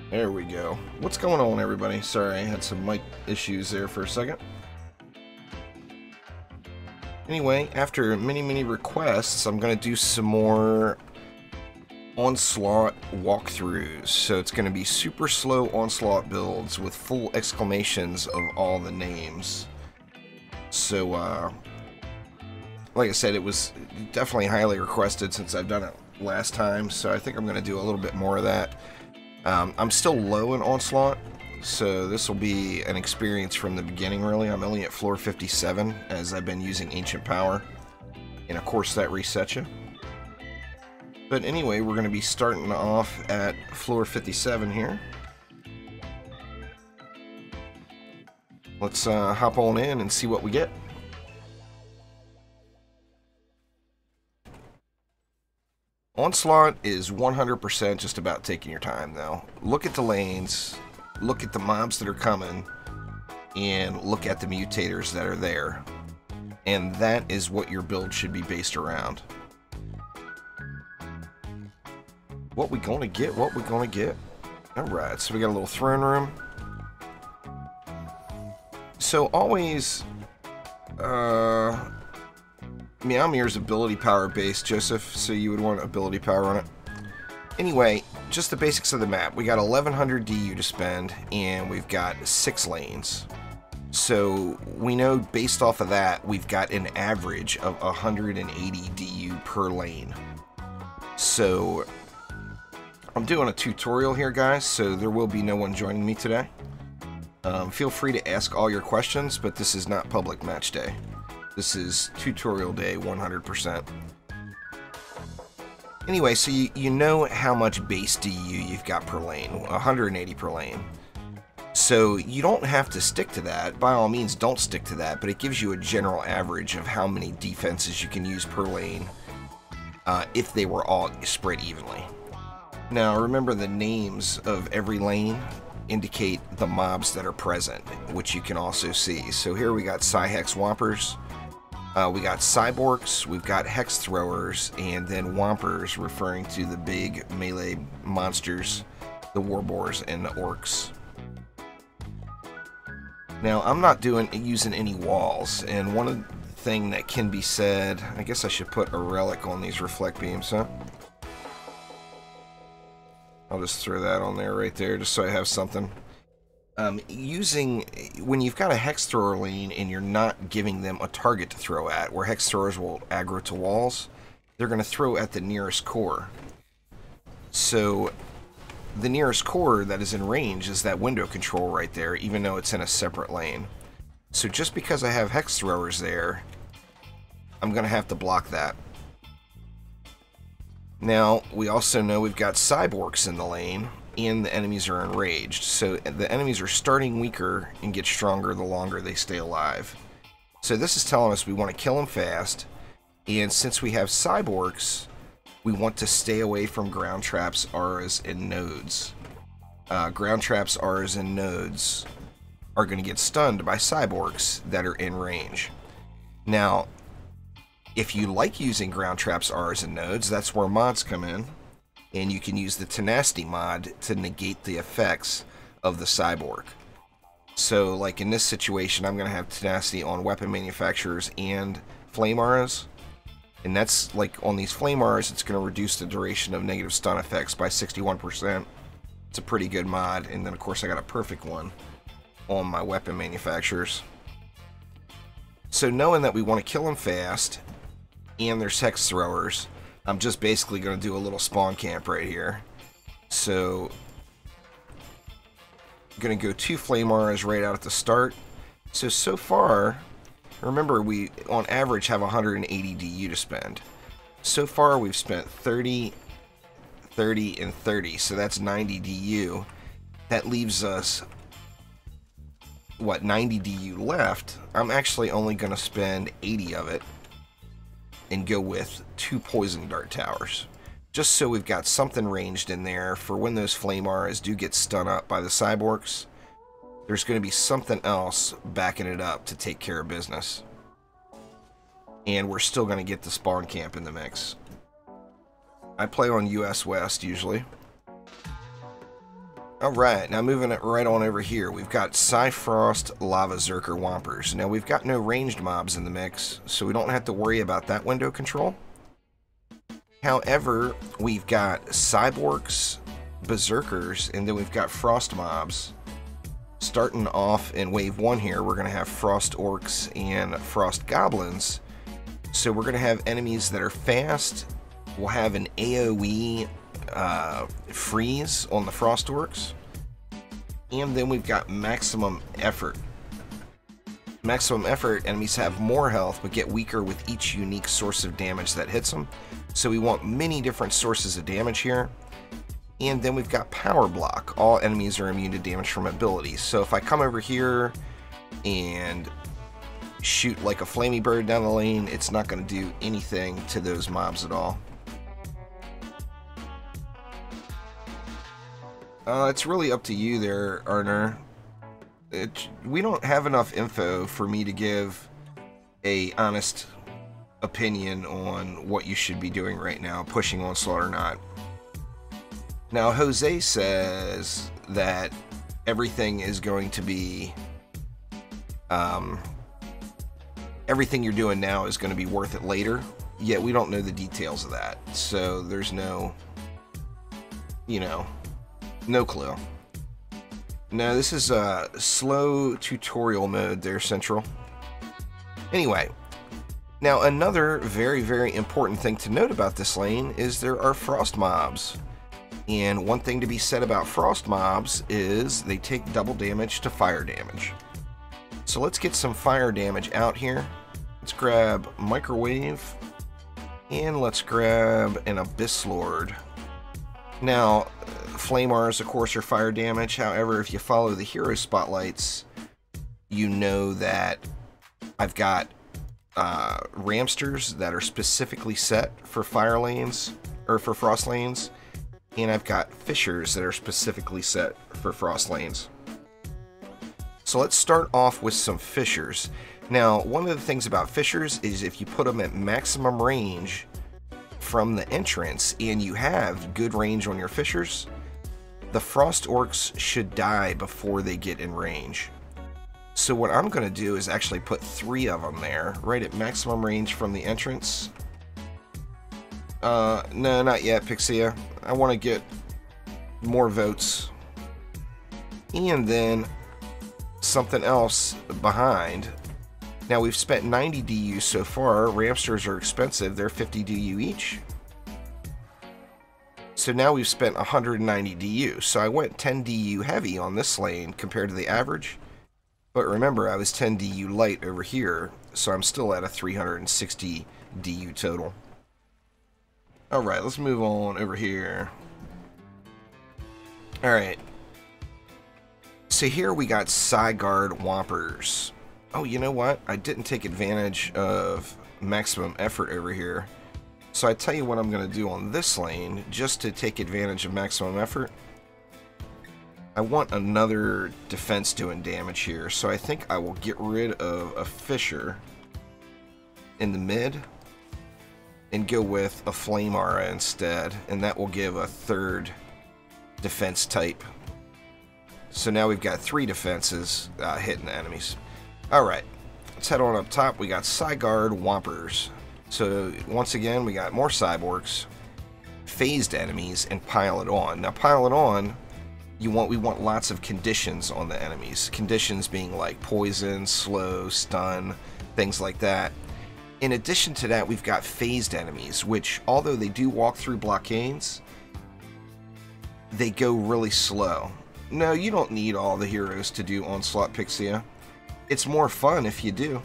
There we go. What's going on, everybody? Sorry, I had some mic issues there for a second. Anyway, after many requests, I'm going to do some more Onslaught walkthroughs. So it's going to be super slow Onslaught builds with full exclamations of all the names. So, like I said, it was definitely highly requested since I've done it last time. So I think I'm going to do a little bit more of that. I'm still low in Onslaught, so this will be an experience from the beginning, really. I'm only at floor 57, as I've been using Ancient Power, and of course that resets you. But anyway, we're going to be starting off at floor 57 here. Let's hop on in and see what we get. Onslaught is 100% just about taking your time, though. Look at the lanes, look at the mobs that are coming, and look at the mutators that are there. And that is what your build should be based around. What we gonna get, what we gonna get. Alright, so we got a little throne room. So always, Mcmanus ability power based, Joseph, so you would want ability power on it. Anyway, just the basics of the map. We got 1100 DU to spend, and we've got 6 lanes. So we know based off of that, we've got an average of 180 DU per lane. So I'm doing a tutorial here, guys, so there will be no one joining me today. Feel free to ask all your questions, but this is not public match day. This is tutorial day 100%. Anyway, so you know how much base DU you've got per lane, 180 per lane. So you don't have to stick to that. By all means, don't stick to that, but it gives you a general average of how many defenses you can use per lane if they were all spread evenly. Now, remember the names of every lane indicate the mobs that are present, which you can also see. So here we got Hex Whoppers. We got Cyborgs, we've got Hex Throwers, and then Whoppers, referring to the big melee monsters, the Warboars and the Orcs. Now, I'm not using any walls, and one thing that can be said, I guess I should put a relic on these reflect beams, huh? I'll just throw that on there right there, just so I have something. When you've got a Hex Thrower lane and you're not giving them a target to throw at, where Hex Throwers will aggro to walls, they're going to throw at the nearest core. So the nearest core that is in range is that window control right there, even though it's in a separate lane. So just because I have Hex Throwers there, I'm going to have to block that. Now, we also know we've got Cyborgs in the lane, and the enemies are enraged. So the enemies are starting weaker and get stronger the longer they stay alive. So this is telling us we want to kill them fast, and since we have Cyborgs, we want to stay away from ground traps, auras, and nodes. Ground traps, auras, and nodes are going to get stunned by Cyborgs that are in range. Now, if you like using ground traps, auras, and nodes, that's where mods come in. And you can use the Tenacity Mod to negate the effects of the Cyborg. So, like in this situation, I'm going to have Tenacity on weapon manufacturers and flame auras. And that's, like, on these flame auras, it's going to reduce the duration of negative stun effects by 61%. It's a pretty good mod. And then, of course, I got a perfect one on my weapon manufacturers. So, knowing that we want to kill them fast, and there's Hex Throwers, I'm just basically going to do a little spawn camp right here. So, I'm going to go 2 flame auras right out at the start. So far, remember we on average have 180 DU to spend. So far we've spent 30, 30, and 30, so that's 90 DU. That leaves us, what, 90 DU left. I'm actually only going to spend 80 of it and go with 2 poison dart towers, just so we've got something ranged in there for when those flame auras do get stun up by the Cyborgs. There's going to be something else backing it up to take care of business, and we're still going to get the spawn camp in the mix. I play on US West usually. Alright, now moving it right on over here, we've got Cyfrost Lava Zerker Whoppers. Now we've got no ranged mobs in the mix, so we don't have to worry about that window control. However, we've got Cyborgs, Berserkers, and then we've got Frost mobs. Starting off in Wave 1 here, we're going to have Frost Orcs and Frost Goblins. So we're going to have enemies that are fast. We'll have an AoE freeze on the Frost Orcs. And then we've got Maximum Effort. Maximum Effort, enemies have more health but get weaker with each unique source of damage that hits them. So we want many different sources of damage here. And then we've got Power Block. All enemies are immune to damage from abilities. So if I come over here and shoot like a flamey bird down the lane, it's not going to do anything to those mobs at all. It's really up to you there, Arner. We don't have enough info for me to give a honest opinion on what you should be doing right now, pushing Onslaught or not. Now, Jose says that everything is going to be, everything you're doing now is going to be worth it later, yet we don't know the details of that, so there's no, you know, no clue. No, this is a slow tutorial mode there, Central. Anyway, now another very, very important thing to note about this lane is there are frost mobs. And one thing to be said about frost mobs is they take double damage to fire damage. So let's get some fire damage out here. Let's grab Microwave, and let's grab an Abyss Lord. Now, Flamars, of course, are fire damage. However, if you follow the hero spotlights, you know that I've got Ramsters that are specifically set for fire lanes, or for frost lanes. And I've got Fishers that are specifically set for frost lanes. So let's start off with some Fishers. Now, one of the things about Fishers is if you put them at maximum range from the entrance and you have good range on your Fishers, the Frost Orcs should die before they get in range. So what I'm going to do is actually put 3 of them there, right at maximum range from the entrance. No, not yet, Pixia. I want to get more votes. And then something else behind. Now, we've spent 90 DU so far. Ramsters are expensive. They're 50 DU each. So now we've spent 190 DU. So I went 10 DU heavy on this lane compared to the average. But remember, I was 10 DU light over here. So I'm still at a 360 DU total. Alright, let's move on over here. Alright. So here we got Cyguard Whoppers. Oh, you know what? I didn't take advantage of maximum effort over here. So I tell you what I'm going to do on this lane, just to take advantage of maximum effort. I want another defense doing damage here, so I think I will get rid of a Fisher in the mid and go with a Flame Aura instead, and that will give a 3rd defense type. So now we've got 3 defenses hitting the enemies. Alright, let's head on up top. We got Cyguard Whoppers. So once again, we got more Cyborgs, phased enemies, and Pile It On. Now Pile It On, we want lots of conditions on the enemies. Conditions being like poison, slow, stun, things like that. In addition to that, we've got phased enemies, which, although they do walk through blockades, they go really slow. No, you don't need all the heroes to do Onslaught, Pixia. It's more fun if you do,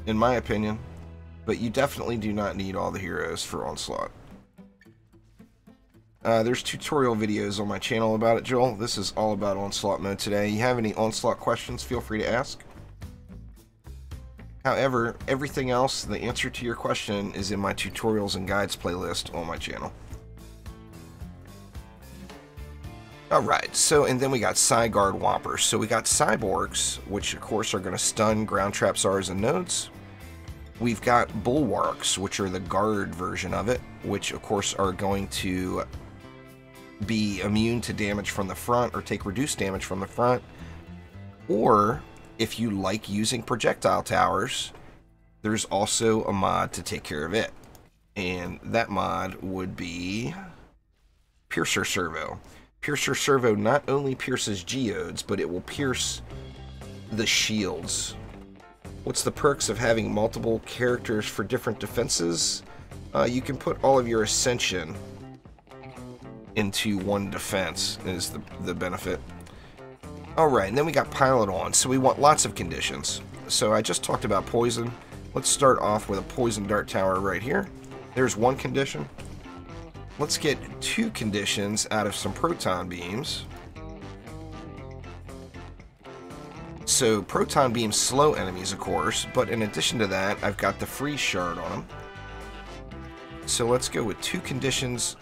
in my opinion. But you definitely do not need all the heroes for Onslaught. There's tutorial videos on my channel about it, Joel. This is all about Onslaught mode today. You have any Onslaught questions, feel free to ask. However, everything else, the answer to your question is in my tutorials and guides playlist on my channel. Alright, so, and then we got Cyguard Whoppers. So we got Cyborgs, which of course are going to stun ground traps, Zars, and nodes. We've got Bulwarks, which are the guard version of it, which of course are going to be immune to damage from the front or take reduced damage from the front. Or if you like using projectile towers, there's also a mod to take care of it. And that mod would be Piercer Servo. Piercer Servo not only pierces geodes, but it will pierce the shields. What's the perks of having multiple characters for different defenses? You can put all of your Ascension into one defense is the benefit. Alright, and then we got Pilot on, so we want lots of conditions. So I just talked about poison. Let's start off with a poison dart tower right here. There's one condition. Let's get 2 conditions out of some proton beams. So proton beams slow enemies, of course, but in addition to that, I've got the freeze shard on them. So let's go with 2 conditions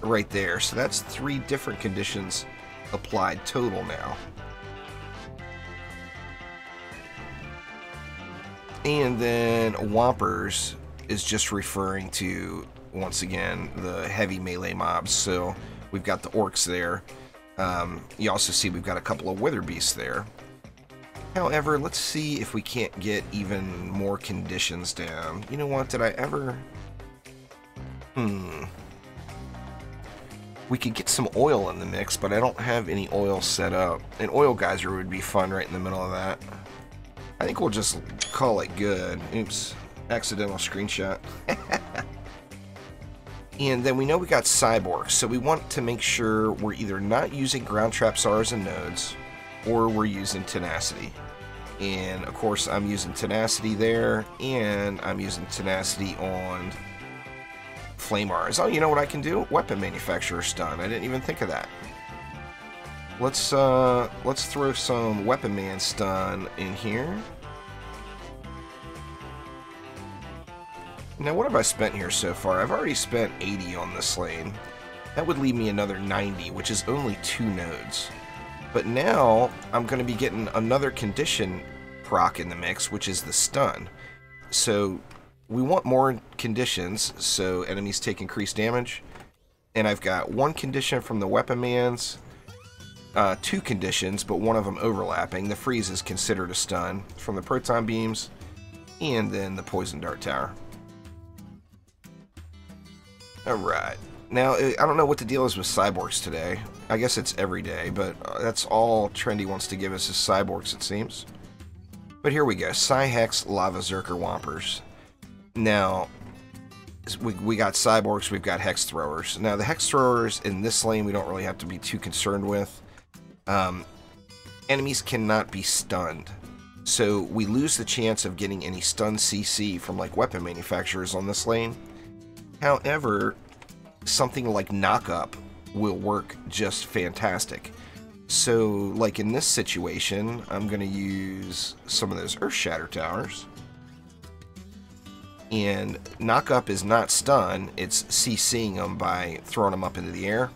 right there. So that's 3 different conditions applied total now. And then Whoppers is just referring to, once again, the heavy melee mobs. So we've got the orcs there. You also see we've got a couple of wither beasts there. However, let's see if we can't get even more conditions down. You know what? Did I ever... We could get some oil in the mix, but I don't have any oil set up. An oil geyser would be fun right in the middle of that. I think we'll just call it good. Oops. Accidental screenshot. And then we know we got Cyborgs, so we want to make sure we're either not using ground trap SARs and nodes, or we're using Tenacity. And of course I'm using Tenacity there, and I'm using Tenacity on Flame Rs. Oh, you know what I can do? Weapon Manufacturer Stun. I didn't even think of that. Let's throw some Weapon Man Stun in here. Now, what have I spent here so far? I've already spent 80 on this lane. That would leave me another 90, which is only 2 nodes. But now, I'm going to be getting another condition proc in the mix, which is the stun. So, we want more conditions, so enemies take increased damage. And I've got 1 condition from the Weapon Mans, 2 conditions, but one of them overlapping. The freeze is considered a stun from the proton beams, and then the poison dart tower. Alright, now I don't know what the deal is with Cyborgs today. I guess it's every day, but that's all Trendy wants to give us is Cyborgs, it seems. But here we go, Hex Lava Zerker Whoppers. Now, we got Cyborgs, we've got Hex Throwers. Now, the Hex Throwers in this lane we don't really have to be too concerned with. Enemies cannot be stunned. So we lose the chance of getting any stun CC from like weapon manufacturers on this lane. However, something like Knock-Up will work just fantastic. So, like in this situation, I'm going to use some of those Earth Shatter Towers. And Knock-Up is not stun, it's CCing them by throwing them up into the air.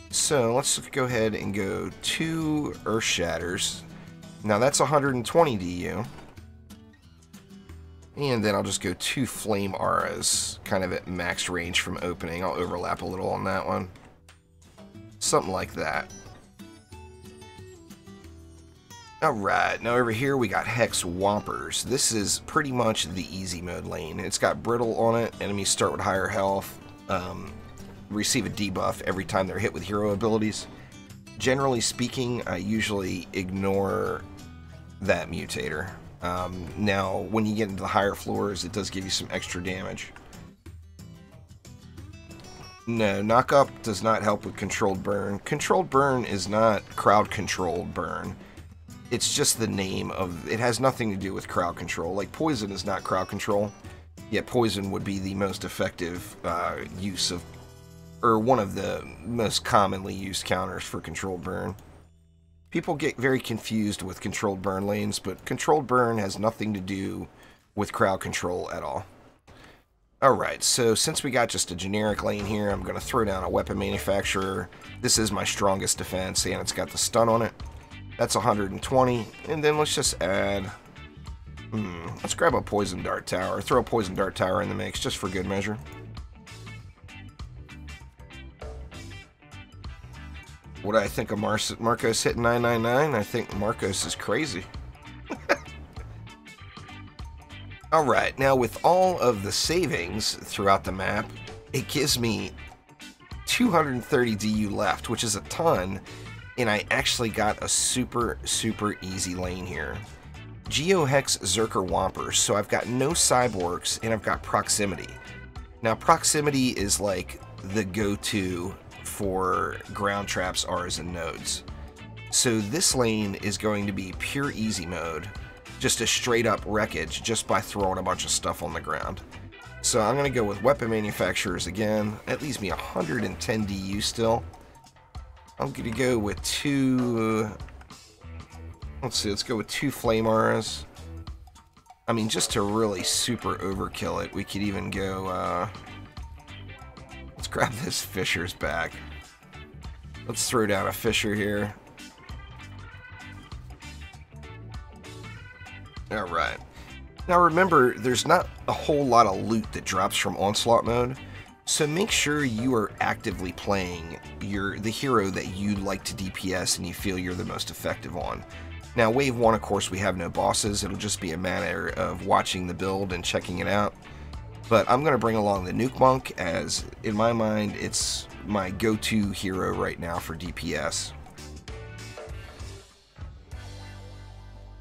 So, let's go ahead and go 2 Earth Shatters. Now, that's 120 DU. And then I'll just go 2 Flame Auras, kind of at max range from opening. I'll overlap a little on that one. Something like that. Alright, now over here we got Hex Whoppers. This is pretty much the easy mode lane. It's got Brittle on it. Enemies start with higher health. Receive a debuff every time they're hit with hero abilities. Generally speaking, I usually ignore that mutator. Now, when you get into the higher floors, it does give you some extra damage. No, Knock-Up does not help with Controlled Burn. Controlled Burn is not crowd-controlled burn. It's just the name of... It has nothing to do with crowd control. Like, Poison is not crowd control, yet Poison would be the most effective use of... Or one of the most commonly used counters for Controlled Burn. People get very confused with Controlled Burn lanes, but Controlled Burn has nothing to do with crowd control at all. Alright, so since we got just a generic lane here, I'm going to throw down a Weapon Manufacturer. This is my strongest defense, and it's got the stun on it. That's 120, and then let's just add... let's grab a Poison Dart Tower. Throw a Poison Dart Tower in the mix, just for good measure. What do I think of Marcos hitting 999? I think Marcos is crazy. Alright, now with all of the savings throughout the map, it gives me 230 DU left, which is a ton, and I actually got a super easy lane here. Hex Whoppers, so I've got no Cyborgs, and I've got Proximity. Now, Proximity is like the go-to for ground traps, Rs, and nodes. So this lane is going to be pure easy mode, just a straight up wreckage just by throwing a bunch of stuff on the ground. So I'm going to go with weapon manufacturers again. That leaves me 110 DU still. I'm going to go with let's go with 2 flame auras. I mean, just to really super overkill it, we could even go, let's grab this Fisher's back. Let's throw down a Fisher here. Alright. Now remember, there's not a whole lot of loot that drops from Onslaught mode, so make sure you are actively playing the hero that you like to DPS and you feel you're the most effective on. Now, Wave 1, of course, we have no bosses. It'll just be a matter of watching the build and checking it out. But I'm going to bring along the Nuke Monk, as, in my mind, it's my go-to hero right now for DPS.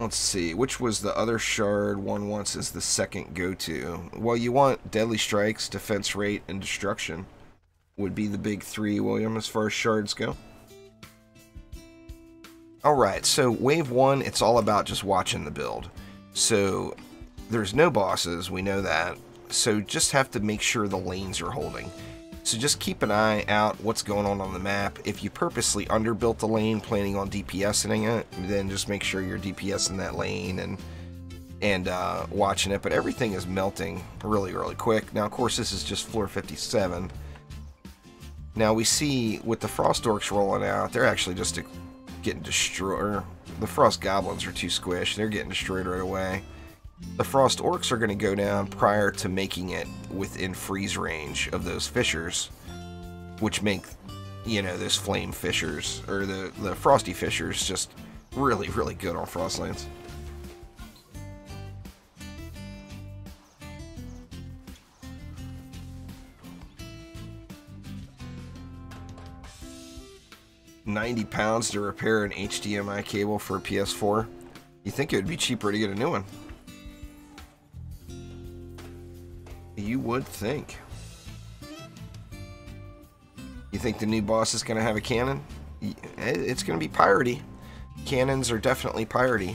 Let's see, which was the other shard one wants as the second go-to? Well, you want Deadly Strikes, Defense Rate, and Destruction. Would be the big 3, William, as far as shards go. Alright, so Wave 1, it's all about just watching the build. So, there's no bosses, we know that. So, just have to make sure the lanes are holding. So just keep an eye out what's going on the map. If you purposely underbuilt the lane planning on DPSing it, then just make sure you're DPSing that lane and watching it. But everything is melting really quick. Now, of course, this is just floor 57. Now, we see with the Frost Orcs rolling out, they're actually just getting destroyed. The Frost Goblins are too squished. They're getting destroyed right away. The Frost Orcs are going to go down prior to making it within freeze range of those Fissures, which make, you know, those Flame Fissures, or the Frosty Fissures, just really good on Frostlands. £90 to repair an HDMI cable for a PS4. You think it would be cheaper to get a new one? You would think. You think the new boss is going to have a cannon? It's going to be piratey. Cannons are definitely piratey.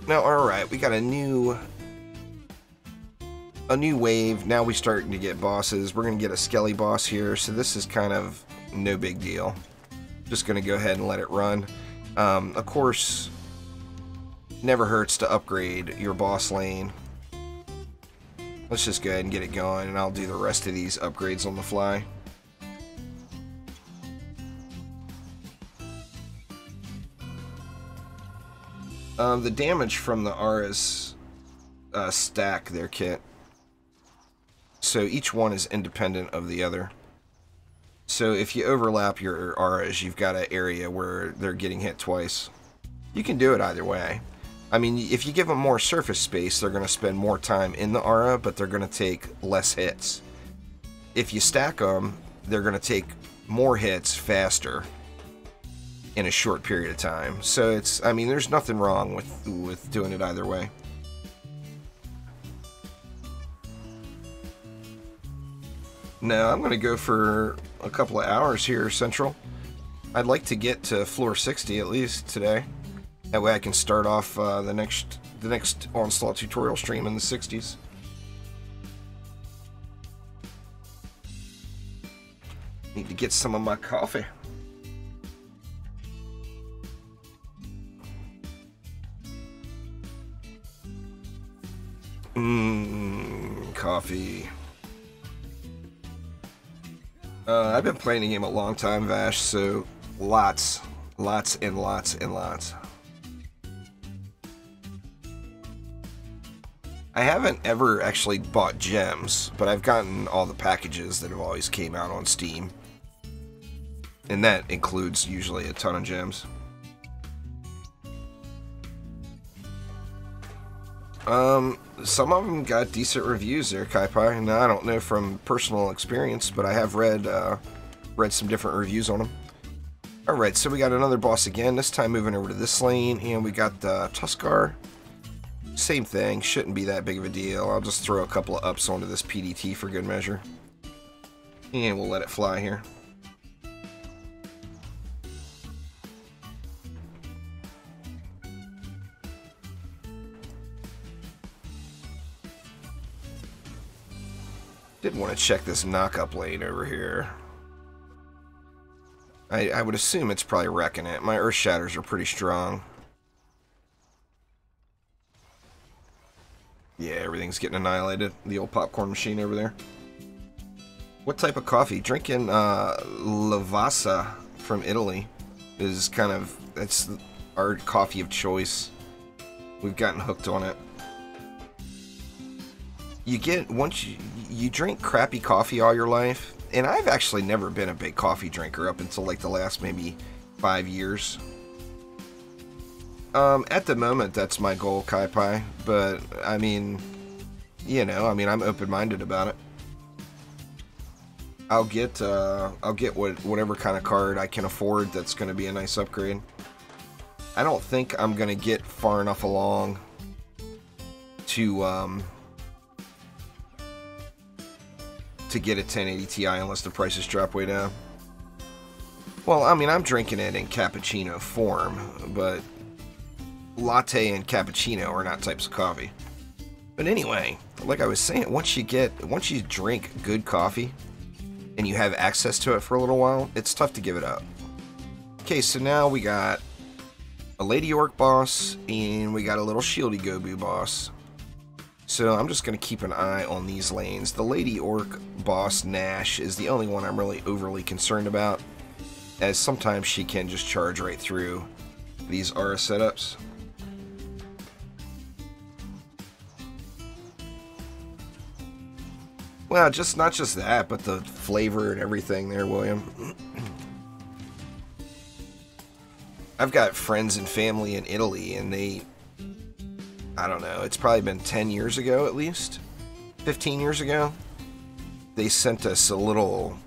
Now, alright, we got a new wave. Now we're starting to get bosses. We're going to get a Skelly boss here, so this is kind of no big deal. Just going to go ahead and let it run. Of course, never hurts to upgrade your boss lane. Let's just go ahead and get it going, and I'll do the rest of these upgrades on the fly. The damage from the Auras stack their kit. So each one is independent of the other. So if you overlap your Auras, you've got an area where they're getting hit twice. You can do it either way. I mean, if you give them more surface space, they're going to spend more time in the aura, but they're going to take less hits. If you stack them, they're going to take more hits faster in a short period of time. So it's, I mean, there's nothing wrong with doing it either way. Now, I'm going to go for a couple of hours here, Central. I'd like to get to floor 60 at least today. That way I can start off the next Onslaught tutorial stream in the 60s. Need to get some of my coffee. Coffee. I've been playing the game a long time, Vash, so lots and lots and lots. I haven't ever actually bought gems, but I've gotten all the packages that have always came out on Steam. And that includes usually a ton of gems. Some of them got decent reviews there, Kai-Pai. Now, I don't know from personal experience, but I have read some different reviews on them. Alright, so we got another boss again, this time moving over to this lane, and we got the Tuskar. Same thing, shouldn't be that big of a deal. I'll just throw a couple of ups onto this PDT for good measure. And we'll let it fly here. Did want to check this knock-up lane over here. I would assume it's probably wrecking it. My Earth Shatters are pretty strong. Yeah, everything's getting annihilated. The old popcorn machine over there. What type of coffee? Drinking Lavazza from Italy is kind of, that's our coffee of choice. We've gotten hooked on it. You get, once you drink crappy coffee all your life, and I've actually never been a big coffee drinker up until like the last maybe 5 years. At the moment, that's my goal, Kai-Pai, but, I mean, you know, I'm open-minded about it. I'll get whatever kind of card I can afford that's going to be a nice upgrade. I don't think I'm going to get far enough along to get a 1080 Ti unless the prices drop way down. Well, I mean, I'm drinking it in cappuccino form, but latte and cappuccino are not types of coffee. But anyway, like I was saying, once you drink good coffee and you have access to it for a little while, it's tough to give it up. Okay, so now we got a Lady Orc boss and we got a little Shieldy Gobu boss. So I'm just going to keep an eye on these lanes. The Lady Orc boss, Nash, is the only one I'm really overly concerned about, as sometimes she can just charge right through these Aura setups. Well, not just that, but the flavor and everything there, William. I've got friends and family in Italy, and I don't know, it's probably been 10 years ago at least, 15 years ago. They sent us a little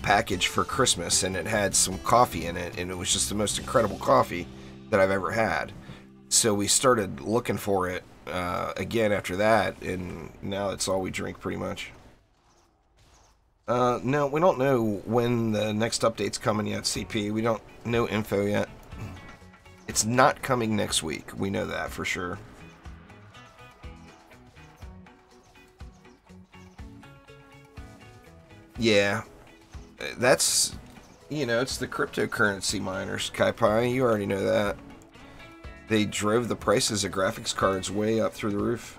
package for Christmas, and it had some coffee in it, and it was just the most incredible coffee that I've ever had. So we started looking for it again after that, and now it's all we drink pretty much. No, we don't know when the next update's coming yet, CP. We don't know info yet. It's not coming next week. We know that for sure. Yeah, that's, you know, it's the cryptocurrency miners, Kai-Pai. You already know that. They drove the prices of graphics cards way up through the roof.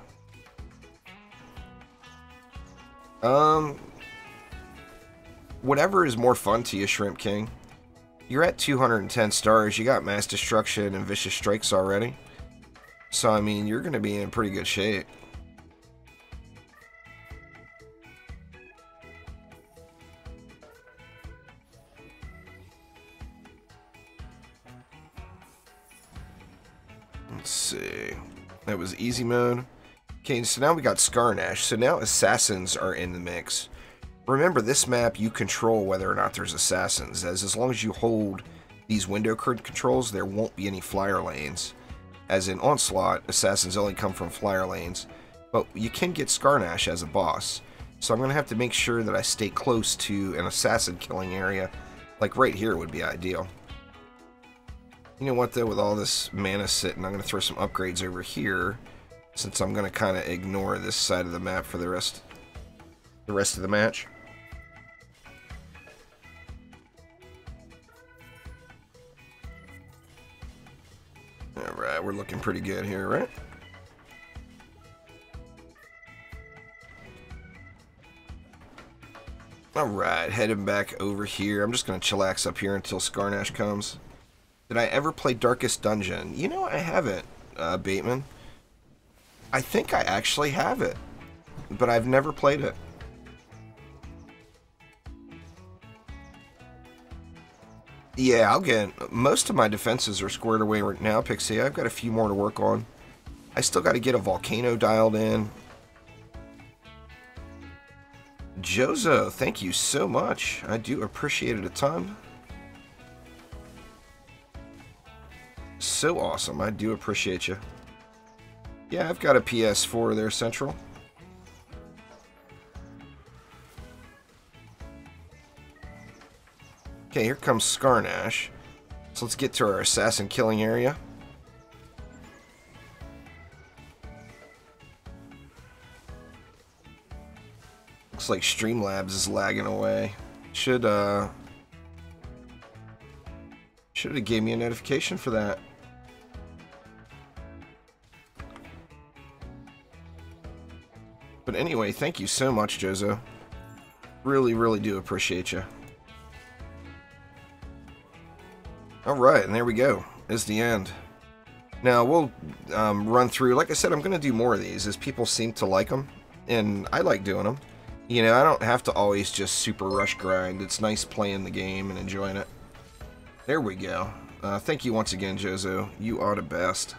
Whatever is more fun to you, Shrimp King. You're at 210 stars. You got Mass Destruction and Vicious Strikes already. So, I mean, you're going to be in pretty good shape. Let's see. That was easy mode. Okay, so now we got Scarnash. So now assassins are in the mix. Remember, this map, you control whether or not there's assassins, as long as you hold these window controls, there won't be any flyer lanes. As in Onslaught, assassins only come from flyer lanes, but you can get Scarnash as a boss. So I'm going to have to make sure that I stay close to an assassin killing area, like right here would be ideal. You know what though, with all this mana sitting, I'm going to throw some upgrades over here, since I'm going to kind of ignore this side of the map for the rest of the match. Alright, we're looking pretty good here, right? Alright, heading back over here. I'm just going to chillax up here until Scarnash comes. Did I ever play Darkest Dungeon? You know, I haven't, Bateman. I think I actually have it, but I've never played it. Yeah, I'll get... Most of my defenses are squared away right now, Pixie. I've got a few more to work on. I still got to get a volcano dialed in. Jozo, thank you so much. I do appreciate it a ton. So awesome. I do appreciate you. Yeah, I've got a PS4 there, Central. Okay, here comes Skarnash. So let's get to our assassin killing area. Looks like Streamlabs is lagging away. Should have gave me a notification for that. But anyway, thank you so much, Jozo. Really, really do appreciate you. Alright, and there we go. Is the end. Now, we'll run through. Like I said, I'm going to do more of these, as people seem to like them. And I like doing them. You know, I don't have to always just super rush grind. It's nice playing the game and enjoying it. There we go. Thank you once again, Jozo. You are the best.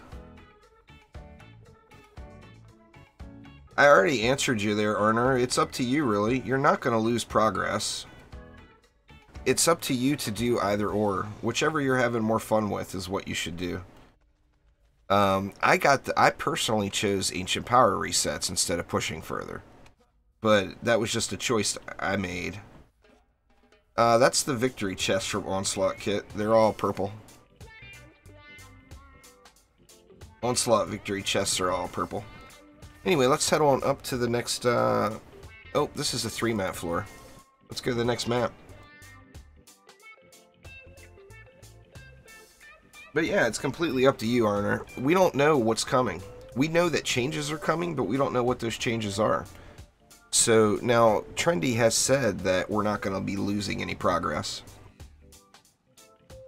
I already answered you there, Arner. It's up to you, really. You're not going to lose progress. It's up to you to do either or. Whichever you're having more fun with is what you should do. I personally chose Ancient Power resets instead of pushing further. But that was just a choice I made. That's the victory chest from Onslaught kit. They're all purple. Onslaught victory chests are all purple. Anyway, let's head on up to the next... oh, this is a 3-map floor. Let's go to the next map. But yeah, it's completely up to you, Arner. We don't know what's coming. We know that changes are coming, but we don't know what those changes are. So now, Trendy has said that we're not going to be losing any progress.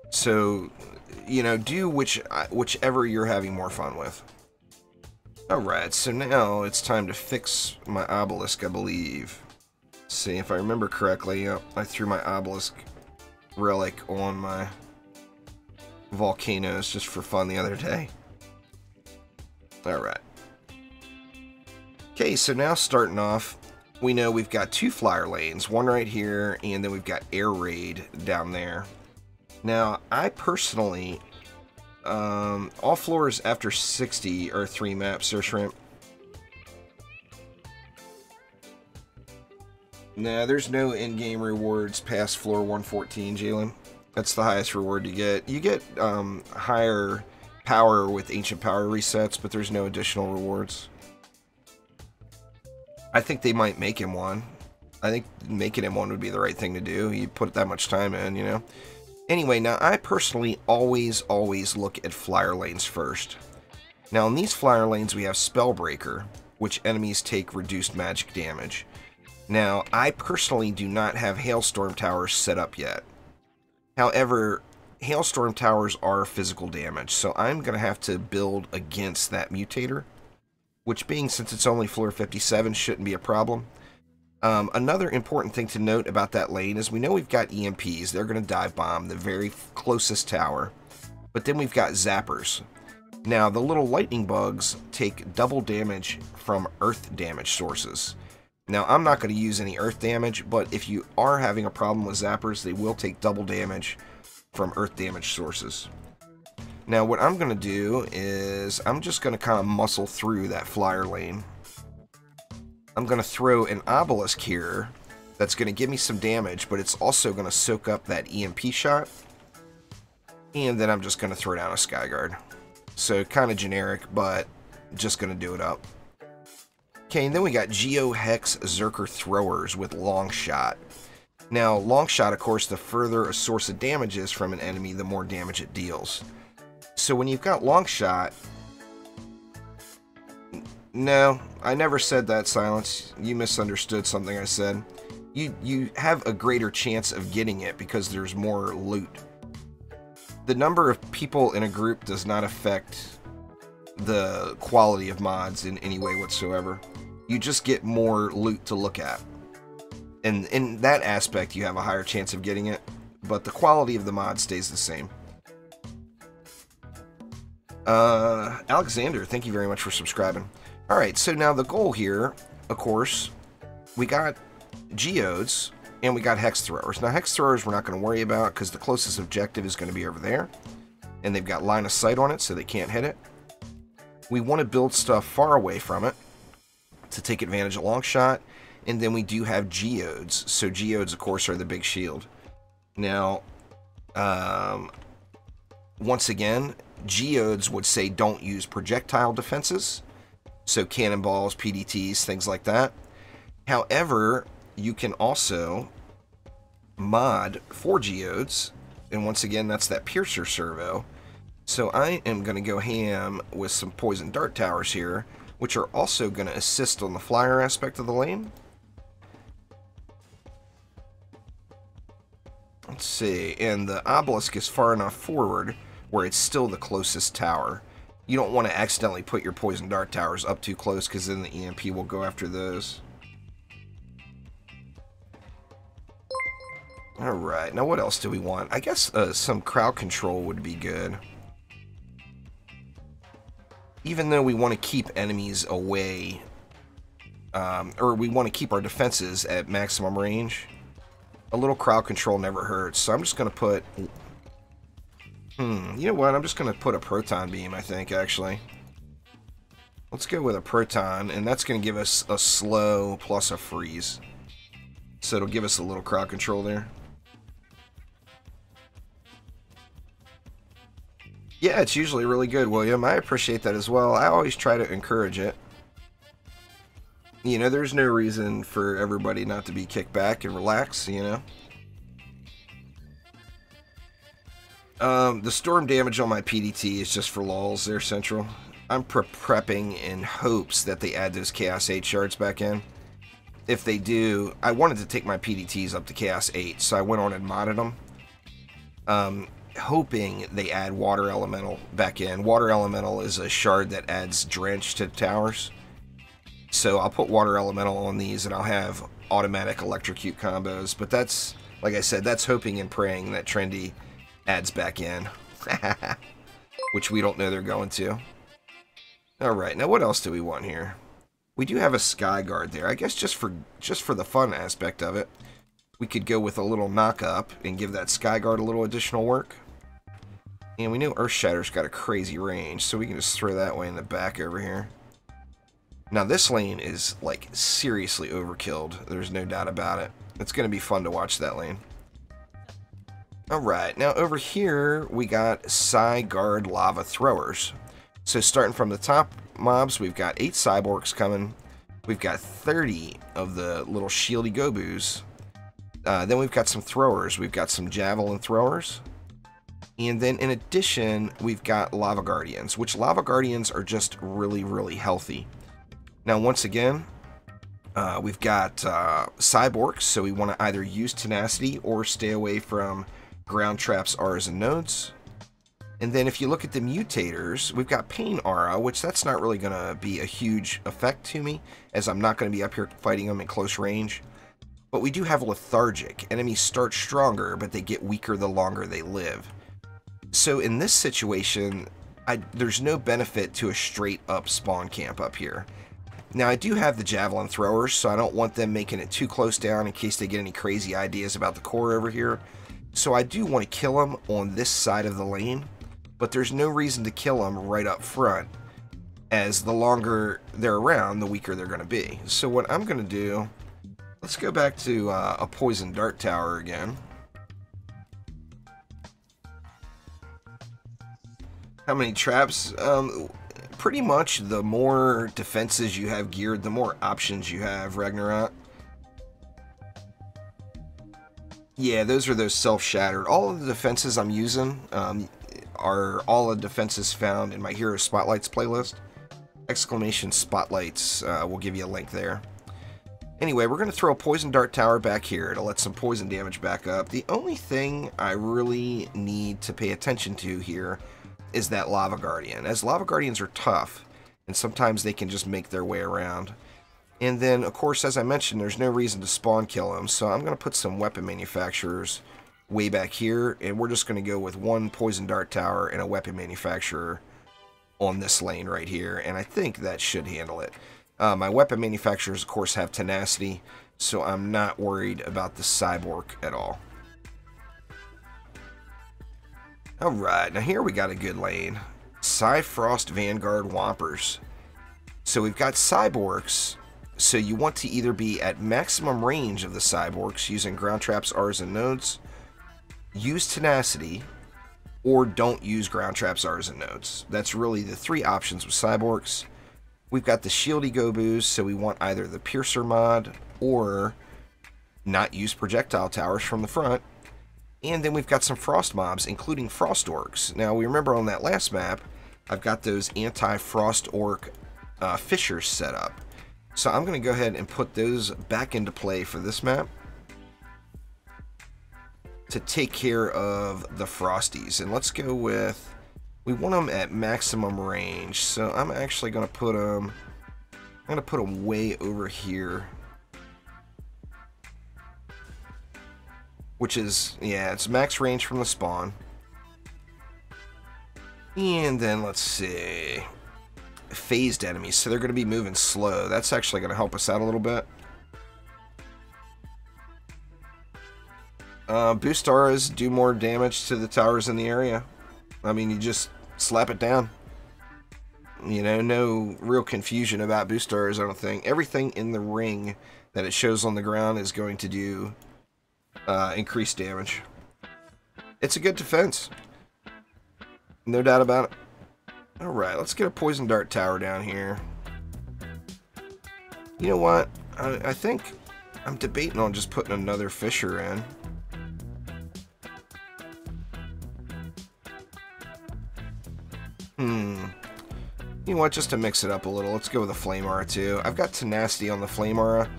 So, you know, do whichever you're having more fun with. Alright, so now it's time to fix my Obelisk, I believe. Let's see, if I remember correctly, yep, I threw my Obelisk relic on my volcanoes just for fun the other day. Alright. Okay, so now starting off, we know we've got 2 flyer lanes, one right here, and then we've got air raid down there. Now, I personally, all floors after 60 are 3 maps, Sir Shrimp. Nah, there's no in-game rewards past floor 114, Jalen. That's the highest reward you get. You get higher power with Ancient Power resets, but there's no additional rewards. I think they might make him one. I think making him one would be the right thing to do. You put that much time in, you know. Anyway, now I personally always look at flyer lanes first. Now in these flyer lanes we have Spellbreaker, which enemies take reduced magic damage. Now I personally do not have Hailstorm Towers set up yet. However, Hailstorm Towers are physical damage, so I'm going to have to build against that mutator. Which being, since it's only floor 57, shouldn't be a problem. Another important thing to note about that lane is we know we've got EMPs. They're going to dive bomb the very closest tower. But then we've got zappers. Now, the little lightning bugs take double damage from earth damage sources. Now, I'm not going to use any earth damage, but if you are having a problem with zappers, they will take double damage from earth damage sources. Now, what I'm going to do is I'm just going to kind of muscle through that flyer lane. I'm going to throw an Obelisk here that's going to give me some damage, but it's also going to soak up that EMP shot. And then I'm just going to throw down a Skyguard. So, kind of generic, but just going to do it up. Okay, and then we got Geo-Hex Zerker Throwers with Long Shot. Now, Long Shot, of course, the further a source of damage is from an enemy, the more damage it deals. So when you've got Long Shot... No, I never said that, Silence. You misunderstood something I said. You have a greater chance of getting it because there's more loot. The number of people in a group does not affect the quality of mods in any way whatsoever. You just get more loot to look at. And in that aspect, you have a higher chance of getting it. but the quality of the mod stays the same. Alexander, thank you very much for subscribing. Alright, so now the goal here, of course, we got Geodes, and we got Hex Throwers. Now, Hex Throwers we're not going to worry about, because the closest objective is going to be over there, and they've got line of sight on it, so they can't hit it. We want to build stuff far away from it, to take advantage of long shot, and then we do have Geodes. So Geodes, of course, are the big shield. Now, once again, Geodes would say don't use projectile defenses, so cannonballs, PDTs, things like that. However, you can also mod for Geodes, and once again, that's that Piercer Servo. So I am going to go ham with some Poison Dart Towers here, which are also going to assist on the flyer aspect of the lane. Let's see, and the Obelisk is far enough forward where it's still the closest tower. You don't want to accidentally put your Poison Dart Towers up too close, because then the EMP will go after those. Alright, now what else do we want? I guess some crowd control would be good. Even though we want to keep enemies away, or we want to keep our defenses at maximum range, a little crowd control never hurts. So I'm just going to put... you know what? I'm just going to put a Proton Beam, I think, actually. Let's go with a Proton, and that's going to give us a slow plus a freeze. So it'll give us a little crowd control there. Yeah, it's usually really good, William. I appreciate that as well. I always try to encourage it. You know, there's no reason for everybody not to be kicked back and relax, you know. The storm damage on my PDT is just for lulz there, Central. I'm prepping in hopes that they add those Chaos 8 shards back in. If they do, I wanted to take my PDTs up to Chaos 8, so I went on and modded them. Hoping they add Water Elemental back in. Water Elemental is a shard that adds Drench to towers. So I'll put Water Elemental on these, and I'll have automatic Electrocute combos. But that's, like I said, that's hoping and praying that Trendy adds back in. Which we don't know they're going to. Alright, now what else do we want here? We do have a Sky Guard there. I guess just for the fun aspect of it, we could go with a little knock-up and give that Sky Guard a little additional work. And we know Earth Shatter's got a crazy range, so we can just throw that way in the back over here. Now this lane is, like, seriously overkilled. There's no doubt about it. It's going to be fun to watch that lane. Alright, now over here we got Psy Guard Lava Throwers. So starting from the top mobs, we've got 8 Cyborgs coming. We've got 30 of the little shieldy Gobus. Then we've got some throwers. We've got some Javelin Throwers. And then in addition, we've got Lava Guardians, which Lava Guardians are just really, really healthy. Now, once again, we've got Cyborgs, so we want to either use Tenacity or stay away from Ground Traps, Auras, and Nodes. And then if you look at the Mutators, we've got Pain Aura, which that's not really going to be a huge effect to me, as I'm not going to be up here fighting them in close range. But we do have Lethargic. Enemies start stronger, but they get weaker the longer they live. So in this situation, there's no benefit to a straight-up spawn camp up here. Now, I do have the Javelin Throwers, so I don't want them making it too close down in case they get any crazy ideas about the core over here. So I do want to kill them on this side of the lane, but there's no reason to kill them right up front, as the longer they're around, the weaker they're going to be. So what I'm going to do, let's go back to a Poison Dart Tower again. How many traps? Pretty much the more defenses you have geared, the more options you have, Ragnarok. Yeah, those are those self-shattered. All of the defenses I'm using are all the defenses found in my Hero Spotlights playlist. Exclamation Spotlights will give you a link there. Anyway, we're going to throw a Poison Dart Tower back here to let some poison damage back up. The only thing I really need to pay attention to here is that Lava Guardian, as Lava Guardians are tough, and sometimes they can just make their way around. And then, of course, as I mentioned, there's no reason to spawn kill them, so I'm going to put some weapon manufacturers way back here, and we're just going to go with one poison dart tower and a weapon manufacturer on this lane right here, and I think that should handle it. My weapon manufacturers, of course, have tenacity, so I'm not worried about the Cyborg at all. Alright, now here we got a good lane. Cyfrost Vanguard Whoppers. So we've got Cyborgs, so you want to either be at maximum range of the Cyborgs using ground traps, Rs, and nodes, use tenacity, or don't use ground traps, Rs, and nodes. That's really the three options with Cyborgs. We've got the Shieldy Gobus, so we want either the Piercer mod or not use projectile towers from the front. And then we've got some Frost mobs, including Frost Orcs. Now, we remember on that last map, I've got those anti-Frost Orc fissures set up. So I'm going to go ahead and put those back into play for this map to take care of the Frosties. And let's go with, we want them at maximum range, so I'm actually going to put them, way over here, which is, yeah, it's max range from the spawn. And then let's see, phased enemies, so they're going to be moving slow. That's actually going to help us out a little bit. Boost auras do more damage to the towers in the area. I mean, you just slap it down. You know, no real confusion about boost auras, I don't think. Everything in the ring that it shows on the ground is going to do increased damage. It's a good defense. No doubt about it. Alright, let's get a poison dart tower down here. You know what? I think I'm debating on just putting another fissure in. You know what, just to mix it up a little, let's go with a Flame Aura too. I've got Tenacity on the Flame Aura,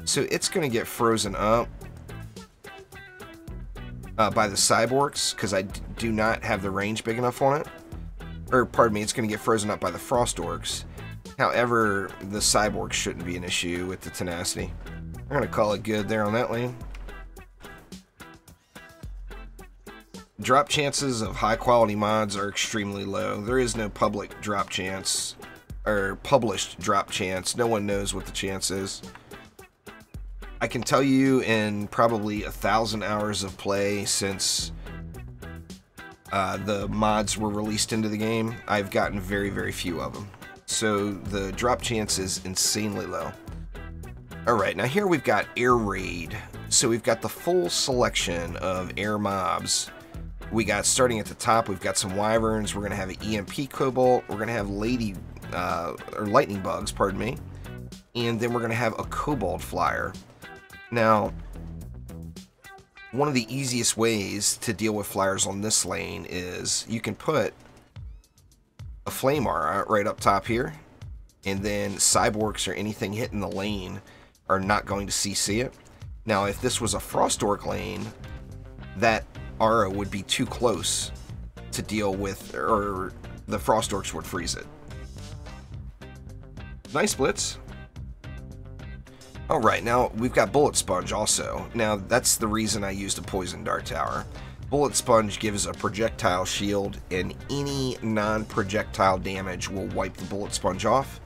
so it's going to get frozen up by the Cyborgs, because I do not have the range big enough on it. Or, pardon me, it's going to get frozen up by the Frost Orcs. However, the Cyborgs shouldn't be an issue with the Tenacity. I'm going to call it good there on that lane. Drop chances of high quality mods are extremely low. There is no public drop chance, or published drop chance. No one knows what the chance is. I can tell you in probably 1,000 hours of play since the mods were released into the game, I've gotten very, very few of them. So the drop chance is insanely low. Alright, now here we've got Air Raid. So we've got the full selection of air mobs. We got, starting at the top, we've got some Wyverns, we're going to have an EMP Cobalt, we're going to have Lightning Bugs, pardon me, and then we're going to have a Cobalt Flyer. Now, one of the easiest ways to deal with flyers on this lane is you can put a Flame Aura right up top here, and then Cyborgs or anything hitting the lane are not going to CC it. Now, if this was a Frost Orc lane, that Aura would be too close to deal with, or the Frost Orcs would freeze it. Nice blitz. Alright, now we've got Bullet Sponge also. Now that's the reason I used a Poison Dart Tower. Bullet Sponge gives a projectile shield, and any non-projectile damage will wipe the Bullet Sponge off.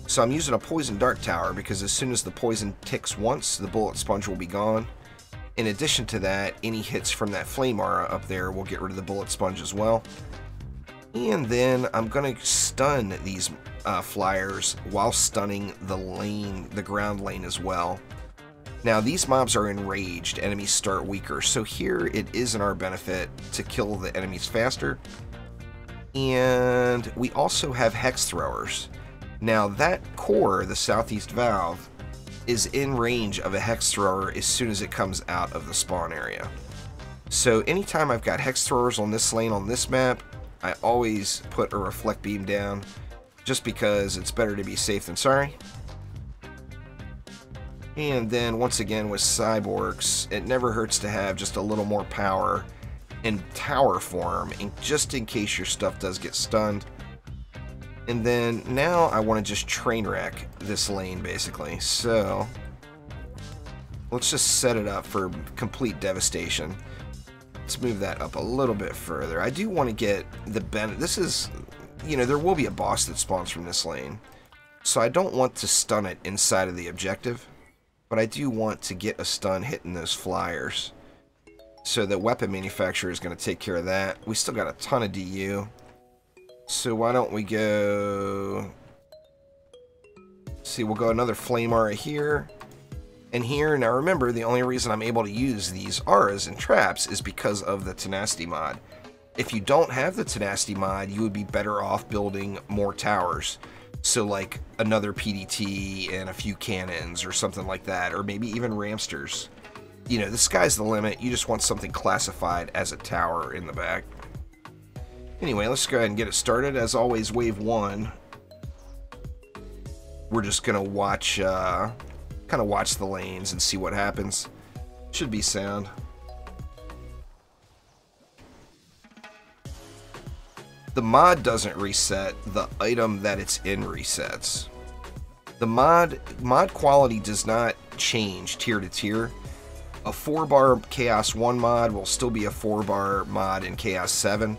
So I'm using a Poison Dart Tower because as soon as the poison ticks once, the Bullet Sponge will be gone. In addition to that, any hits from that Flame Aura up there will get rid of the Bullet Sponge as well. And then I'm going to stun these flyers while stunning the lane, the ground lane as well. Now these mobs are enraged, enemies start weaker, so here it is in our benefit to kill the enemies faster. And we also have Hex Throwers. Now that core, the Southeast Valve, is in range of a Hex Thrower as soon as it comes out of the spawn area. So anytime I've got Hex Throwers on this lane on this map, I always put a Reflect Beam down, just because it's better to be safe than sorry. And then once again with Cyborgs, it never hurts to have just a little more power in tower form, and just in case your stuff does get stunned. And then now I want to just train wreck this lane basically. So let's just set it up for complete devastation. Let's move that up a little bit further. I do want to get the benefit. This is, you know, there will be a boss that spawns from this lane. So I don't want to stun it inside of the objective. But I do want to get a stun hitting those flyers. So the weapon manufacturer is going to take care of that. We still got a ton of DU. So why don't we go... See, we'll go another flame aura here. And here, now remember, the only reason I'm able to use these auras and traps is because of the Tenacity Mod. If you don't have the Tenacity Mod, you would be better off building more towers. So like another PDT and a few cannons or something like that, or maybe even Ramsters. You know, the sky's the limit. You just want something classified as a tower in the back. Anyway, let's go ahead and get it started. As always, wave 1. We're just going to watch... kind of watch the lanes and see what happens. Should be sound. The mod doesn't reset, the item that it's in resets. The mod quality does not change tier to tier. A 4-bar Chaos 1 mod will still be a 4-bar mod in Chaos 7.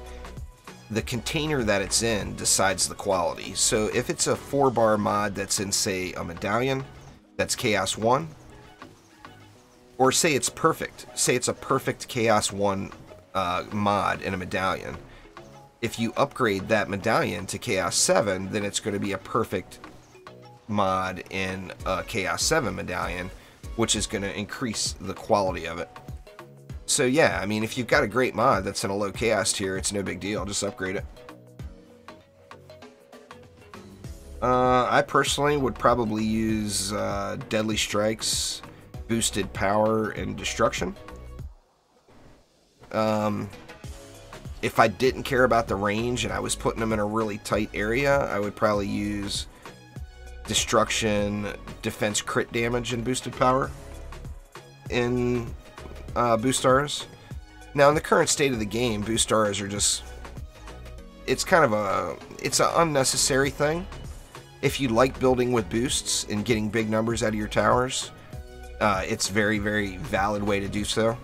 The container that it's in decides the quality. So if it's a 4-bar mod that's in, say, a medallion, that's Chaos 1, or say it's perfect. Say it's a perfect Chaos 1 mod in a medallion. If you upgrade that medallion to Chaos 7, then it's going to be a perfect mod in a Chaos 7 medallion, which is going to increase the quality of it. So yeah, I mean, if you've got a great mod that's in a low Chaos tier, it's no big deal. Just upgrade it. I personally would probably use Deadly Strikes, Boosted Power, and Destruction. If I didn't care about the range and I was putting them in a really tight area, I would probably use Destruction, Defense Crit Damage, and Boosted Power in Boost Stars. Now, in the current state of the game, Boost Stars are just... It's kind of it's an unnecessary thing. If you like building with boosts and getting big numbers out of your towers, it's very, very valid way to do so.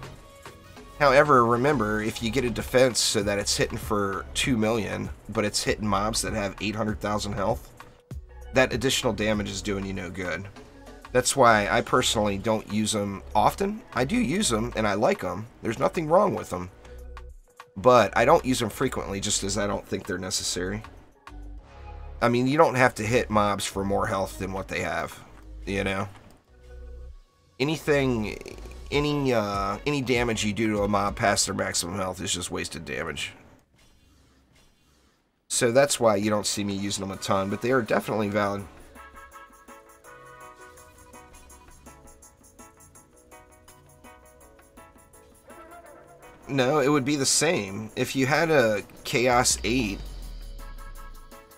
However, remember, if you get a defense so that it's hitting for 2 million, but it's hitting mobs that have 800,000 health, that additional damage is doing you no good. That's why I personally don't use them often. I do use them, and I like them. There's nothing wrong with them. But I don't use them frequently, just as I don't think they're necessary. I mean, you don't have to hit mobs for more health than what they have, you know? Any damage you do to a mob past their maximum health is just wasted damage. So that's why you don't see me using them a ton, but they are definitely valid. No, it would be the same. If you had a Chaos 8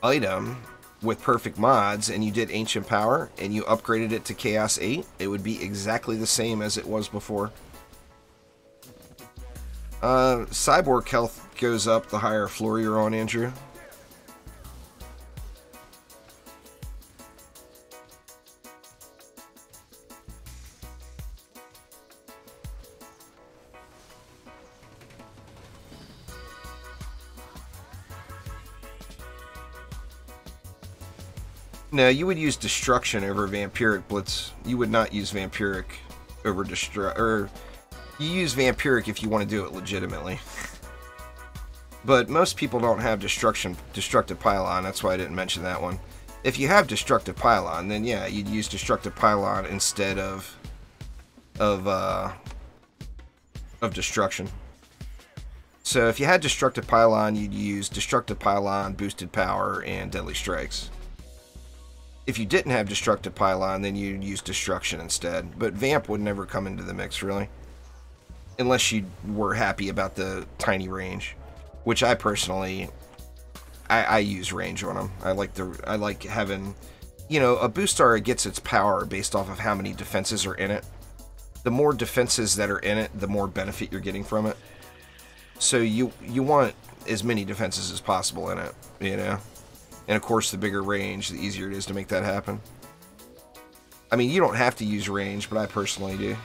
item with perfect mods and you did Ancient Power and you upgraded it to Chaos 8, it would be exactly the same as it was before. Cyborg health goes up the higher floor you're on, Andrew. No, you would use Destruction over Vampiric Blitz. You would not use Vampiric over or you use Vampiric if you want to do it legitimately. But most people don't have Destructive Pylon, that's why I didn't mention that one. If you have Destructive Pylon, then yeah, you'd use Destructive Pylon instead of Destruction. So if you had Destructive Pylon, you'd use Destructive Pylon, Boosted Power, and Deadly Strikes. If you didn't have Destructive Pylon, then you'd use Destruction instead. But Vamp would never come into the mix, really. Unless you were happy about the tiny range. Which I personally... I use range on them. I like having... You know, a boost star gets its power based off of how many defenses are in it. The more defenses that are in it, the more benefit you're getting from it. So you want as many defenses as possible in it, you know? And of course, the bigger range, the easier it is to make that happen. I mean, you don't have to use range, but I personally do.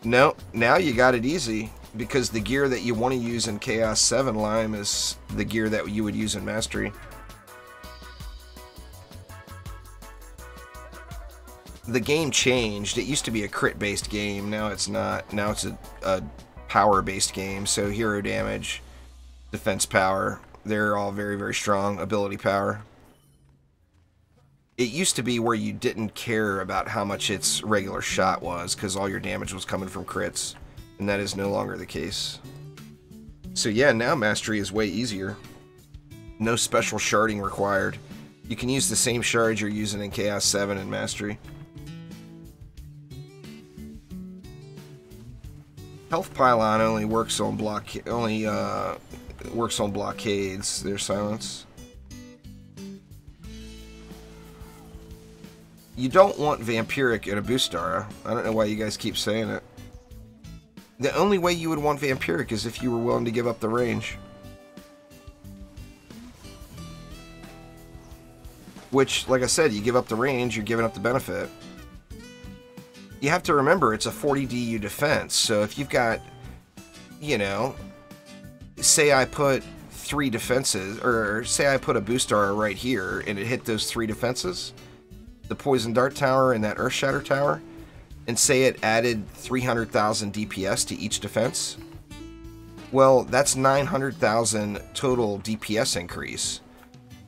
No, now you got it easy, because the gear that you want to use in Chaos 7 Lime is the gear that you would use in Mastery. The game changed. It used to be a crit-based game. Now it's not. Now it's a power-based game. So hero damage, defense power, they're all very, very strong. Ability power. It used to be where you didn't care about how much its regular shot was, because all your damage was coming from crits. And that is no longer the case. So yeah, now Mastery is way easier. No special sharding required. You can use the same shards you're using in Chaos 7 and Mastery. Health Pylon only works on blockades. There's silence. You don't want Vampiric in a Boostara. I don't know why you guys keep saying it. The only way you would want Vampiric is if you were willing to give up the range. Which, like I said, you give up the range, you're giving up the benefit. You have to remember, it's a 40 DU defense, so if you've got, you know, say I put 3 defenses, or say I put a Boostara right here, and it hit those 3 defenses, the Poison Dart Tower and that Earth Shatter Tower, and say it added 300,000 DPS to each defense, well, that's 900,000 total DPS increase.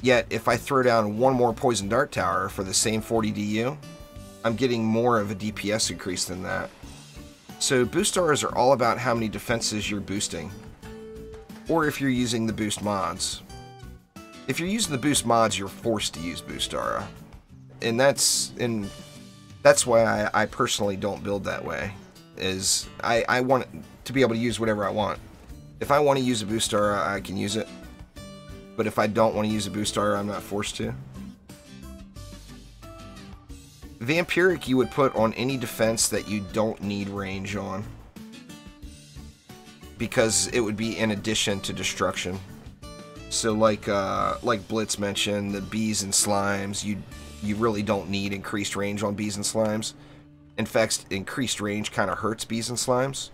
Yet, if I throw down one more Poison Dart Tower for the same 40 DU, I'm getting more of a DPS increase than that. So Boostaras are all about how many defenses you're boosting, or if you're using the boost mods. If you're using the boost mods, you're forced to use Boostara. And that's why I personally don't build that way. Is I want to be able to use whatever I want. If I want to use a Boostara, I can use it. But if I don't want to use a Boostara, I'm not forced to. Vampiric you would put on any defense that you don't need range on, because it would be in addition to destruction. So like Blitz mentioned, the bees and slimes, you really don't need increased range on bees and slimes. In fact, increased range kind of hurts bees and slimes.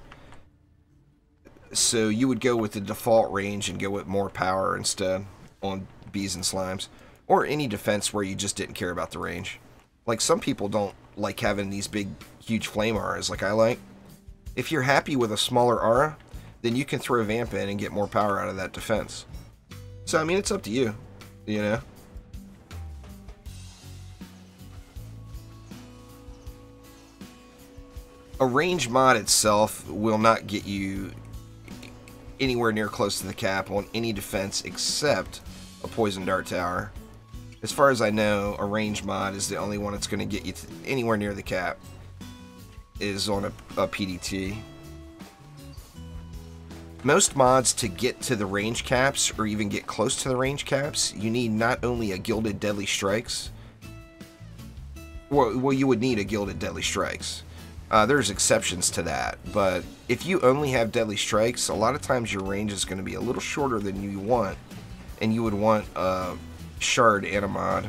So you would go with the default range and go with more power instead on bees and slimes. Or any defense where you just didn't care about the range. Like, some people don't like having these big, huge flame auras like I like. If you're happy with a smaller aura, then you can throw Vamp in and get more power out of that defense. So, I mean, it's up to you, you know? A range mod itself will not get you anywhere near close to the cap on any defense except a Poison Dart Tower. As far as I know, a range mod is the only one that's going to get you anywhere near the cap, is on a PDT. Most mods, to get to the range caps, or even get close to the range caps, you need not only a Gilded Deadly Strikes. Well, you would need a Gilded Deadly Strikes. There's exceptions to that, but if you only have Deadly Strikes, a lot of times your range is going to be a little shorter than you want, and you would want a Shard and a mod.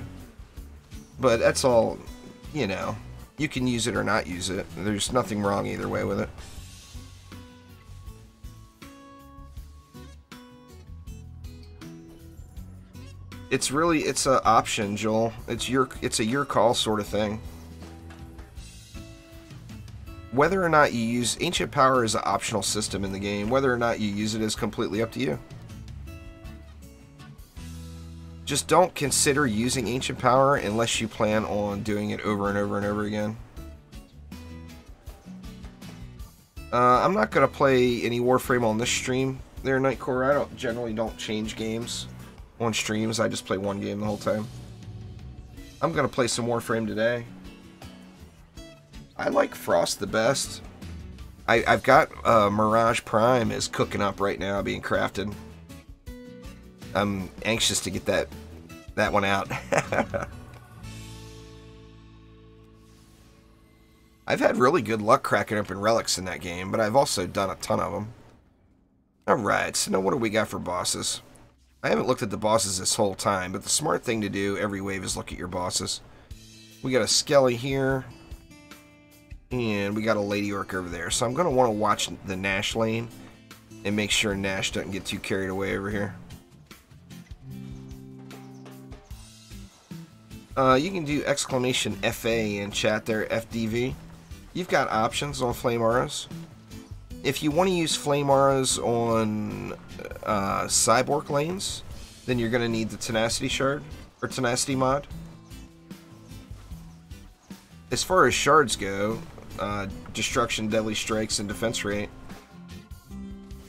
But that's all, you know, you can use it or not use it. There's nothing wrong either way with it. It's an option, Joel. It's a your call sort of thing. Whether or not you use Ancient Power is an optional system in the game. Whether or not you use it is completely up to you. Just don't consider using Ancient Power unless you plan on doing it over and over and over again. I'm not going to play any Warframe on this stream there, Nightcore. I generally don't change games on streams. I just play one game the whole time. I'm going to play some Warframe today. I like Frost the best. I've got Mirage Prime is cooking up right now, being crafted. I'm anxious to get that one out. I've had really good luck cracking open relics in that game, but I've also done a ton of them. Alright, so now what do we got for bosses? I haven't looked at the bosses this whole time, but the smart thing to do every wave is look at your bosses. We got a Skelly here. And we got a Lady Orc over there. So I'm going to want to watch the Nash lane and make sure Nash doesn't get too carried away over here. You can do exclamation FA in chat there, FDV. You've got options on Flame Auras. If you want to use Flame Auras on Cyborg lanes, then you're going to need the Tenacity Shard, or Tenacity Mod. As far as Shards go, Destruction, Deadly Strikes, and Defense Rate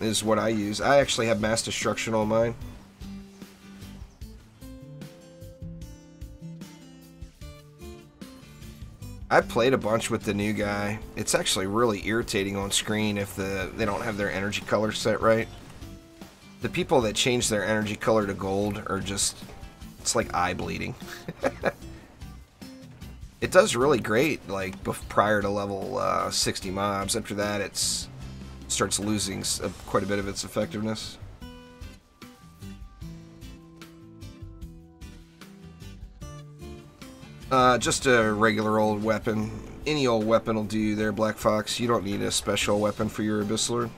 is what I use. I actually have Mass Destruction on mine. I played a bunch with the new guy. It's actually really irritating on screen if they don't have their energy color set right. The people that change their energy color to gold are just... it's like eye bleeding. It does really great, like, prior to level 60 mobs. After that, it starts losing quite a bit of its effectiveness. Just a regular old weapon. Any old weapon will do there, Black Fox. You don't need a special weapon for your Abyss Lord.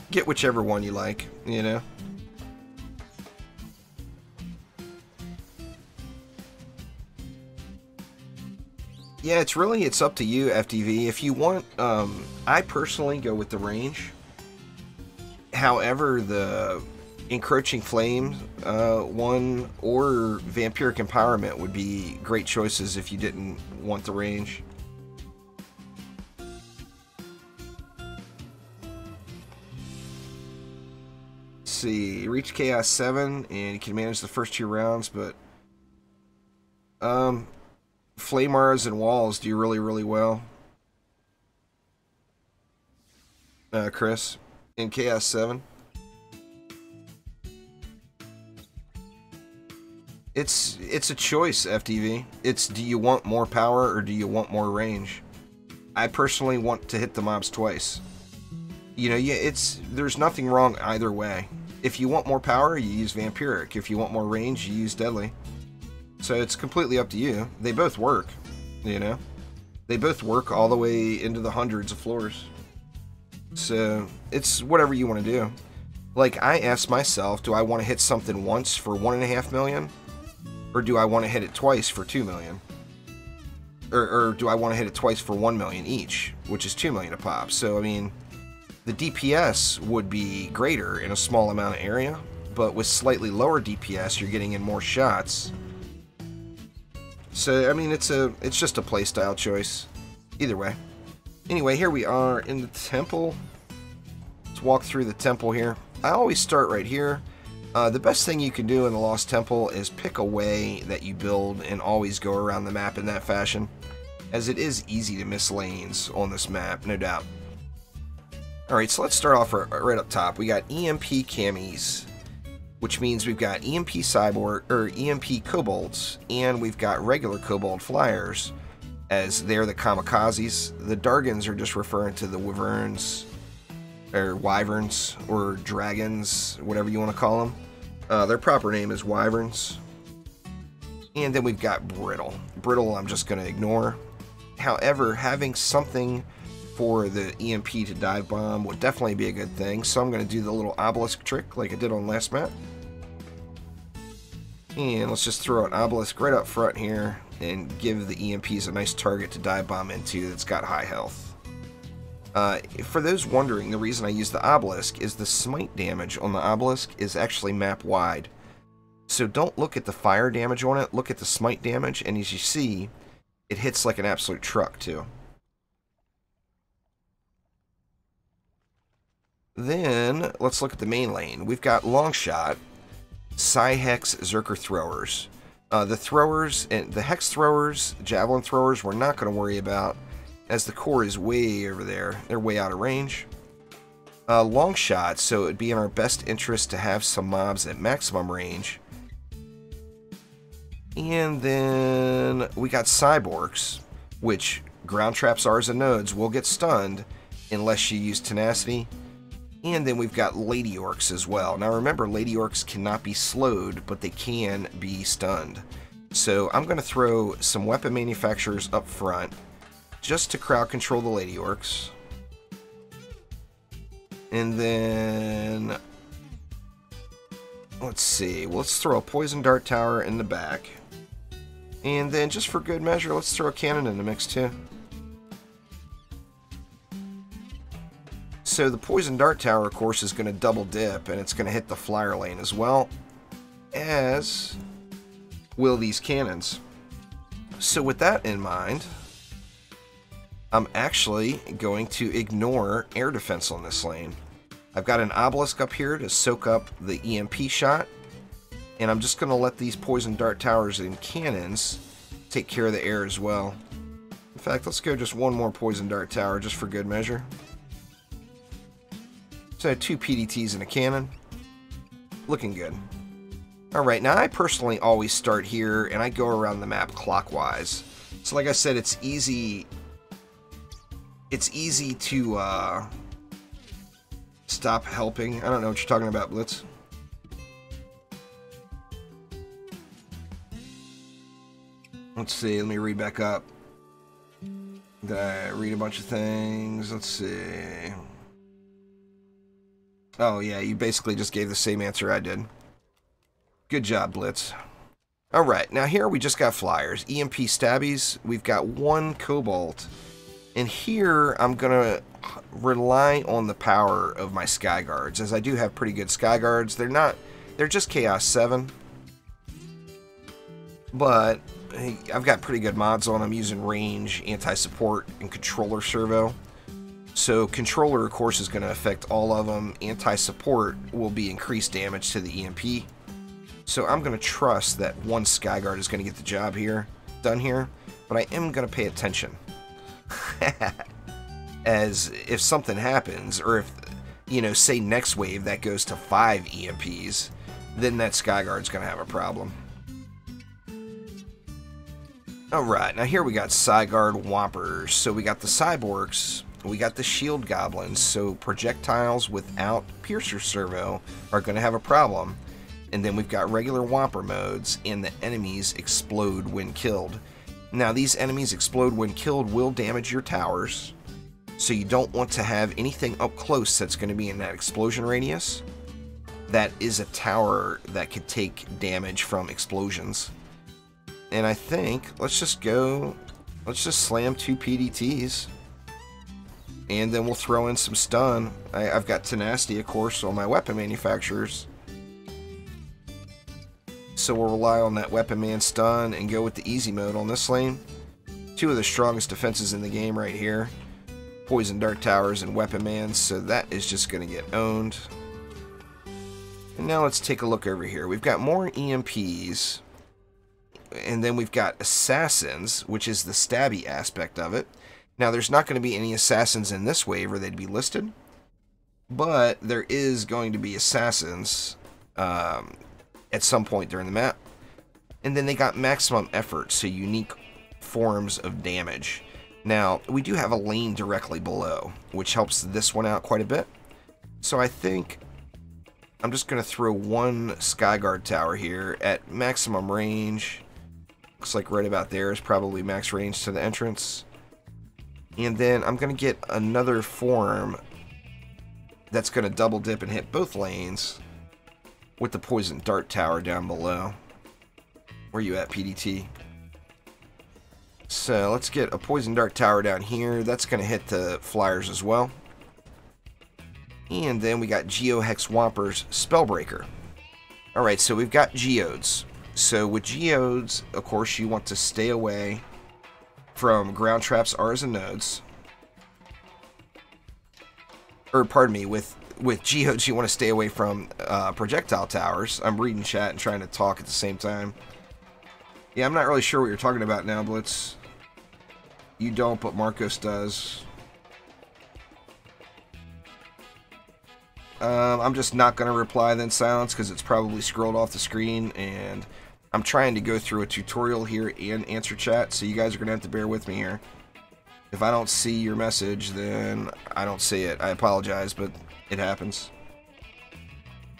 Get whichever one you like, you know? Yeah, it's up to you, FTV. If you want, I personally go with the range. However, the Encroaching Flame one or Vampiric Empowerment would be great choices if you didn't want the range. Let's see, reach Chaos 7 and you can manage the first 2 rounds, but Flame Auras and Walls do really, really well. Chris, in Chaos 7. It's a choice, FTV. It's, do you want more power or do you want more range? I personally want to hit the mobs twice. You know, yeah, there's nothing wrong either way. If you want more power, you use Vampiric. If you want more range, you use Deadly. So it's completely up to you. They both work, you know? They both work all the way into the hundreds of floors. So it's whatever you want to do. Like, I asked myself, do I want to hit something once for 1.5 million? Or do I want to hit it twice for 2 million? Or do I want to hit it twice for 1 million each, which is 2 million a pop? So, I mean, the DPS would be greater in a small amount of area, but with slightly lower DPS, you're getting in more shots. So, I mean, it's just a playstyle choice. Either way. Anyway, here we are in the temple. Let's walk through the temple here. I always start right here. The best thing you can do in the Lost Temple is pick a way that you build and always go around the map in that fashion, as it is easy to miss lanes on this map, no doubt. Alright, so let's start off right up top. We got EMP Camis, which means we've got EMP Cyborg, or EMP Kobolds, and we've got regular Kobold Flyers, as they're the Kamikazes. The Dargans are just referring to the Wyverns, or Wyverns, or Dragons, whatever you want to call them. Their proper name is Wyverns. And then we've got Brittle. Brittle I'm just going to ignore. However, having something for the EMP to dive bomb would definitely be a good thing, so I'm going to do the little Obelisk trick like I did on last map. And let's just throw an Obelisk right up front here and give the EMPs a nice target to dive bomb into that's got high health. For those wondering, the reason I use the Obelisk is the smite damage on the Obelisk is actually map wide. So don't look at the fire damage on it, look at the smite damage, and as you see, it hits like an absolute truck too. Then, let's look at the main lane. We've got Longshot, Psy-Hex, Zerker Throwers. The Throwers, and the Hex Throwers, Javelin Throwers, we're not going to worry about, as the core is way over there. They're way out of range. Longshot, so it would be in our best interest to have some mobs at maximum range. And then we got Cyborgs, which ground traps, Rs, and nodes will get stunned unless you use Tenacity. And then we've got Lady Orcs as well. Now remember, Lady Orcs cannot be slowed, but they can be stunned. So I'm going to throw some weapon manufacturers up front just to crowd control the Lady Orcs. And then, let's see, let's throw a Poison Dart Tower in the back. And then, just for good measure, let's throw a cannon in the mix too. So the Poison Dart Tower, of course, is going to double dip, and it's going to hit the flyer lane as well, as will these cannons. So with that in mind, I'm actually going to ignore air defense on this lane. I've got an Obelisk up here to soak up the EMP shot, and I'm just going to let these Poison Dart Towers and cannons take care of the air as well. In fact, let's go just one more Poison Dart Tower just for good measure. So 2 PDTs and a cannon. Looking good. Alright, now I personally always start here and I go around the map clockwise. So like I said, it's easy to stop helping. I don't know what you're talking about, Blitz. Let's see, let me read back up. Did I read a bunch of things? Let's see. Oh yeah, you basically just gave the same answer I did. Good job, Blitz. Alright, now here we just got flyers. EMP stabbies, we've got 1 Cobalt. And here I'm going to rely on the power of my Sky Guards, as I do have pretty good Sky Guards. They're just Chaos 7. But I've got pretty good mods on them using range, anti-support, and controller servo. So controller, of course, is going to affect all of them. Anti-support will be increased damage to the EMP. So I'm going to trust that 1 Skyguard is going to get the job done here. But I am going to pay attention. As if something happens, or if, you know, say next wave that goes to 5 EMPs, then that Skyguard's going to have a problem. Alright, now here we got Cyborg Whoppers. So we got the Cyborgs. We got the Shield Goblins, so projectiles without Piercer Servo are going to have a problem. And then we've got regular Whopper modes, and the enemies explode when killed. Now, these enemies explode when killed will damage your towers, so you don't want to have anything up close that's going to be in that explosion radius. That is a tower that could take damage from explosions. And I think, let's just slam 2 PDTs. And then we'll throw in some stun. I've got Tenacity, of course, on my weapon manufacturers. So we'll rely on that weapon man stun and go with the easy mode on this lane. 2 of the strongest defenses in the game right here. Poison Dart Towers and weapon man, so that is just going to get owned. And now let's take a look over here. We've got more EMPs. And then we've got Assassins, which is the stabby aspect of it. Now, there's not going to be any Assassins in this wave, or they'd be listed. But there is going to be Assassins at some point during the map. And then they got Maximum Effort, so unique forms of damage. Now, we do have a lane directly below, which helps this one out quite a bit. So I think I'm just going to throw 1 Skyguard Tower here at maximum range. Looks like right about there is probably max range to the entrance. And then I'm going to get another form that's going to double dip and hit both lanes with the Poison Dart Tower down below. Where you at, PDT? So let's get a Poison Dart Tower down here. That's going to hit the flyers as well. And then we got Hex Whoppers Spellbreaker. Alright, so we've got Geodes. So with Geodes, of course, you want to stay away from ground traps, R's, and nodes. Or, pardon me, with Geodes, you want to stay away from projectile towers. I'm reading chat and trying to talk at the same time. Yeah, I'm not really sure what you're talking about now, Blitz. You don't, but Marcos does. I'm just not going to reply then, Silence, because it's probably scrolled off the screen, and I'm trying to go through a tutorial here and answer chat, so you guys are going to have to bear with me here. If I don't see your message, then I don't see it. I apologize, but it happens.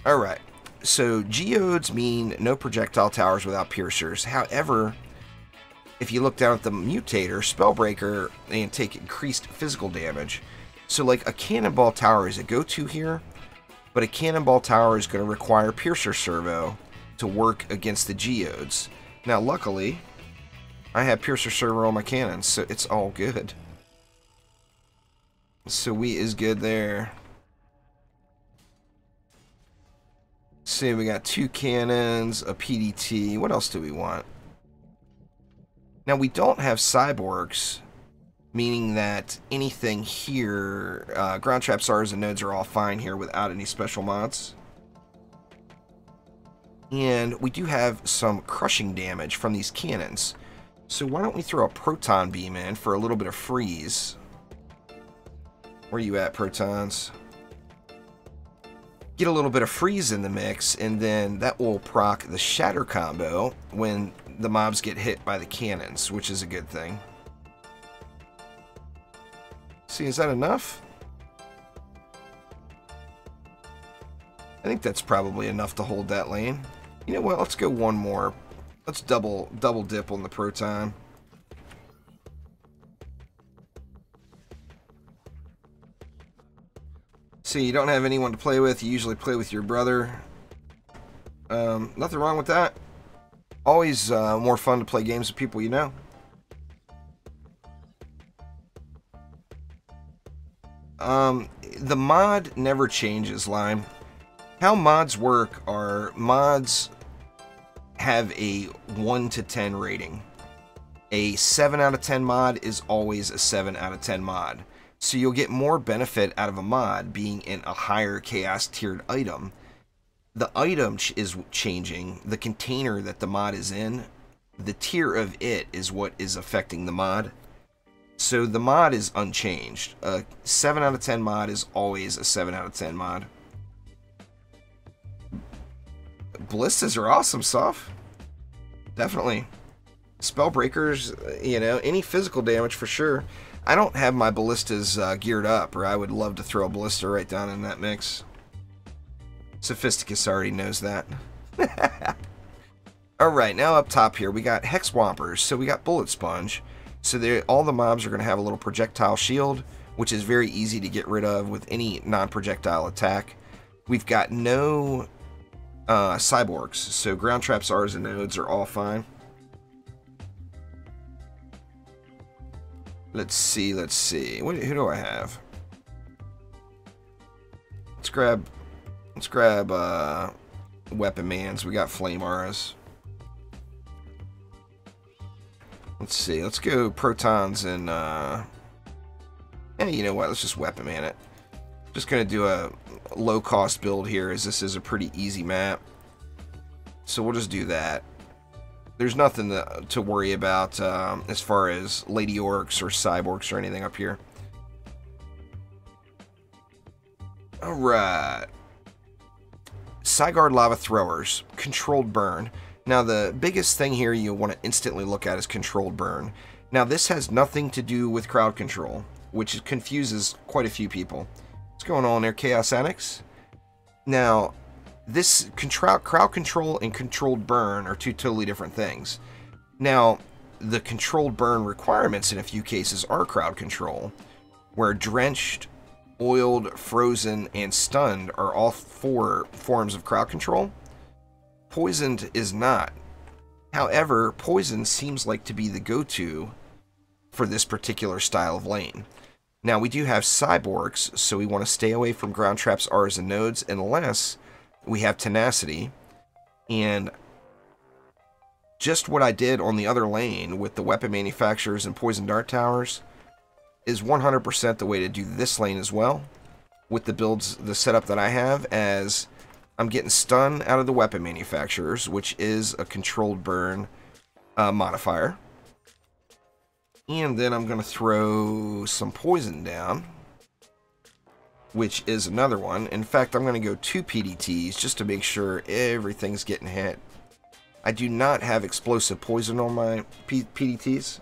Alright, so Geodes mean no projectile towers without piercers. However, if you look down at the mutator, Spellbreaker, and take increased physical damage. So like a Cannonball Tower is a go-to here, but a Cannonball Tower is going to require Piercer Servo to work against the Geodes. Now luckily, I have Piercer Servo on my cannons, so it's all good. So we is good there. See, we got 2 cannons, a PDT. What else do we want? Now, we don't have Cyborgs, meaning that anything here, Ground Trap, Shards, and Nodes are all fine here without any special mods. And we do have some crushing damage from these cannons. So why don't we throw a Proton Beam in for a little bit of freeze? Where you at, Protons? Get a little bit of freeze in the mix, and then that will proc the Shatter combo when the mobs get hit by the cannons, which is a good thing. See, is that enough? I think that's probably enough to hold that lane. You know what? Let's go one more. Let's double dip on the Proton. See, you don't have anyone to play with. You usually play with your brother. Nothing wrong with that. Always more fun to play games with people you know. The mod never changes, Lime. How mods work are mods have a 1 to 10 rating. A 7 out of 10 mod is always a 7 out of 10 mod. So you'll get more benefit out of a mod being in a higher chaos tiered item. The item is changing. The container that the mod is in, the tier of it is what is affecting the mod. So the mod is unchanged. A 7 out of 10 mod is always a 7 out of 10 mod. Ballistas are awesome, Soph. Definitely. Spellbreakers, you know, any physical damage for sure. I don't have my ballistas geared up, or I would love to throw a ballista right down in that mix. Sophisticus already knows that. Alright, now up top here, we got Hex Whoppers, so we got Bullet Sponge. So all the mobs are going to have a little projectile shield, which is very easy to get rid of with any non-projectile attack. We've got no cyborgs, so Ground Trap, Shards, and Nodes are all fine. Let's see. Who do I have? Let's grab Weapon Mans. We got Flame Auras. Let's see. Let's go Protons and you know what? Let's just Weapon Man it. Just gonna do a low cost build here, as this is a pretty easy map. So we'll just do that. There's nothing to worry about as far as Lady Orcs or Cyborgs or anything up here. Alright. Sigard Lava Throwers. Controlled Burn. Now the biggest thing here you want to instantly look at is Controlled Burn. Now this has nothing to do with crowd control, which confuses quite a few people. What's going on there, Chaos Annex? Now, this crowd control and controlled burn are two totally different things. Now, the controlled burn requirements in a few cases are crowd control, where drenched, oiled, frozen, and stunned are all 4 forms of crowd control. Poisoned is not. However, poison seems like to be the go-to for this particular style of lane. Now, we do have Cyborgs, so we want to stay away from Ground Traps, R's, and Nodes unless we have Tenacity. And just what I did on the other lane with the Weapon Manufacturers and Poison Dart Towers is 100% the way to do this lane as well, with the builds, the setup that I have, as I'm getting stun out of the Weapon Manufacturers, which is a controlled burn modifier. And then I'm going to throw some poison down, which is another one. In fact, I'm going to go 2 PDTs just to make sure everything's getting hit. I do not have explosive poison on my PDTs.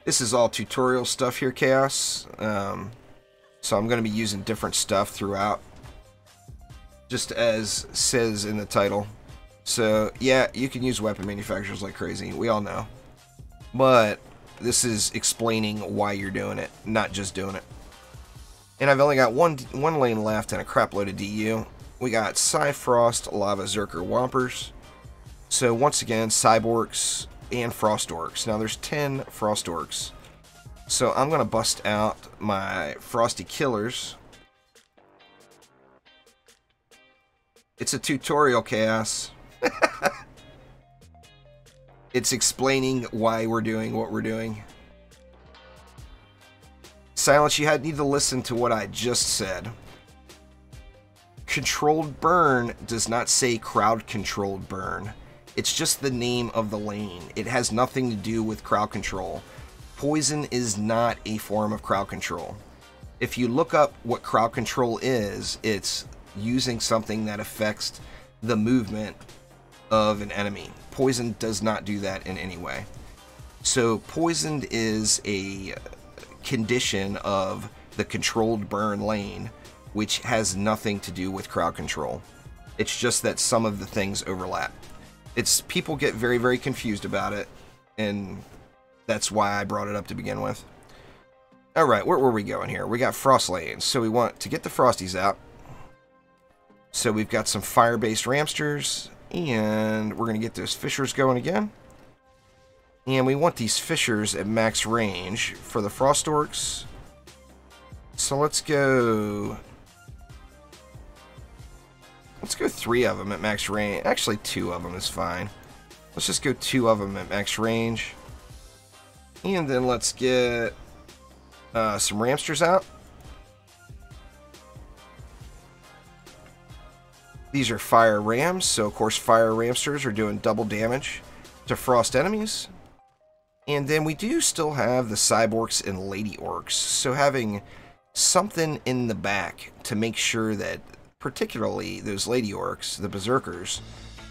This is all tutorial stuff here, Chaos. So I'm going to be using different stuff throughout, just as says in the title. So, yeah, you can use weapon manufacturers like crazy. We all know. But this is explaining why you're doing it, not just doing it. And I've only got one lane left and a crap load of DU. We got Frost, Lava, Zerker, Whoppers. So, once again, Cyborgs and Frost Orcs. Now, there's 10 Frost Orcs. So, I'm going to bust out my Frosty Killers. It's a tutorial, Chaos. It's explaining why we're doing what we're doing. Silence, you need to listen to what I just said. Controlled burn does not say crowd controlled burn. It's just the name of the lane. It has nothing to do with crowd control. Poison is not a form of crowd control. If you look up what crowd control is, it's using something that affects the movement of an enemy. Poison does not do that in any way. So poisoned is a condition of the controlled burn lane, which has nothing to do with crowd control. It's just that some of the things overlap. People get very, very confused about it, and that's why I brought it up to begin with. Alright, where were we going here? We got frost lanes, so we want to get the frosties out. So we've got some fire-based ramsters, and we're going to get those fissures going again. And we want these fissures at max range for the frost orcs. So let's go 3 of them at max range. Actually, 2 of them is fine. Let's just go 2 of them at max range. And then let's get some ramsters out. These are fire rams, so of course fire ramsters are doing double damage to frost enemies. And then we do still have the cyborgs and lady orcs, so having something in the back to make sure that particularly those lady orcs, the berserkers,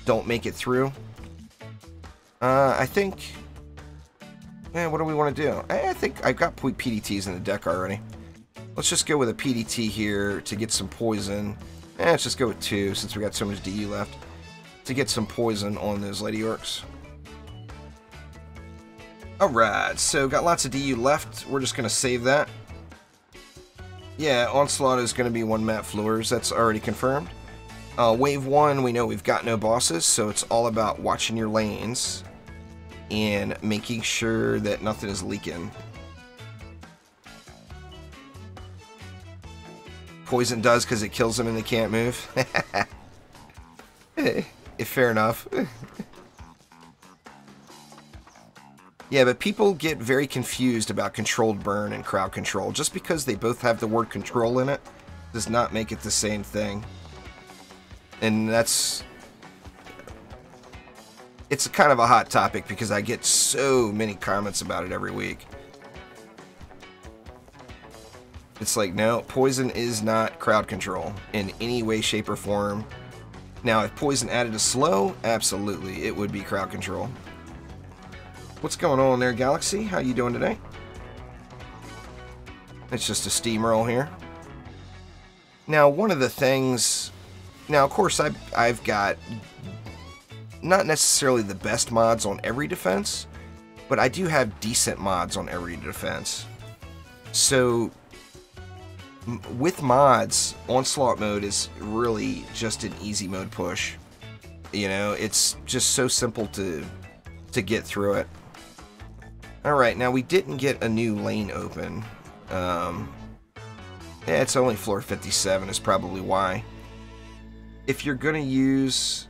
don't make it through. I think, what do we want to do? I think I've got PDTs in the deck already. Let's just go with a PDT here to get some poison. Let's just go with 2 since we got so much DU left to get some poison on those lady orcs. Alright, so got lots of DU left. We're just going to save that. Yeah, Onslaught is going to be 1 map floors. That's already confirmed. Wave 1, we know we've got no bosses, so it's all about watching your lanes and making sure that nothing is leaking. Poison does because it kills them and they can't move. Fair enough. Yeah, but people get very confused about controlled burn and crowd control. Just because they both have the word control in it does not make it the same thing. And it's kind of a hot topic because I get so many comments about it every week. It's like, no, poison is not crowd control in any way, shape, or form. Now, if poison added a slow, absolutely, it would be crowd control. What's going on there, Galaxy? How you doing today? It's just a steamroll here. Now, one of the things... Now, of course, I've got not necessarily the best mods on every defense, but I do have decent mods on every defense. So... with mods, Onslaught mode is really just an easy mode push. You know, it's just so simple to get through it. Alright, now we didn't get a new lane open. Yeah, it's only floor 57 is probably why. If you're gonna use...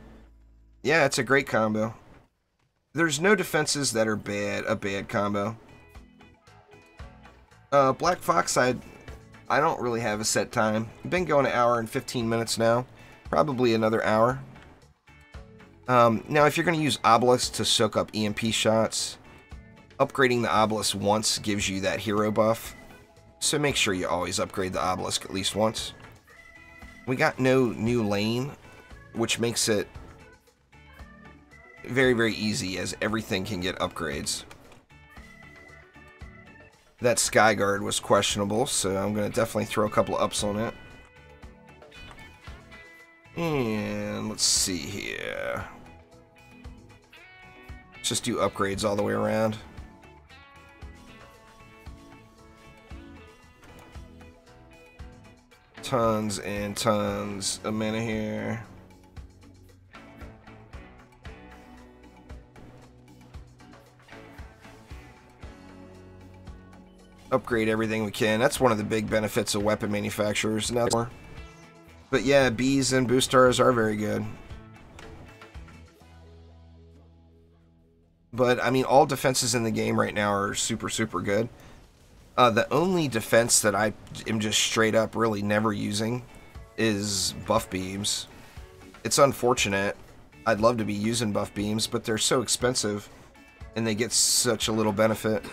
Yeah, it's a great combo. There's no defenses that are a bad combo. Black Fox, I don't really have a set time. I've been going an hour and 15 minutes now. Probably another hour. Now, if you're going to use Obelisk to soak up EMP shots, upgrading the Obelisk once gives you that hero buff. So make sure you always upgrade the Obelisk at least once. We got no new lane, which makes it very, very easy as everything can get upgrades. That Skyguard was questionable, so I'm going to definitely throw a couple of ups on it. And let's see here. Let's just do upgrades all the way around. Tons and tons of mana here. Upgrade everything we can. That's one of the big benefits of weapon manufacturers. Now, but yeah, bees and boosters are very good. But I mean, all defenses in the game right now are super, super good. The only defense that I am just straight up really never using is buff beams. It's unfortunate. I'd love to be using buff beams, but they're so expensive and they get such a little benefit.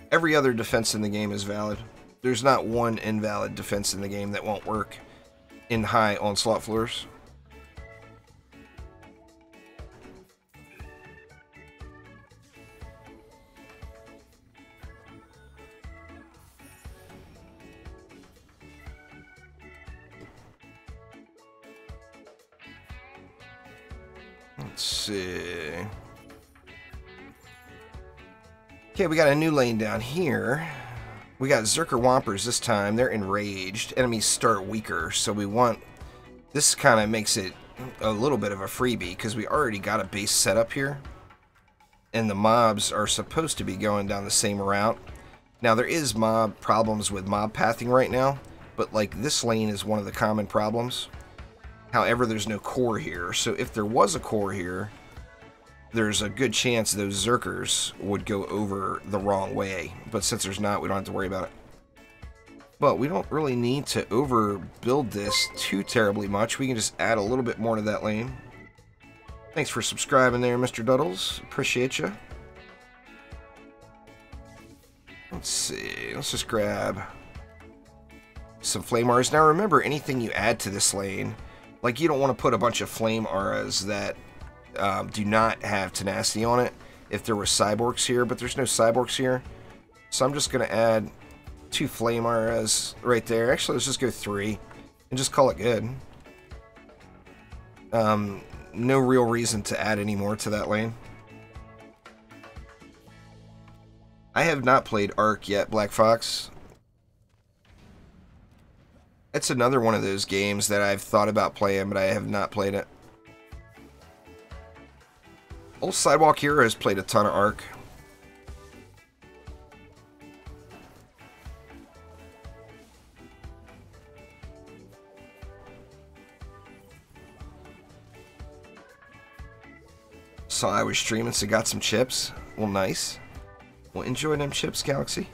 Every other defense in the game is valid. There's not one invalid defense in the game that won't work in high onslaught floors. Let's see. Okay, we got a new lane down here. We got Zerker Whoppers this time. They're enraged. Enemies start weaker, so we want... This kind of makes it a little bit of a freebie, because we already got a base set up here. And the mobs are supposed to be going down the same route. Now, there is mob problems with mob pathing right now, but like this lane is one of the common problems. However, there's no core here, so if there was a core here, there's a good chance those Zerkers would go over the wrong way. But since there's not, we don't have to worry about it. But we don't really need to overbuild this too terribly much. We can just add a little bit more to that lane. Thanks for subscribing there, Mr. Duddles. Appreciate you. Let's see. Let's just grab some flame auras. Now remember, anything you add to this lane, like you don't want to put a bunch of flame auras that do not have tenacity on it if there were cyborgs here, but there's no cyborgs here. So I'm just going to add 2 flame auras right there. Actually, let's just go 3 and just call it good. No real reason to add any more to that lane. I have not played Arc yet, Black Fox. It's another one of those games that I've thought about playing, but I have not played it. Old Sidewalk Hero has played a ton of Arc. Saw I was streaming, so got some chips. Well, nice. Well, enjoy them chips, Galaxy.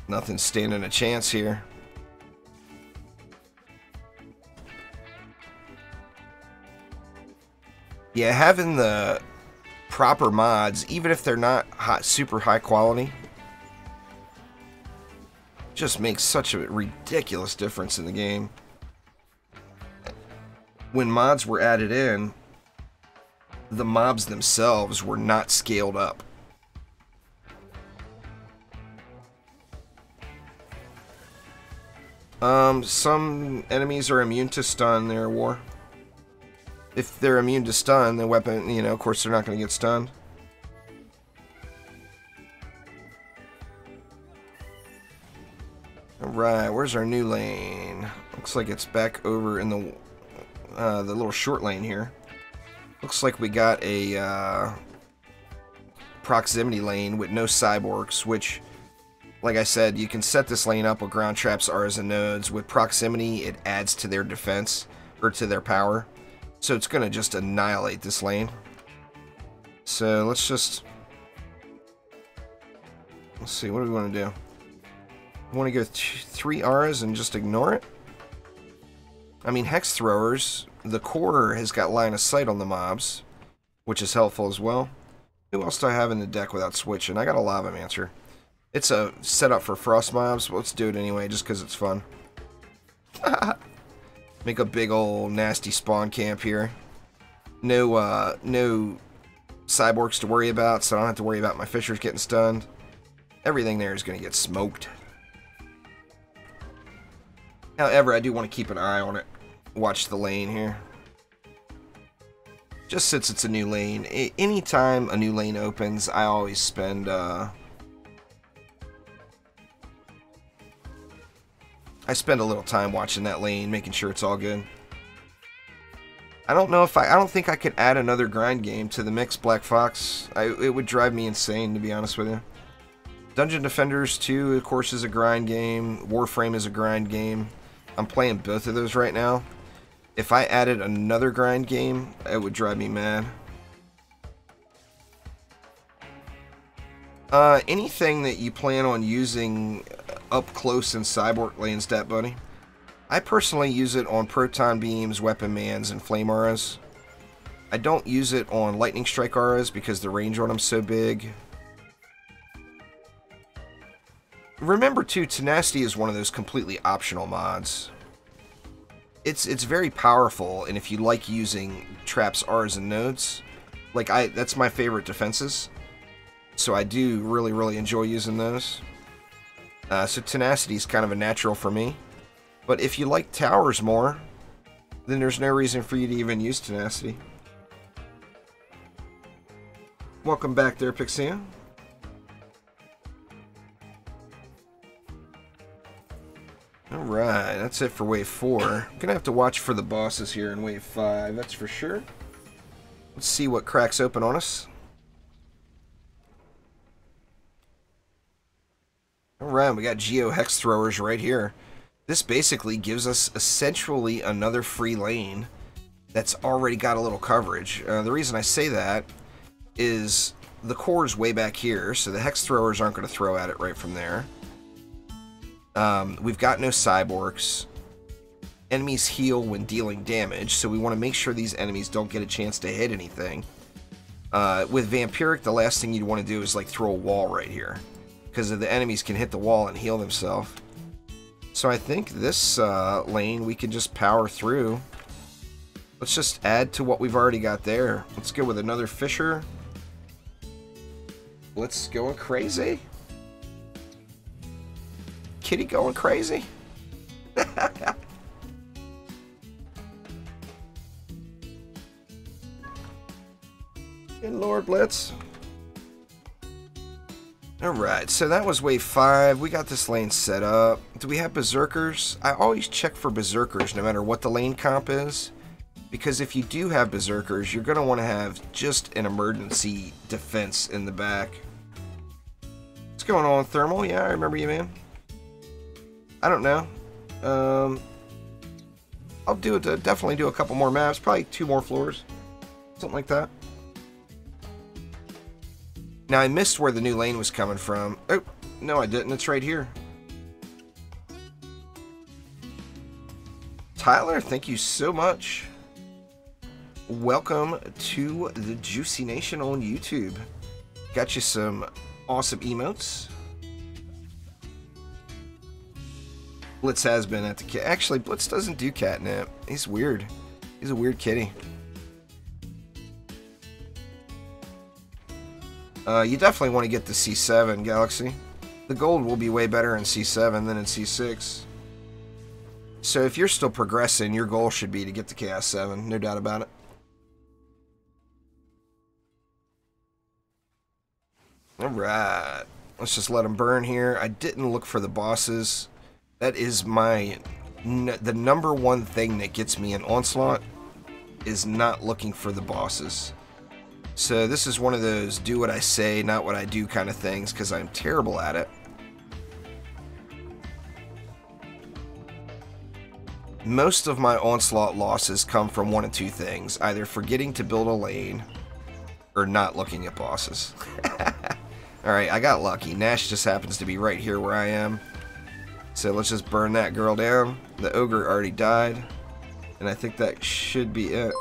Nothing's standing a chance here. Yeah, having the proper mods, even if they're not super high quality, just makes such a ridiculous difference in the game. When mods were added in, the mobs themselves were not scaled up. Some enemies are immune to stun there, War. If they're immune to stun, the weapon, you know, of course they're not going to get stunned. Alright, where's our new lane? Looks like it's back over in the little short lane here. Looks like we got a proximity lane with no cyborgs, which, like I said, you can set this lane up with ground traps, auras, and nodes. With proximity, it adds to their defense, or to their power. So it's going to just annihilate this lane. So let's see, what do we want to do? We want to go 3 auras and just ignore it? I mean, Hex Throwers, the core has got line of sight on the mobs, which is helpful as well. Who else do I have in the deck without switching? I got a Lavamancer. It's a setup for frost mobs, but let's do it anyway, just because it's fun. Make a big old nasty spawn camp here. No, no cyborgs to worry about, so I don't have to worry about my fishers getting stunned. Everything there is going to get smoked. However, I do want to keep an eye on it. Watch the lane here. Just since it's a new lane. Anytime a new lane opens, I always spend... I spend a little time watching that lane, making sure it's all good. I don't know if I don't think I could add another grind game to the mix, Black Fox. It would drive me insane, to be honest with you. Dungeon Defenders 2, of course, is a grind game. Warframe is a grind game. I'm playing both of those right now. If I added another grind game, it would drive me mad. Anything that you plan on using up close in Cyborg lanes, Dat Buddy? I personally use it on Proton Beams, Weapon Mans, and Flame Auras. I don't use it on Lightning Strike Auras because the range on them is so big. Remember too, Tenacity is one of those completely optional mods. It's very powerful, and if you like using traps, Auras, and nodes, like that's my favorite defenses. So I do really enjoy using those. So Tenacity is kind of a natural for me. But if you like towers more, then there's no reason for you to even use Tenacity. Welcome back there, Pixia. Alright, that's it for Wave 4. I'm gonna have to watch for the bosses here in Wave 5, that's for sure. Let's see what cracks open on us. Alright, we got Geo Hex Throwers right here. This basically gives us essentially another free lane that's already got a little coverage. The reason I say that is the core is way back here, so the Hex Throwers aren't going to throw at it right from there. We've got no Cyborgs. Enemies heal when dealing damage, so we want to make sure these enemies don't get a chance to hit anything. With Vampiric, the last thing you'd want to do is like throw a wall right here, because the enemies can hit the wall and heal themselves. So I think this lane we can just power through. Let's just add to what we've already got there. Let's go with another Fisher. Let's go crazy. Kitty going crazy. Good Lord, Blitz. Alright, so that was Wave 5. We got this lane set up. Do we have Berserkers? I always check for Berserkers no matter what the lane comp is. Because if you do have Berserkers, you're going to want to have just an emergency defense in the back. What's going on, Thermal? Yeah, I remember you, man. I don't know. I'll definitely do a couple more maps. Probably 2 more floors. Something like that. Now, I missed where the new lane was coming from. Oh, no, I didn't. It's right here. Tyler, thank you so much. Welcome to the Juicy Nation on YouTube. Got you some awesome emotes. Blitz has been at the cat. Actually, Blitz doesn't do catnip. He's weird. He's a weird kitty. You definitely want to get to C7, Galaxy. The gold will be way better in C7 than in C6. So if you're still progressing, your goal should be to get to Chaos 7, no doubt about it. Alright, let's just let them burn here. I didn't look for the bosses. That is the number one thing that gets me in Onslaught, is not looking for the bosses. So this is one of those do what I say, not what I do kind of things, because I'm terrible at it. Most of my Onslaught losses come from one of two things, either forgetting to build a lane, or not looking at bosses. Alright, I got lucky. Nash just happens to be right here where I am. So let's just burn that girl down. The ogre already died, and I think that should be it.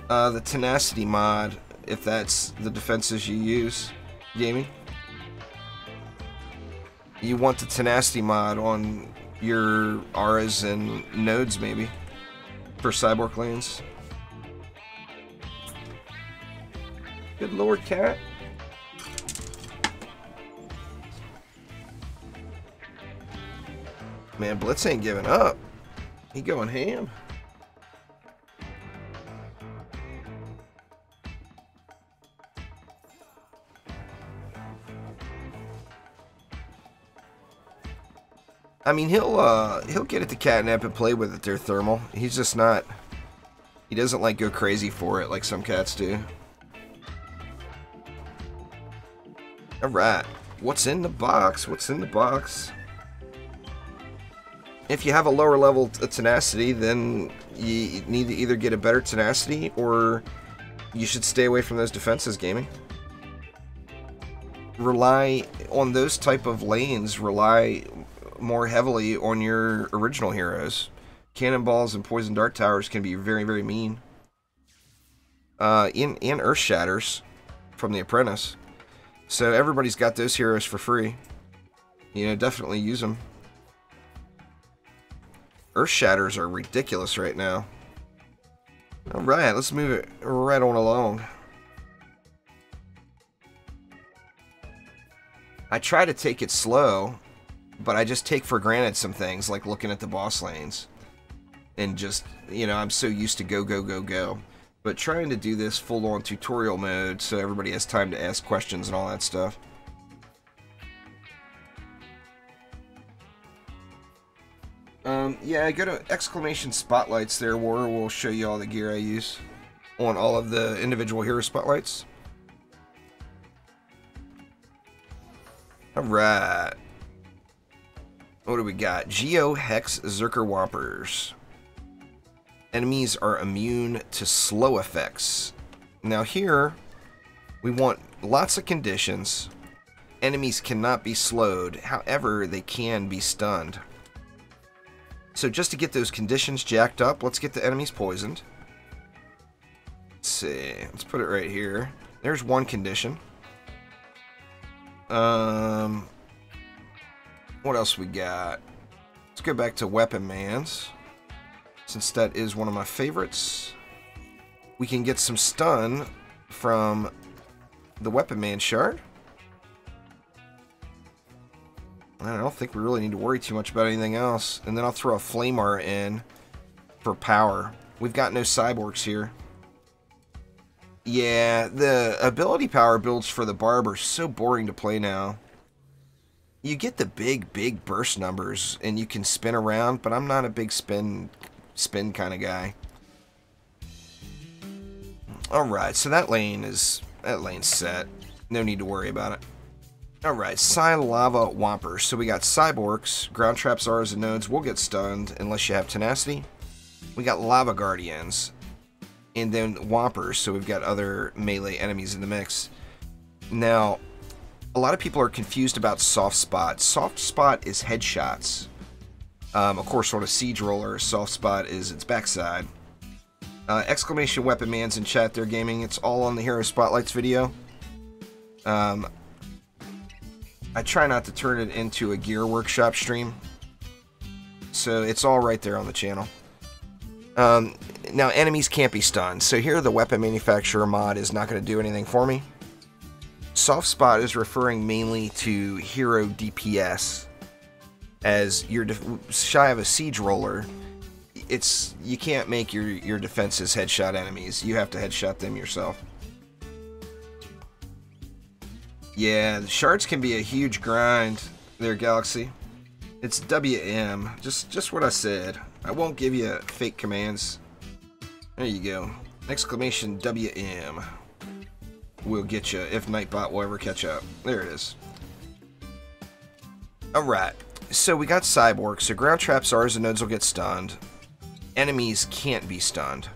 The Tenacity Mod, if that's the defenses you use, gaming. You want the Tenacity Mod on your auras and nodes, maybe, for Cyborg lanes. Good Lord, cat. Man, Blitz ain't giving up. He going ham. I mean, he'll get it to catnap and play with it there, Thermal. He's just not... He doesn't, like, go crazy for it like some cats do. Alright. What's in the box? What's in the box? If you have a lower level tenacity, then you need to either get a better tenacity or you should stay away from those defenses, gaming. Rely on those type of lanes, rely more heavily on your original heroes. Cannonballs and poison dart towers can be very, very mean. And Earth Shatters from the Apprentice. So everybody's got those heroes for free. You know, definitely use them. Earth Shatters are ridiculous right now. Alright, let's move it right on along. I try to take it slow, but I just take for granted some things, like looking at the boss lanes. And just, you know, I'm so used to go, go, go, go. But trying to do this full-on tutorial mode so everybody has time to ask questions and all that stuff. Yeah, go to exclamation spotlights there, where we'll show you all the gear I use on all of the individual hero spotlights. Alright. What do we got? Hex Whoppers. Enemies are immune to slow effects. Now here, we want lots of conditions. Enemies cannot be slowed, however, they can be stunned. So just to get those conditions jacked up, let's get the enemies poisoned. Let's see, let's put it right here. There's one condition. What else we got? Let's go back to Mcmanus, since that is one of my favorites. We can get some stun from the Mcmanus shard. I don't think we really need to worry too much about anything else. And then I'll throw a Flamar in for power. We've got no Cyborgs here. Yeah, the ability power builds for the Barb are so boring to play now. You get the big burst numbers and you can spin around, but I'm not a big spin kind of guy. Alright, so that lane's set. No need to worry about it. Alright, Lava Whoppers. So we got Cyborgs, Ground Traps, Zars, and Nodes will get stunned unless you have Tenacity. We got Lava Guardians. And then Whoppers, so we've got other melee enemies in the mix. Now, a lot of people are confused about Soft Spot. Soft Spot is headshots. Of course, on a Siege Roller, Soft Spot is its backside. Exclamation Mcmanus in chat there, gaming. It's all on the Hero Spotlights video. I try not to turn it into a Gear Workshop stream. So it's all right there on the channel. Now, enemies can't be stunned. So here, the Weapon Manufacturer mod is not going to do anything for me. Soft Spot is referring mainly to hero DPS. As you're shy of a Siege Roller, you can't make your defenses headshot enemies. You have to headshot them yourself. Yeah, the Shards can be a huge grind there, Galaxy. It's WM, just what I said. I won't give you fake commands. There you go. Exclamation WM will get you if Nightbot will ever catch up. There it is. Alright, so we got Cyborgs. So Ground Traps, Zars, and Nodes will get stunned. Enemies can't be stunned.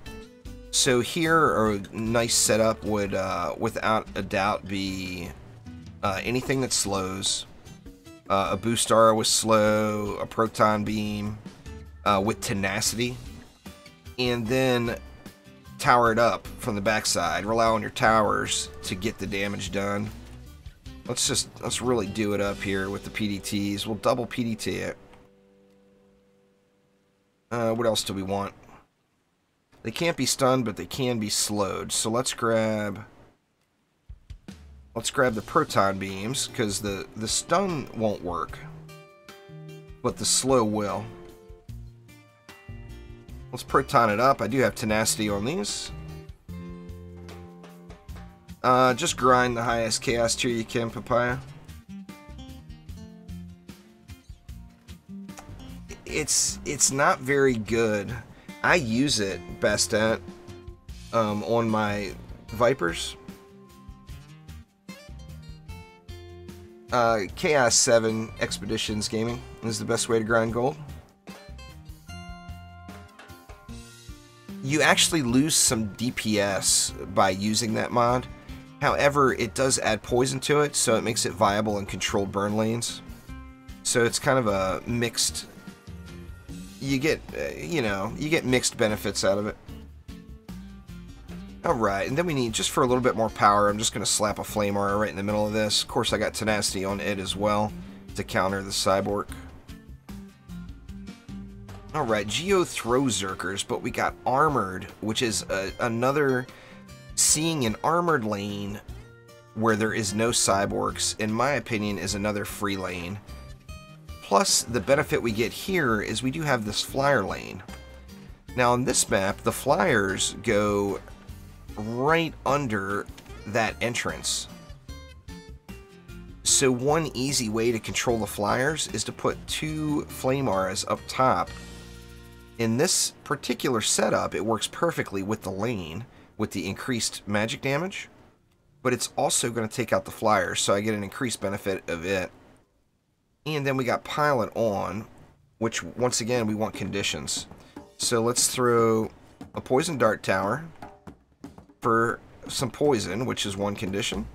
So here, a nice setup would, without a doubt, be anything that slows. A Boost Aura with slow, a Proton Beam with Tenacity, and then tower it up from the backside. Rely on your towers to get the damage done. Let's really do it up here with the PDTs. We'll double PDT it. What else do we want? They can't be stunned, but they can be slowed. So let's grab the Proton Beams, because the stun won't work. but the slow will. Let's proton it up. I do have tenacity on these. Just grind the highest chaos tier you can, Papaya. It's not very good. I use it best at on my Vipers. Chaos 7 Expeditions Gaming is the best way to grind gold. You actually lose some DPS by using that mod. However, it does add poison to it, so it makes it viable in controlled burn lanes. So it's kind of a mixed... You get, you know, you get mixed benefits out of it. Alright, and then we need, just for a little bit more power, I'm just going to slap a Flame Aura right in the middle of this. Of course, I got Tenacity on it as well to counter the Cyborg. Alright, Geo throws Zerkers, but we got Armored, which is another... Seeing an armored lane where there is no Cyborgs, in my opinion, is another free lane. Plus, the benefit we get here is we do have this flyer lane. Now, on this map, the flyers go right under that entrance. So one easy way to control the flyers is to put 2 Flame Auras up top. In this particular setup, it works perfectly with the lane, with the increased magic damage, but it's also going to take out the flyers, so I get an increased benefit of it. And then we got Pilot on, which, once again, we want conditions. So let's throw a Poison Dart Tower for some poison, which is 1 condition.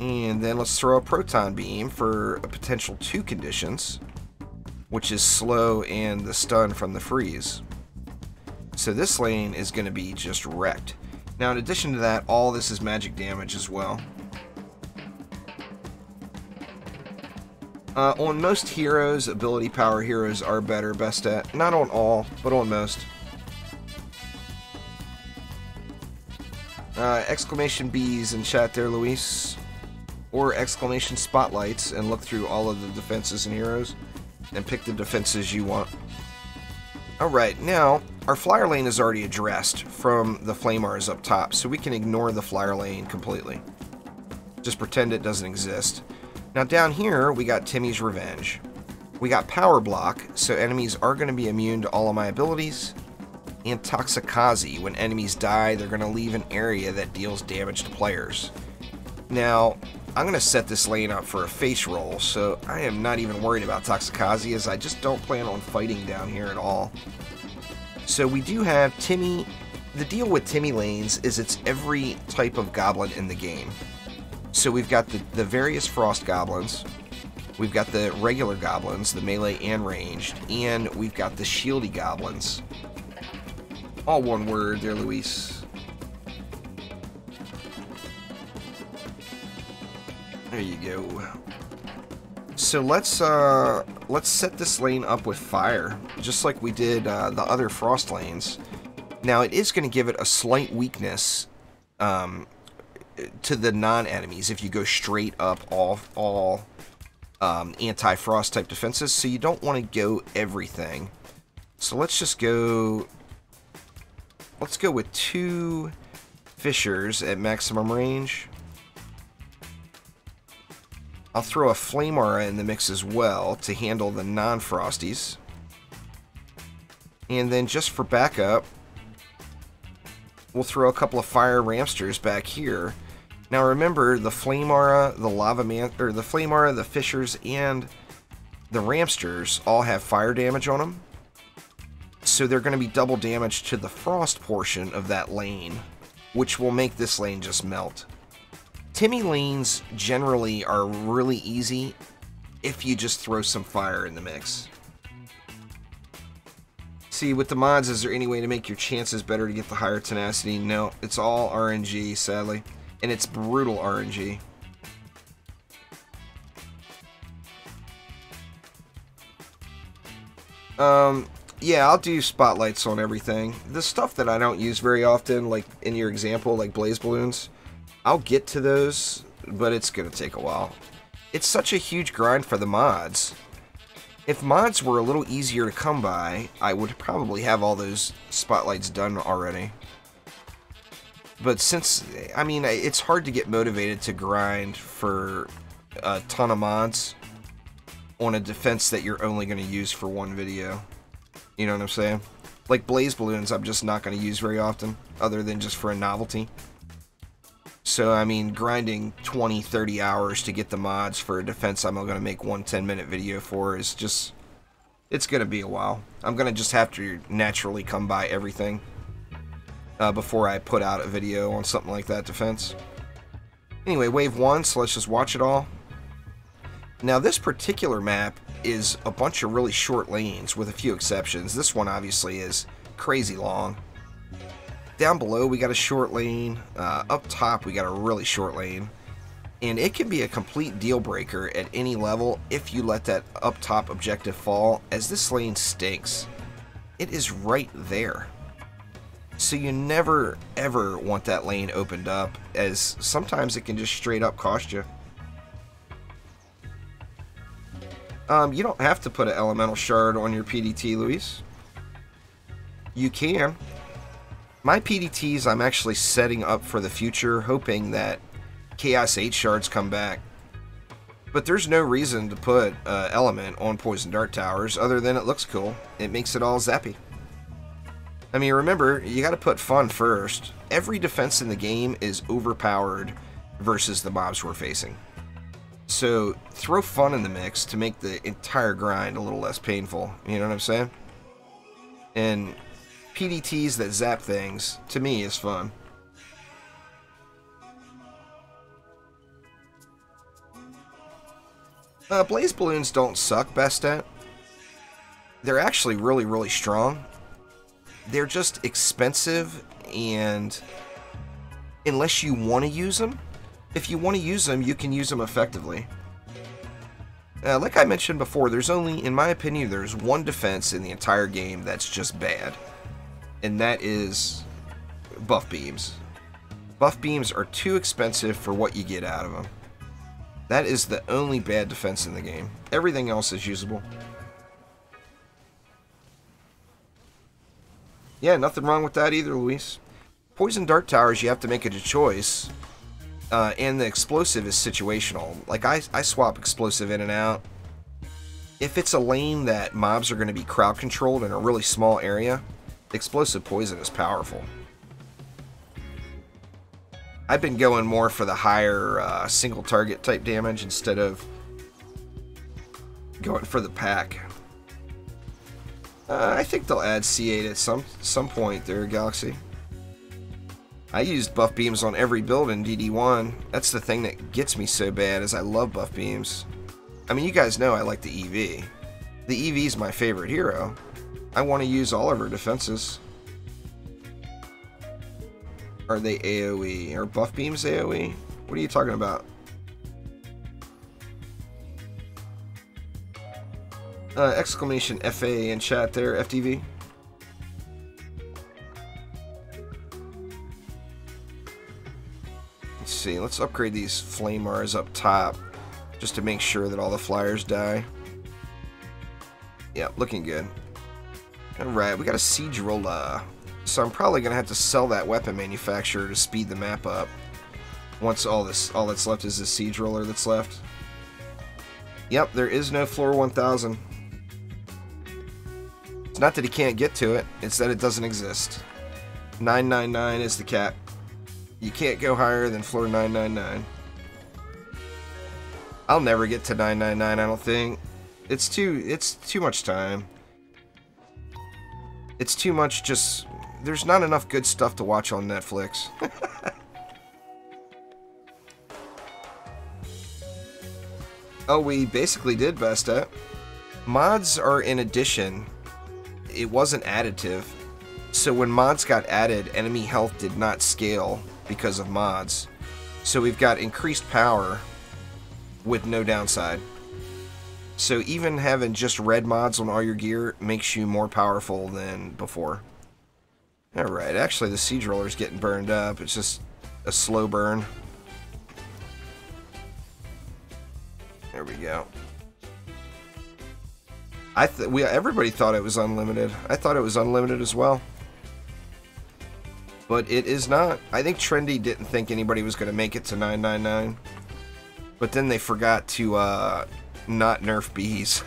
And then let's throw a Proton Beam for a potential 2 conditions, which is slow and the stun from the freeze. So this lane is going to be just wrecked. Now, in addition to that, all this is magic damage as well. On most heroes, ability power heroes are better, best at. Not on all, but on most. Exclamation Bs in chat there, Luis. Or exclamation spotlights and look through all of the defenses and heroes and pick the defenses you want. Alright, now, our flyer lane is already addressed from the Flame Auras up top, so we can ignore the flyer lane completely. Just pretend it doesn't exist. Now down here, we got Timmy's Revenge. We got Power Block, so enemies are going to be immune to all of my abilities. And Toxikazi, when enemies die, they're going to leave an area that deals damage to players. Now, I'm going to set this lane up for a face roll, so I am not even worried about Toxikazi, as I just don't plan on fighting down here at all. So we do have Timmy. The deal with Timmy lanes is it's every type of goblin in the game. So we've got the various Frost Goblins, we've got the regular Goblins, the melee and ranged, and we've got the shieldy Goblins. All one word there, Luis. There you go. So let's set this lane up with fire, just like we did the other Frost lanes. Now it is going to give it a slight weakness to the non-enemies if you go straight up all anti-frost type defenses. So you don't want to go everything. So let's just go. Let's go with 2 Fissures at maximum range. I'll throw a Flame Aura in the mix as well to handle the non-Frosties. And then just for backup, we'll throw a couple of Fire Ramsters back here. Now remember, the Flame Aura, the Flame Aura, the Fissures, and the Ramsters all have fire damage on them. So they're going to be double damage to the frost portion of that lane, which will make this lane just melt. Timmy lanes generally are really easy if you just throw some fire in the mix. See, with the mods, is there any way to make your chances better to get the higher tenacity? No, it's all RNG, sadly. And it's brutal RNG. Yeah, I'll do spotlights on everything. The stuff that I don't use very often, like in your example, like blaze balloons, I'll get to those, but it's going to take a while. it's such a huge grind for the mods. If mods were a little easier to come by, I would probably have all those spotlights done already. But since, I mean, it's hard to get motivated to grind for a ton of mods on a defense that you're only going to use for one video. You know what I'm saying? Like blaze balloons, I'm just not going to use very often, other than just for a novelty. So, I mean, grinding 20, 30 hours to get the mods for a defense I'm going to make one 10-minute video for is just, it's going to be a while. I'm going to just have to naturally come by everything before I put out a video on something like that defense. Anyway, wave 1, so let's just watch it all. Now, this particular map is a bunch of really short lanes, with a few exceptions. This one, obviously, is crazy long. Down below, we got a short lane. Up top, we got a really short lane. And it can be a complete deal breaker at any level if you let that up top objective fall, as this lane stinks. It is right there. So you never, ever want that lane opened up, as sometimes it can just straight up cost you. You don't have to put an elemental shard on your PDT, Luis. You can. My PDTs I'm actually setting up for the future, hoping that Chaos 8 shards come back. But there's no reason to put element on Poison Dart Towers other than it looks cool. It makes it all zappy. I mean, remember, you gotta put fun first. Every defense in the game is overpowered versus the mobs we're facing. So, throw fun in the mix to make the entire grind a little less painful. You know what I'm saying? And PDTs that zap things, to me, is fun. Blaze balloons don't suck, Bestet. They're actually really, really strong. They're just expensive, and unless you want to use them, if you want to use them, you can use them effectively. Like I mentioned before, there's only, in my opinion, there's one defense in the entire game that's just bad. And that is buff beams. Buff beams are too expensive for what you get out of them. That is the only bad defense in the game. Everything else is usable. Yeah, nothing wrong with that either, Luis. Poison Dart Towers, you have to make a choice. And the explosive is situational. Like, I swap explosive in and out. If it's a lane that mobs are going to be crowd controlled in a really small area, explosive poison is powerful. I've been going more for the higher single target type damage instead of going for the pack. I think they'll add C8 at some point there, Galaxy. I used buff beams on every build in DD1. That's the thing that gets me so bad, is I love buff beams. I mean, you guys know I like the Eevee. The Eevee's my favorite hero. I want to use all of her defenses. Are they AoE? Are buff beams AoE? What are you talking about? Exclamation FA in chat there, FTV. Let's see, let's upgrade these Flamars up top just to make sure that all the flyers die. Yeah, looking good. Alright, we got a Siege Rolla. So I'm probably going to have to sell that weapon manufacturer to speed the map up. Once all that's left is the Siege Roller that's left. Yep, there is no floor 1000. It's not that he can't get to it, it's that it doesn't exist. 999 is the cap. You can't go higher than floor 999. I'll never get to 999, I don't think. It's too much time. It's too much just... There's not enough good stuff to watch on Netflix. Oh, we basically did best at. Mods are in addition. It wasn't additive. So when mods got added, enemy health did not scale because of mods. So we've got increased power with no downside. So even having just red mods on all your gear makes you more powerful than before. Alright, actually the Siege Roller's getting burned up. It's just a slow burn. we go. Everybody thought it was unlimited. I thought it was unlimited as well. But it is not. I think Trendy didn't think anybody was going to make it to 999. But then they forgot to not nerf bees.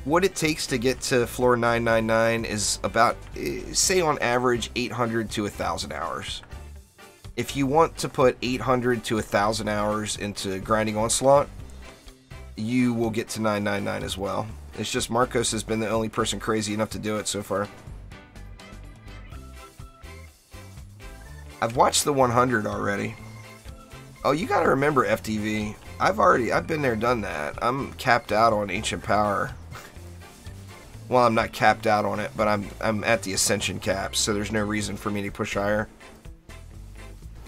What it takes to get to floor 999 is about, say on average, 800 to 1,000 hours. If you want to put 800 to 1,000 hours into grinding Onslaught, you will get to 999 as well. It's just Marcos has been the only person crazy enough to do it so far. I've watched the 100 already. Oh, you gotta remember FTV. I've been there, done that. I'm capped out on Ancient Power. Well, I'm not capped out on it, but I'm at the Ascension cap, so there's no reason for me to push higher.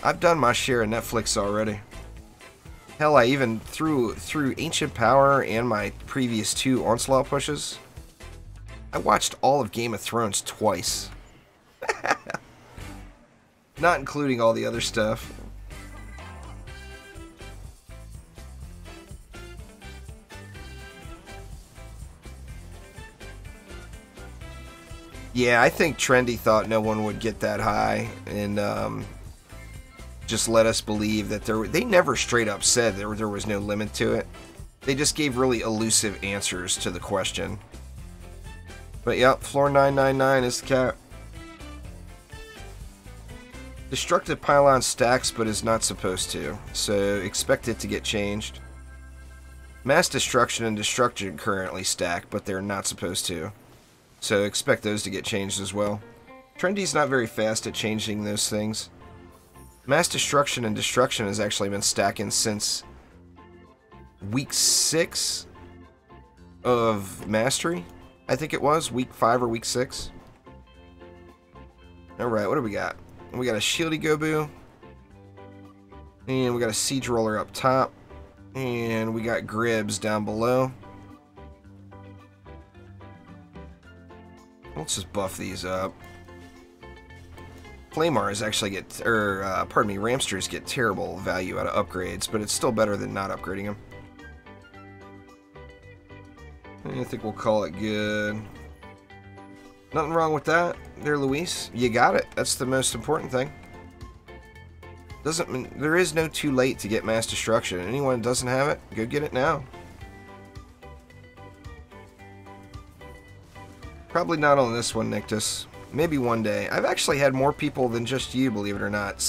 I've done my share of Netflix already. Hell, I even through Ancient Power and my previous 2 Onslaught pushes, I watched all of Game of Thrones twice. Not including all the other stuff. Yeah, I think Trendy thought no one would get that high, and just let us believe that they never straight up said there was no limit to it. They just gave really elusive answers to the question. But yep, floor 999 is the cap. Destructive Pylon stacks but is not supposed to, so expect it to get changed. Mass Destruction and Destruction currently stack, but they're not supposed to. So expect those to get changed as well. Trendy's not very fast at changing those things. Mass Destruction and Destruction has actually been stacking since week 6 of Mastery. I think it was week 5 or week 6. Alright, what do we got? We got a Shieldy Gobu. And we got a Siege Roller up top. And we got Gribs down below. Let's just buff these up. Flamars actually Ramsters get terrible value out of upgrades, but it's still better than not upgrading them. I think we'll call it good. Nothing wrong with that there, Luis. You got it. That's the most important thing. Doesn't mean there is no too late to get Mass Destruction. Anyone who doesn't have it, go get it now. Probably not on this one, Nictus. Maybe one day. I've actually had more people than just you, believe it or not,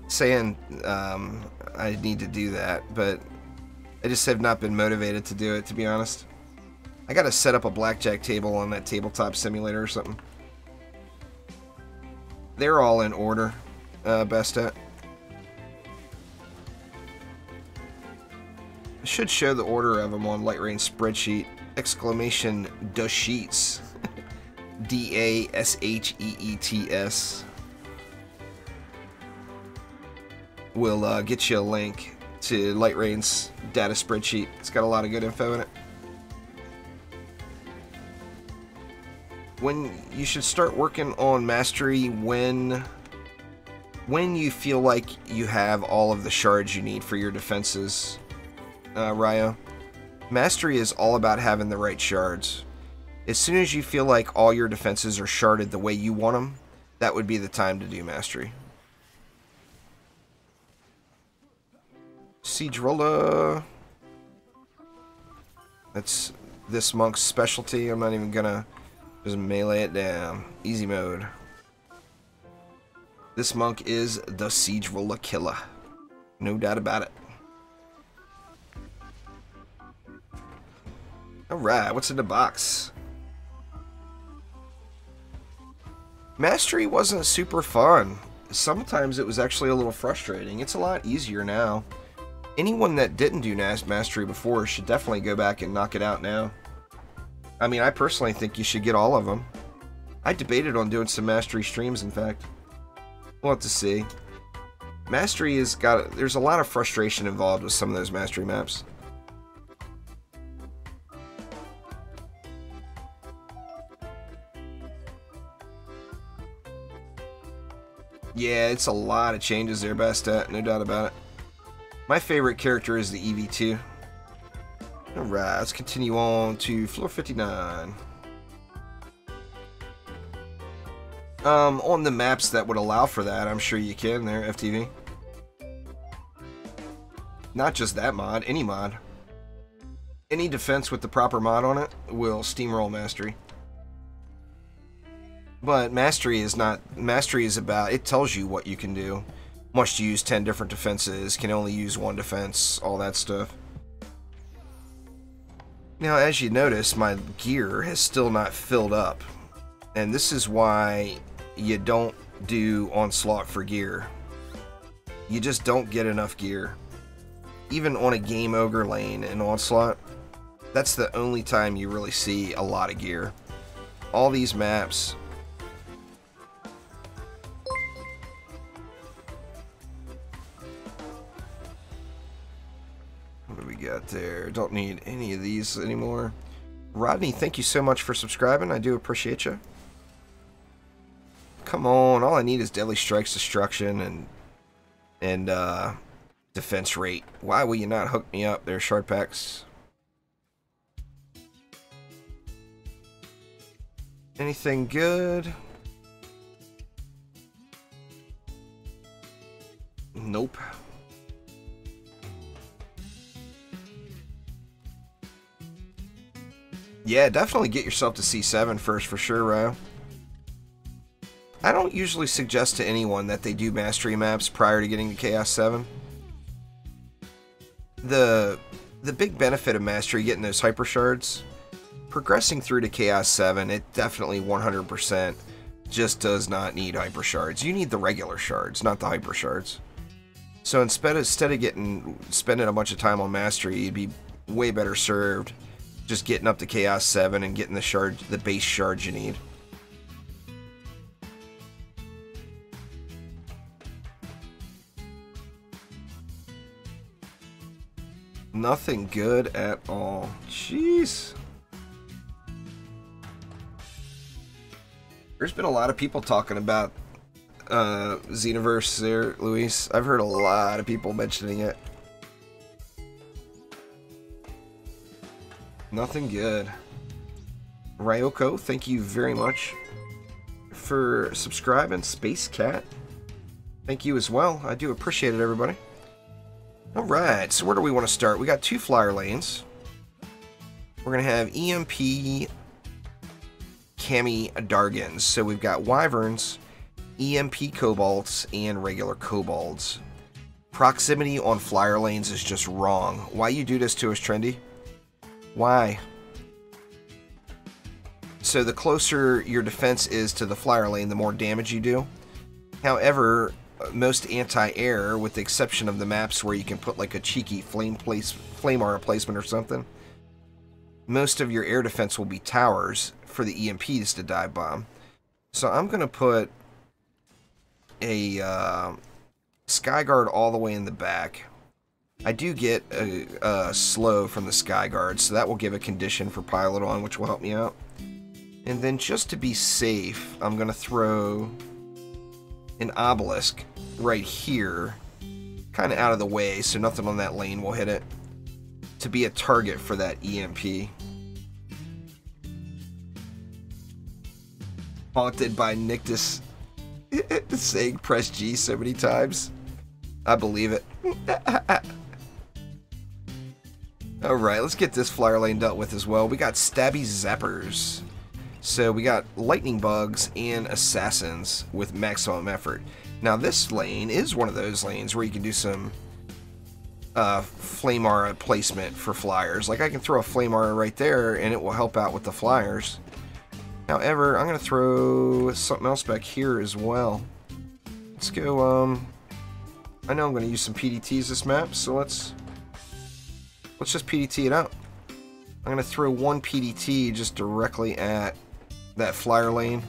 saying I need to do that, but I just have not been motivated to do it, to be honest. I gotta set up a blackjack table on that tabletop simulator or something. They're all in order, best at. I should show the order of them on Lightrayne spreadsheet. Exclamation the sheets. DASHEETS. We'll get you a link to Lightrayne's data spreadsheet. It's got a lot of good info in it. When you should start working on Mastery when you feel like you have all of the shards you need for your defenses, Ryo. Mastery is all about having the right shards. As soon as you feel like all your defenses are sharded the way you want them, that would be the time to do Mastery. Siege Roller. That's this monk's specialty. I'm not even gonna just melee it down. Easy mode. This monk is the Siege Roller killer. No doubt about it. Alright, what's in the box? Mastery wasn't super fun. Sometimes it was actually a little frustrating. It's a lot easier now. Anyone that didn't do Mastery before should definitely go back and knock it out now. I mean, I personally think you should get all of them. I debated on doing some Mastery streams, in fact. We'll have to see. Mastery has got... There's a lot of frustration involved with some of those Mastery maps. Yeah, it's a lot of changes there, best at, no doubt about it. My favorite character is the Eevee-2. Alright, let's continue on to floor 59. On the maps that would allow for that, I'm sure you can there, FTV. Not just that mod, any mod. Any defense with the proper mod on it will steamroll Mastery. But Mastery is not... Mastery is about... It tells you what you can do. Must use 10 different defenses, can only use 1 defense, all that stuff. Now, as you notice, my gear has still not filled up. And this is why you don't do Onslaught for gear. You just don't get enough gear. Even on a Game Ogre lane in Onslaught, that's the only time you really see a lot of gear. All these maps... What do we got there? Don't need any of these anymore. Rodney, thank you so much for subscribing. I do appreciate you. Come on, all I need is Deadly Strikes, Destruction, and defense rate. Why will you not hook me up there, Shard Packs? Anything good? Nope. Yeah, definitely get yourself to C7 first for sure, Ryo. I don't usually suggest to anyone that they do Mastery maps prior to getting to Chaos 7. The big benefit of Mastery, getting those Hyper Shards, progressing through to Chaos 7, it definitely 100% just does not need Hyper Shards. You need the regular Shards, not the Hyper Shards. So instead of spending a bunch of time on Mastery, you'd be way better served just getting up to Chaos 7 and getting the base shards you need. Nothing good at all. Jeez. There's been a lot of people talking about Xenoverse there, Luis. I've heard a lot of people mentioning it. Nothing good. Ryoko, thank you very much for subscribing. Space Cat, thank you as well. I do appreciate it, everybody. Alright, so where do we want to start? We got 2 flyer lanes. We're going to have EMP Cami Dargans. So we've got Wyverns, EMP Kobolds, and regular Kobolds. Proximity on flyer lanes is just wrong. Why you do this to us, Trendy? Why? So the closer your defense is to the flyer lane, the more damage you do. However, most anti-air, with the exception of the maps where you can put like a cheeky flame aura placement or something, most of your air defense will be towers for the EMPs to dive bomb. So I'm going to put a Skyguard all the way in the back. I do get a slow from the Skyguard, so that will give a condition for pilot on, which will help me out. And then just to be safe, I'm going to throw an Obelisk right here, kind of out of the way, so nothing on that lane will hit it, to be a target for that EMP. Haunted by Nictus saying press G so many times. I believe it. Alright, let's get this flyer lane dealt with as well. We got Stabby Zappers. So we got Lightning Bugs and Assassins with maximum effort. Now this lane is one of those lanes where you can do some Flame Aura placement for flyers. Like I can throw a Flame Aura right there and it will help out with the flyers. However, I'm going to throw something else back here as well. Let's go, I know I'm going to use some PDTs this map, so let's just PDT it out. I'm going to throw one PDT just directly at that flyer lane.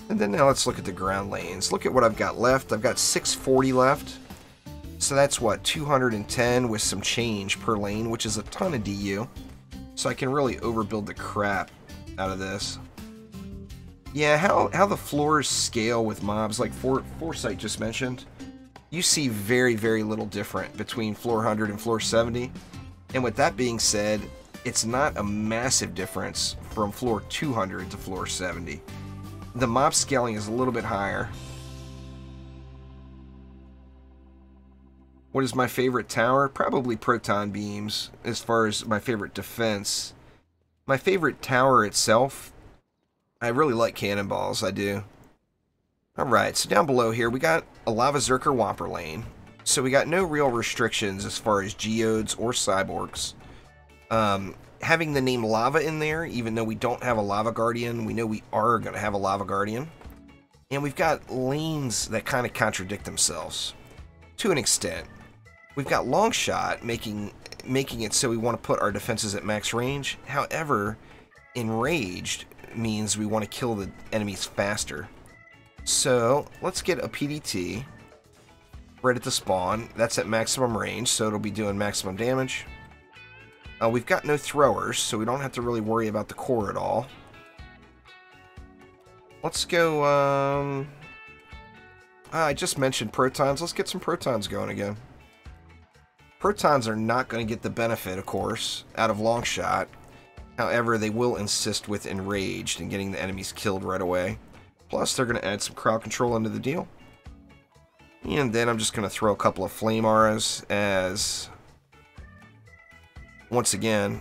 And then now let's look at the ground lanes. Look at what I've got left. I've got 640 left. So that's what, 210 with some change per lane, which is a ton of DU. So I can really overbuild the crap out of this. Yeah, how the floors scale with mobs, like Foresight just mentioned. you see very, very little different between floor 100 and floor 70. And with that being said, it's not a massive difference from floor 200 to floor 70. The mob scaling is a little bit higher. What is my favorite tower? Probably proton beams as far as my favorite defense. My favorite tower itself, I really like cannonballs, I do. Alright, so down below here we got a Lava Zerker Whopper lane. So we got no real restrictions as far as Geodes or Cyborgs. Having the name Lava in there, even though we don't have a Lava Guardian, we know we are going to have a Lava Guardian. And we've got lanes that kind of contradict themselves to an extent. We've got Longshot making it so we want to put our defenses at max range. However, Enraged means we want to kill the enemies faster. So let's get a PDT right at the spawn. That's at maximum range, so it'll be doing maximum damage. We've got no throwers, so we don't have to really worry about the core at all. Let's go, I just mentioned protons. Let's get some protons going again. Protons are not going to get the benefit, of course, out of Longshot. However, they will assist with Enraged and getting the enemies killed right away. Plus, they're going to add some crowd control into the deal. And then I'm just going to throw a couple of Flame Auras as... Once again,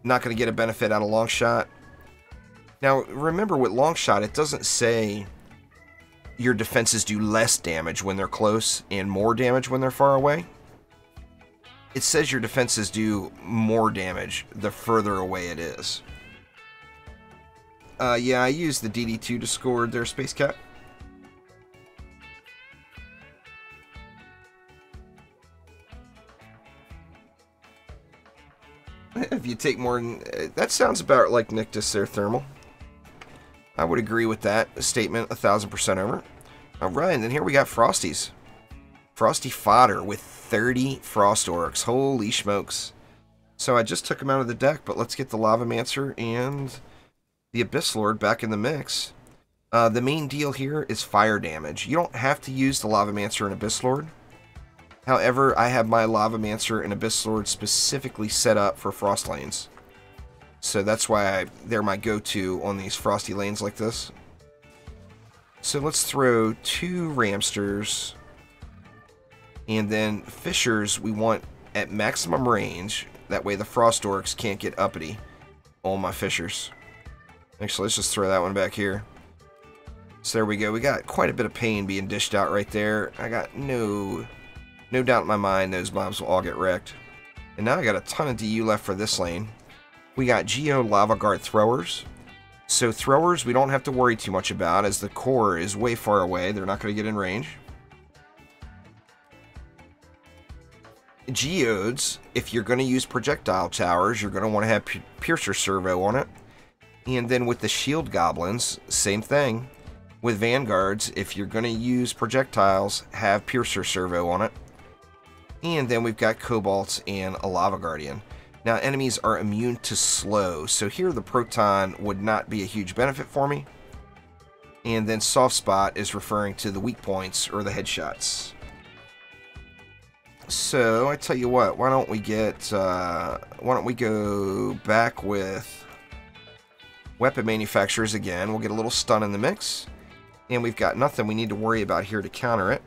not going to get a benefit out of Longshot. Now, remember with Longshot, it doesn't say your defenses do less damage when they're close and more damage when they're far away. It says your defenses do more damage the further away it is. Yeah, I used the DD2 Discord there, Space Cat. If you take more than... That sounds about like Nictus there, Thermal. I would agree with that statement 1000% over. Alright, and then here we got Frosties. Frosty Fodder with 30 Frost Orcs. Holy smokes. So I just took him out of the deck, but let's get the Lavamancer and the Abyss Lord back in the mix. The main deal here is fire damage. You don't have to use the Lavamancer and Abyss Lord. However, I have my Lavamancer and Abyss Lord specifically set up for frost lanes. So that's why they're my go-to on these frosty lanes like this. So let's throw 2 Ramsters. And then Fissures we want at maximum range. That way the Frost Orcs can't get uppity on my Fissures. Actually, let's just throw that one back here. So there we go. We got quite a bit of pain being dished out right there. I got no doubt in my mind those mobs will all get wrecked. And now I got a ton of DU left for this lane. We got Geo Lava Guard Throwers. So Throwers we don't have to worry too much about as the core is way far away. They're not going to get in range. Geodes, if you're going to use projectile towers, you're going to want to have Piercer Servo on it. And then with the Shield Goblins, same thing. With Vanguards, if you're going to use projectiles, have Piercer Servo on it. And then we've got Cobalts and a Lava Guardian. Now, enemies are immune to slow, so here the Proton would not be a huge benefit for me. And then Soft Spot is referring to the weak points or the headshots. So, I tell you what, why don't we go back with Weapon Manufacturers again. We'll get a little stun in the mix. And we've got nothing we need to worry about here to counter it.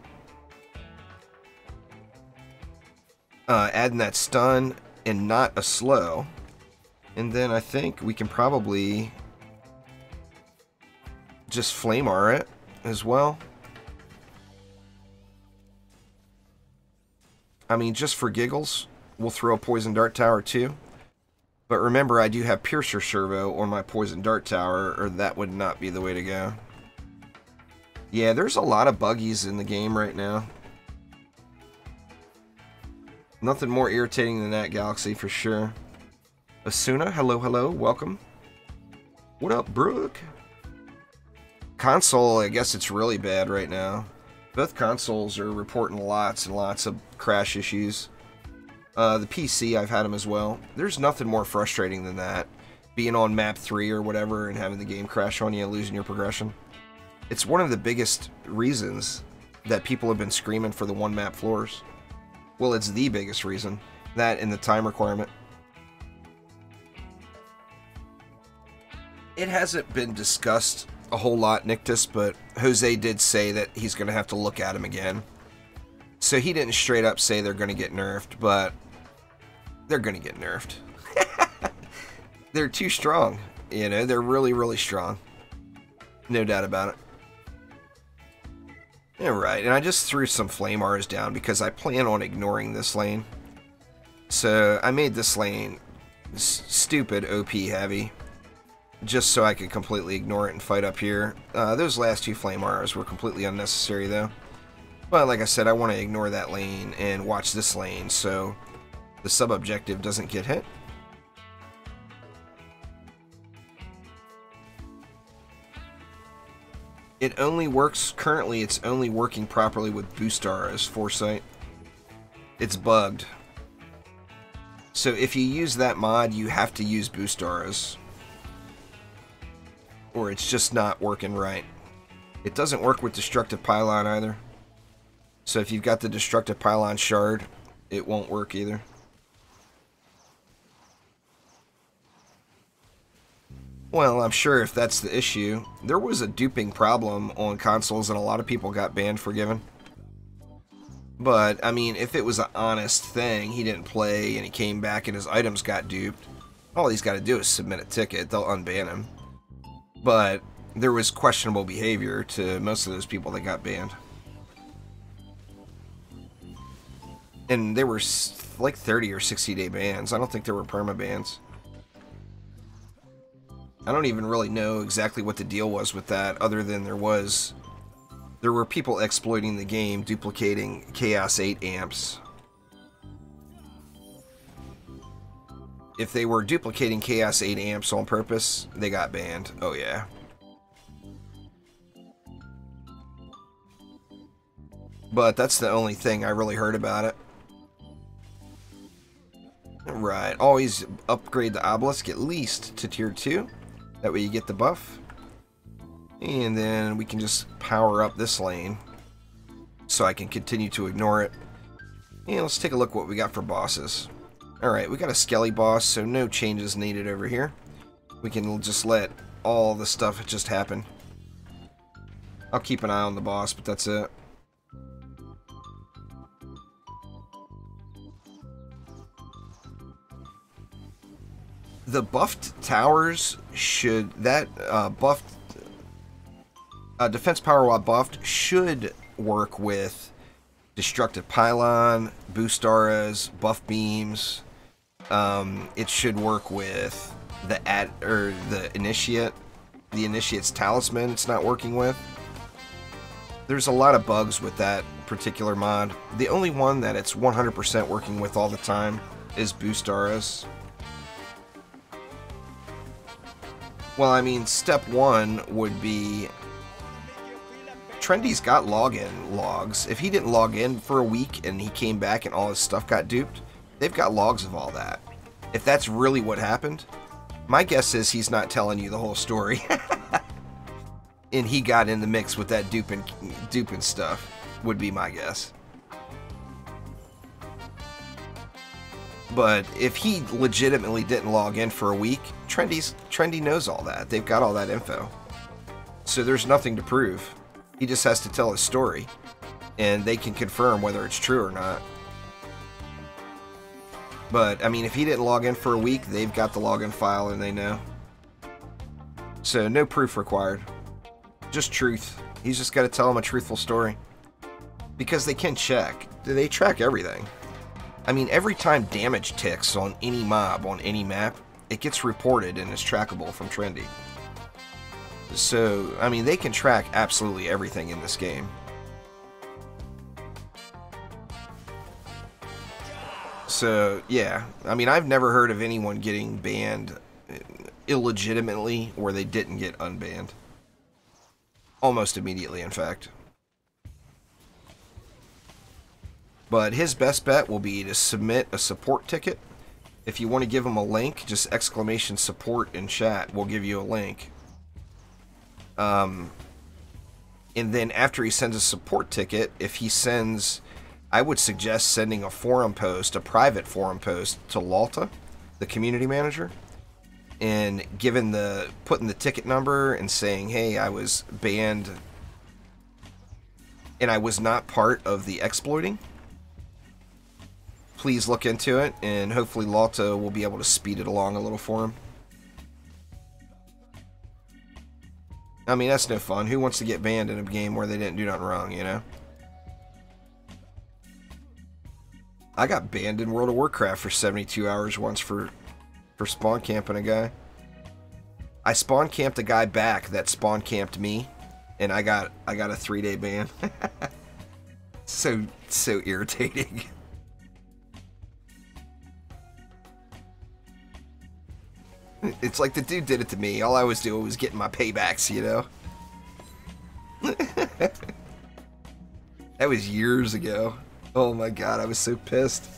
Adding that stun and not a slow. And then I think we can probably just Flame Aura it as well. I mean, just for giggles, we'll throw a Poison Dart Tower too. But remember, I do have Piercer Servo on my Poison Dart Tower, or that would not be the way to go. Yeah, there's a lot of buggies in the game right now. Nothing more irritating than that, Galaxy, for sure. Asuna, hello, hello, welcome. What up, Brooke? Console, I guess it's really bad right now. Both consoles are reporting lots and lots of crash issues. The PC, I've had them as well. There's nothing more frustrating than that. Being on map 3 or whatever and having the game crash on you and losing your progression. It's one of the biggest reasons that people have been screaming for the one map floors. Well, it's the biggest reason. That and the time requirement. It hasn't been discussed a whole lot, Nictus, but Jose did say that he's going to have to look at him again. So he didn't straight up say they're going to get nerfed, but they're going to get nerfed. They're too strong. You know, they're really, really strong. No doubt about it. Alright, and I just threw some Flame R's down because I plan on ignoring this lane. So I made this lane stupid OP heavy, just so I could completely ignore it and fight up here. Those last two Flame R's were completely unnecessary though. But like I said, I want to ignore that lane and watch this lane so the sub-objective doesn't get hit. It only works, currently it's only working properly with Boost Aura's Foresight. It's bugged. So if you use that mod, you have to use Boost Auras, or it's just not working right. It doesn't work with Destructive Pylon either. So if you've got the Destructive Pylon Shard, it won't work either. Well, I'm sure if that's the issue, there was a duping problem on consoles and a lot of people got banned for giving. But, I mean, if it was an honest thing, he didn't play and he came back and his items got duped, all he's got to do is submit a ticket, they'll unban him. But there was questionable behavior to most of those people that got banned. And they were like 30 or 60 day bans. I don't think there were perma bans. I don't even really know exactly what the deal was with that, other than there were people exploiting the game, duplicating Chaos 8 amps. If they were duplicating Chaos 8 amps on purpose, they got banned. Oh yeah. But that's the only thing I really heard about it. Right, always upgrade the Obelisk at least to tier 2. That way you get the buff. And then we can just power up this lane so I can continue to ignore it. And let's take a look what we got for bosses. Alright, we got a Skelly boss, so no changes needed over here. We can just let all the stuff just happen. I'll keep an eye on the boss, but that's it. The buffed towers should, buffed defense power while buffed should work with Destructive Pylon, Boost Auras, buff beams. It should work with the Initiate's Talisman. It's not working with. There's a lot of bugs with that particular mod. The only one that it's 100% working with all the time is Boost Auras. Well, I mean, step one would be Trendy's got login logs. If he didn't log in for a week and he came back and all his stuff got duped, they've got logs of all that. If that's really what happened, my guess is he's not telling you the whole story. And he got in the mix with that duping stuff, would be my guess. But if he legitimately didn't log in for a week, Trendy knows all that. They've got all that info. So there's nothing to prove. He just has to tell his story, and they can confirm whether it's true or not. But, I mean, if he didn't log in for a week, they've got the login file and they know. So no proof required. Just truth. He's just got to tell them a truthful story. Because they can check. They track everything. I mean, every time damage ticks on any mob on any map, it gets reported and is trackable from Trendy. So, I mean, they can track absolutely everything in this game. So, yeah. I mean, I've never heard of anyone getting banned illegitimately where they didn't get unbanned. Almost immediately, in fact. But his best bet will be to submit a support ticket. If you want to give him a link, just exclamation support in chat. We'll give you a link. And then after he sends a support ticket, if he sends, I would suggest sending a forum post, a private forum post to Lalta, the community manager, and putting the ticket number and saying, hey, I was banned and I was not part of the exploiting. Please look into it, and hopefully Lalta will be able to speed it along a little for him. I mean, that's no fun. Who wants to get banned in a game where they didn't do nothing wrong, you know? I got banned in World of Warcraft for 72 hours once for spawn camping a guy. I spawn camped a guy back that spawn camped me, and I got a 3-day ban. So irritating. It's like the dude did it to me. All I was doing was getting my paybacks, you know? That was years ago. Oh my god, I was so pissed.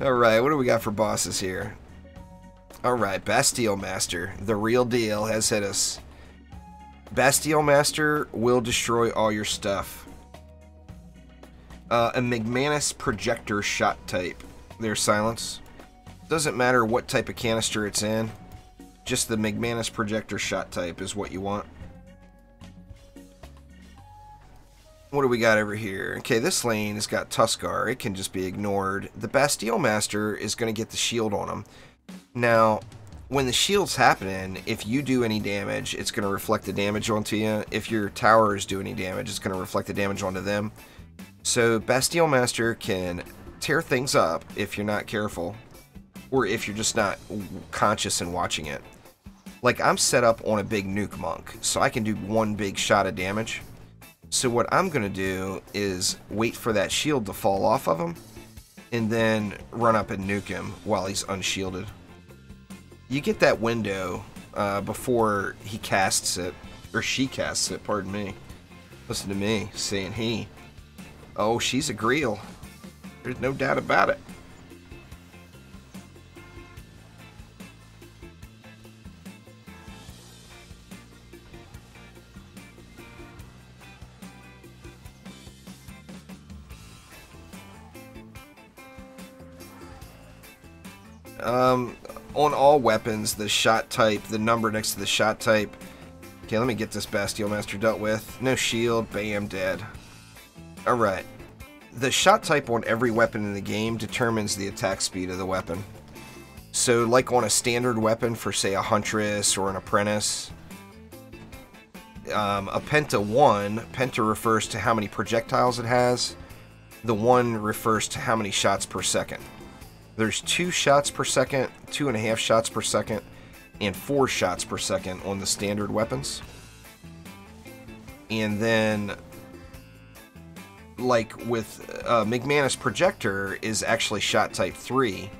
Alright, what do we got for bosses here? Alright, Bastille Master. The real deal has hit us. Bastille Master will destroy all your stuff. A Mcmanus Projector shot type. There's silence. Doesn't matter what type of canister it's in. Just the Mcmanus Projector shot type is what you want. What do we got over here? Okay, this lane has got Tuskar. It can just be ignored. The Bastille Master is going to get the shield on him. Now, when the shield's happening, if you do any damage, it's going to reflect the damage onto you. If your towers do any damage, it's going to reflect the damage onto them. So, Bastille Master can tear things up if you're not careful. Or if you're just not conscious and watching it. Like, I'm set up on a big nuke monk, so I can do one big shot of damage. So what I'm going to do is wait for that shield to fall off of him, and then run up and nuke him while he's unshielded. You get that window before he casts it, or she casts it, pardon me. Listen to me, saying he. Oh, she's a Greel. There's no doubt about it. On all weapons, the shot type, the number next to the shot type. Okay, let me get this Bastille Master dealt with. No shield, bam, dead. Alright. The shot type on every weapon in the game determines the attack speed of the weapon. So, like on a standard weapon for, say, a Huntress or an Apprentice, a Penta 1, Penta refers to how many projectiles it has. The 1 refers to how many shots per second. There's 2 shots per second, 2.5 shots per second, and 4 shots per second on the standard weapons. And then, like with Mcmanus Projector is actually shot type 3.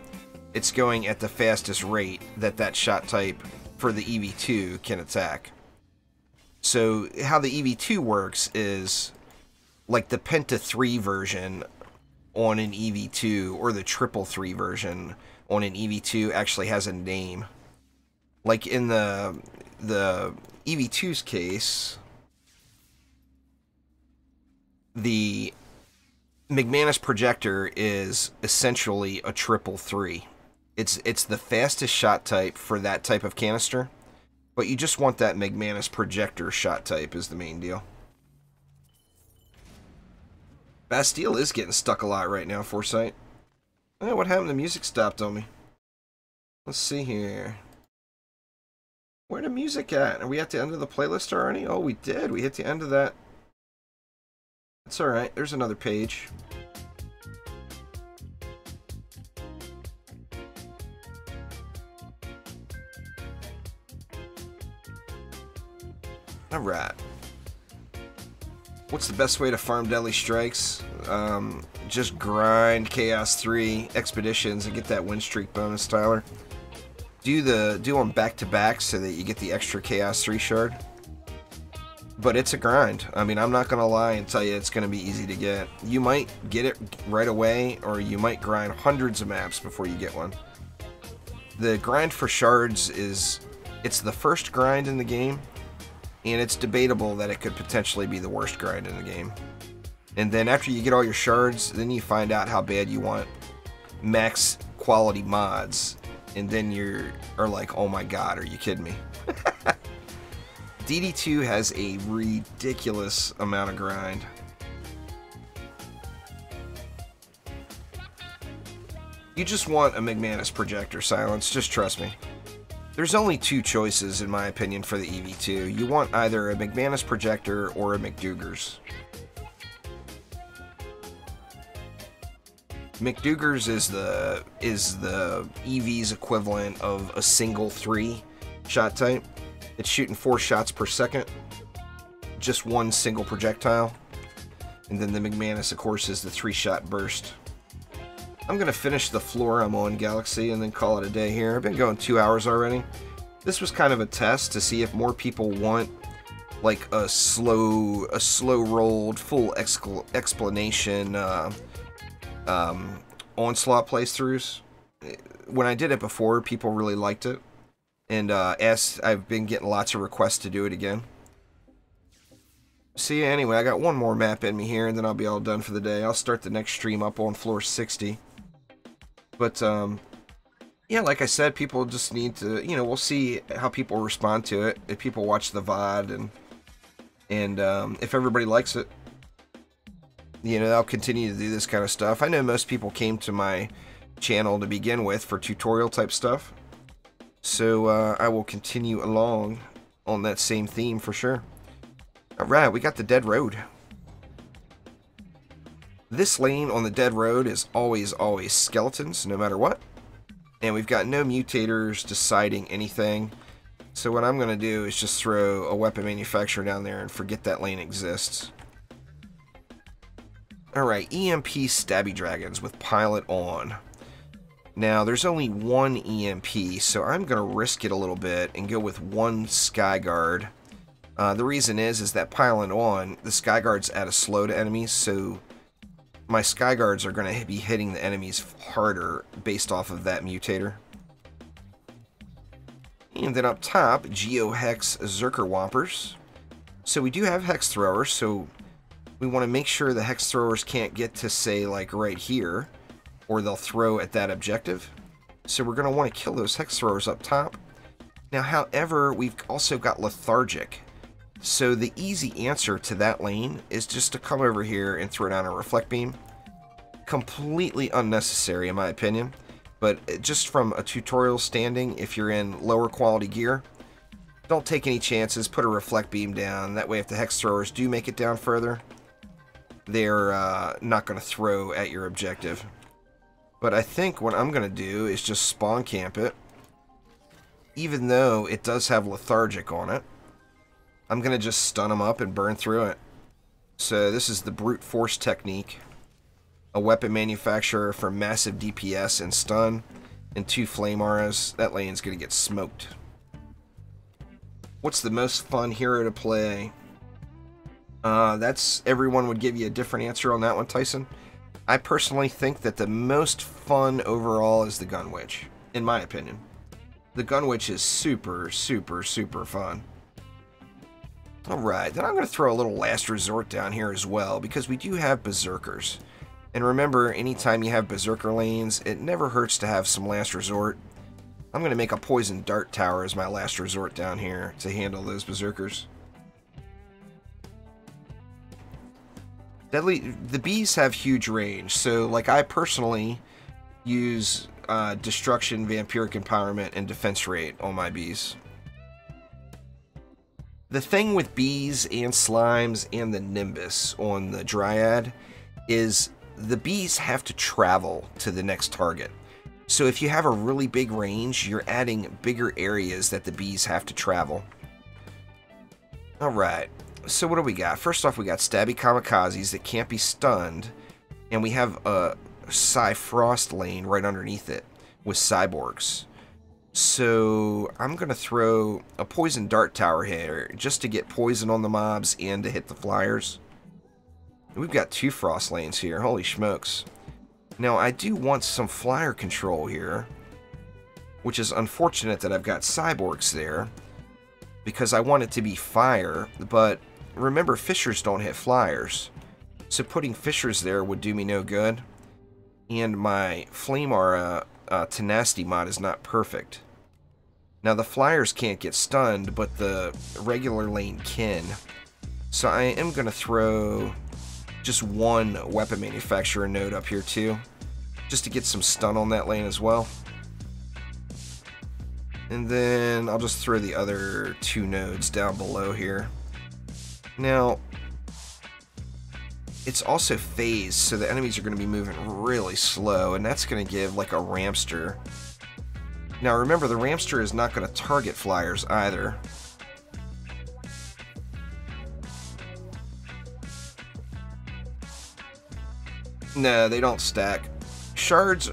It's going at the fastest rate that shot type for the Eevee-2 can attack. So how the Eevee-2 works is like the Penta 3 version on an Eevee-2, or the triple 3 version on an Eevee-2 actually has a name. Like in the Eevee-2's case, the Mcmanus Projector is essentially a triple 3. It's the fastest shot type for that type of canister, but you just want that Mcmanus Projector shot type is the main deal. Bastille is getting stuck a lot right now, Foresight. Oh, what happened? The music stopped on me. Let's see here. Where'd the music at? Are we at the end of the playlist already? Oh, we did. We hit the end of that. That's alright. There's another page. Alright. What's the best way to farm Deadly Strikes? Just grind Chaos 3 Expeditions and get that win streak bonus, Tyler. Do them back to back so that you get the extra Chaos 3 shard. But it's a grind. I mean, I'm not gonna lie and tell you it's gonna be easy to get. You might get it right away, or you might grind hundreds of maps before you get one. The grind for shards it's the first grind in the game. and it's debatable that it could potentially be the worst grind in the game. And then after you get all your shards, then you find out how bad you want max quality mods, and then are like, oh my god, are you kidding me? DD2 has a ridiculous amount of grind. You just want a Mcmanus Projector, Silence, just trust me. There's only two choices, in my opinion, for the EV2. You want either a Mcmanus Projector or a McDougars. McDougars is the EV's equivalent of a single 3 shot type. It's shooting 4 shots per second, just one single projectile. And then the Mcmanus, of course, is the 3-shot burst. I'm going to finish the floor I'm on, Galaxy, and then call it a day here. I've been going 2 hours already. This was kind of a test to see if more people want like a slow rolled, full explanation Onslaught playthroughs. When I did it before, people really liked it. And I've been getting lots of requests to do it again. See, anyway, I got one more map in me here, and then I'll be all done for the day. I'll start the next stream up on floor 60. But, yeah, like I said, people just need to, you know, we'll see how people respond to it. If people watch the VOD, and if everybody likes it, you know, I'll continue to do this kind of stuff. I know most people came to my channel to begin with for tutorial type stuff. So I will continue along on that same theme for sure. Alright, we got the dead road. This lane on the dead road is always skeletons, no matter what. And we've got no mutators deciding anything. So what I'm going to do is just throw a weapon manufacturer down there and forget that lane exists. Alright, EMP Stabby Dragons with pilot on. Now, there's only one EMP, so I'm going to risk it a little bit and go with one Skyguard. The reason is that pilot on, the Skyguards add a slow to enemies, so my Skyguards are going to be hitting the enemies harder based off of that mutator. And then up top, Hex Whoppers. So we do have Hex Throwers, so we want to make sure the Hex Throwers can't get to, say, like right here, or they'll throw at that objective. So we're going to want to kill those Hex Throwers up top. Now, however, we've also got Lethargic. So the easy answer to that lane is just to come over here and throw down a Reflect Beam. Completely unnecessary in my opinion, but just from a tutorial standing, if you're in lower quality gear, don't take any chances, put a Reflect Beam down. That way if the Hex Throwers do make it down further, they're not going to throw at your objective. But I think what I'm going to do is just spawn camp it. Even though it does have Lethargic on it, I'm going to just stun them up and burn through it. So this is the brute force technique. A weapon manufacturer for massive DPS and stun, and 2 flame auras. That lane's going to get smoked. What's the most fun hero to play? Everyone would give you a different answer on that one, Tyson. I personally think that the most fun overall is the Gun Witch, in my opinion. The Gun Witch is super fun. Alright, then I'm going to throw a little Last Resort down here as well, because we do have Berserkers. And remember, anytime you have Berserker lanes, it never hurts to have some Last Resort. I'm going to make a Poison Dart Tower as my Last Resort down here to handle those Berserkers. The bees have huge range, so like I personally use Destruction, Vampiric Empowerment, and Defense Rate on my bees. The thing with bees and slimes and the Nimbus on the Dryad is the bees have to travel to the next target. So if you have a really big range, you're adding bigger areas that the bees have to travel. Alright. So what do we got? First off, we got Stabby Kamikazes that can't be stunned, and we have a Psy-Frost lane right underneath it with Cyborgs. So I'm going to throw a Poison Dart Tower here just to get poison on the mobs and to hit the flyers. We've got 2 Frost lanes here, holy smokes. Now I do want some flyer control here, which is unfortunate that I've got Cyborgs there, because I want it to be fire, but remember, fissures don't hit flyers. So putting fissures there would do me no good. And my Flame Aura Tenacity Mod is not perfect. Now the flyers can't get stunned, but the regular lane can. So I am going to throw just one weapon manufacturer node up here too, just to get some stun on that lane as well. And then I'll just throw the other two nodes down below here. Now, it's also phased, so the enemies are going to be moving really slow, and that's going to give like a Ramster. Now remember, the Ramster is not going to target flyers either. No, they don't stack. Shards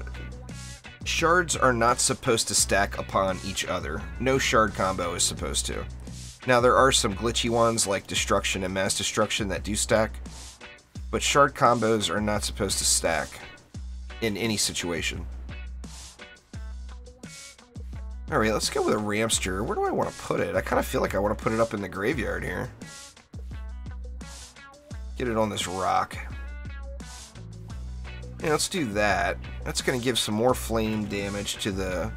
are not supposed to stack upon each other. No shard combo is supposed to. Now there are some glitchy ones like Destruction and Mass Destruction that do stack, but shard combos are not supposed to stack in any situation. Alright, let's go with a Ramster. Where do I want to put it? I kind of feel like I want to put it up in the graveyard here. Get it on this rock. Yeah, let's do that. That's going to give some more flame damage to the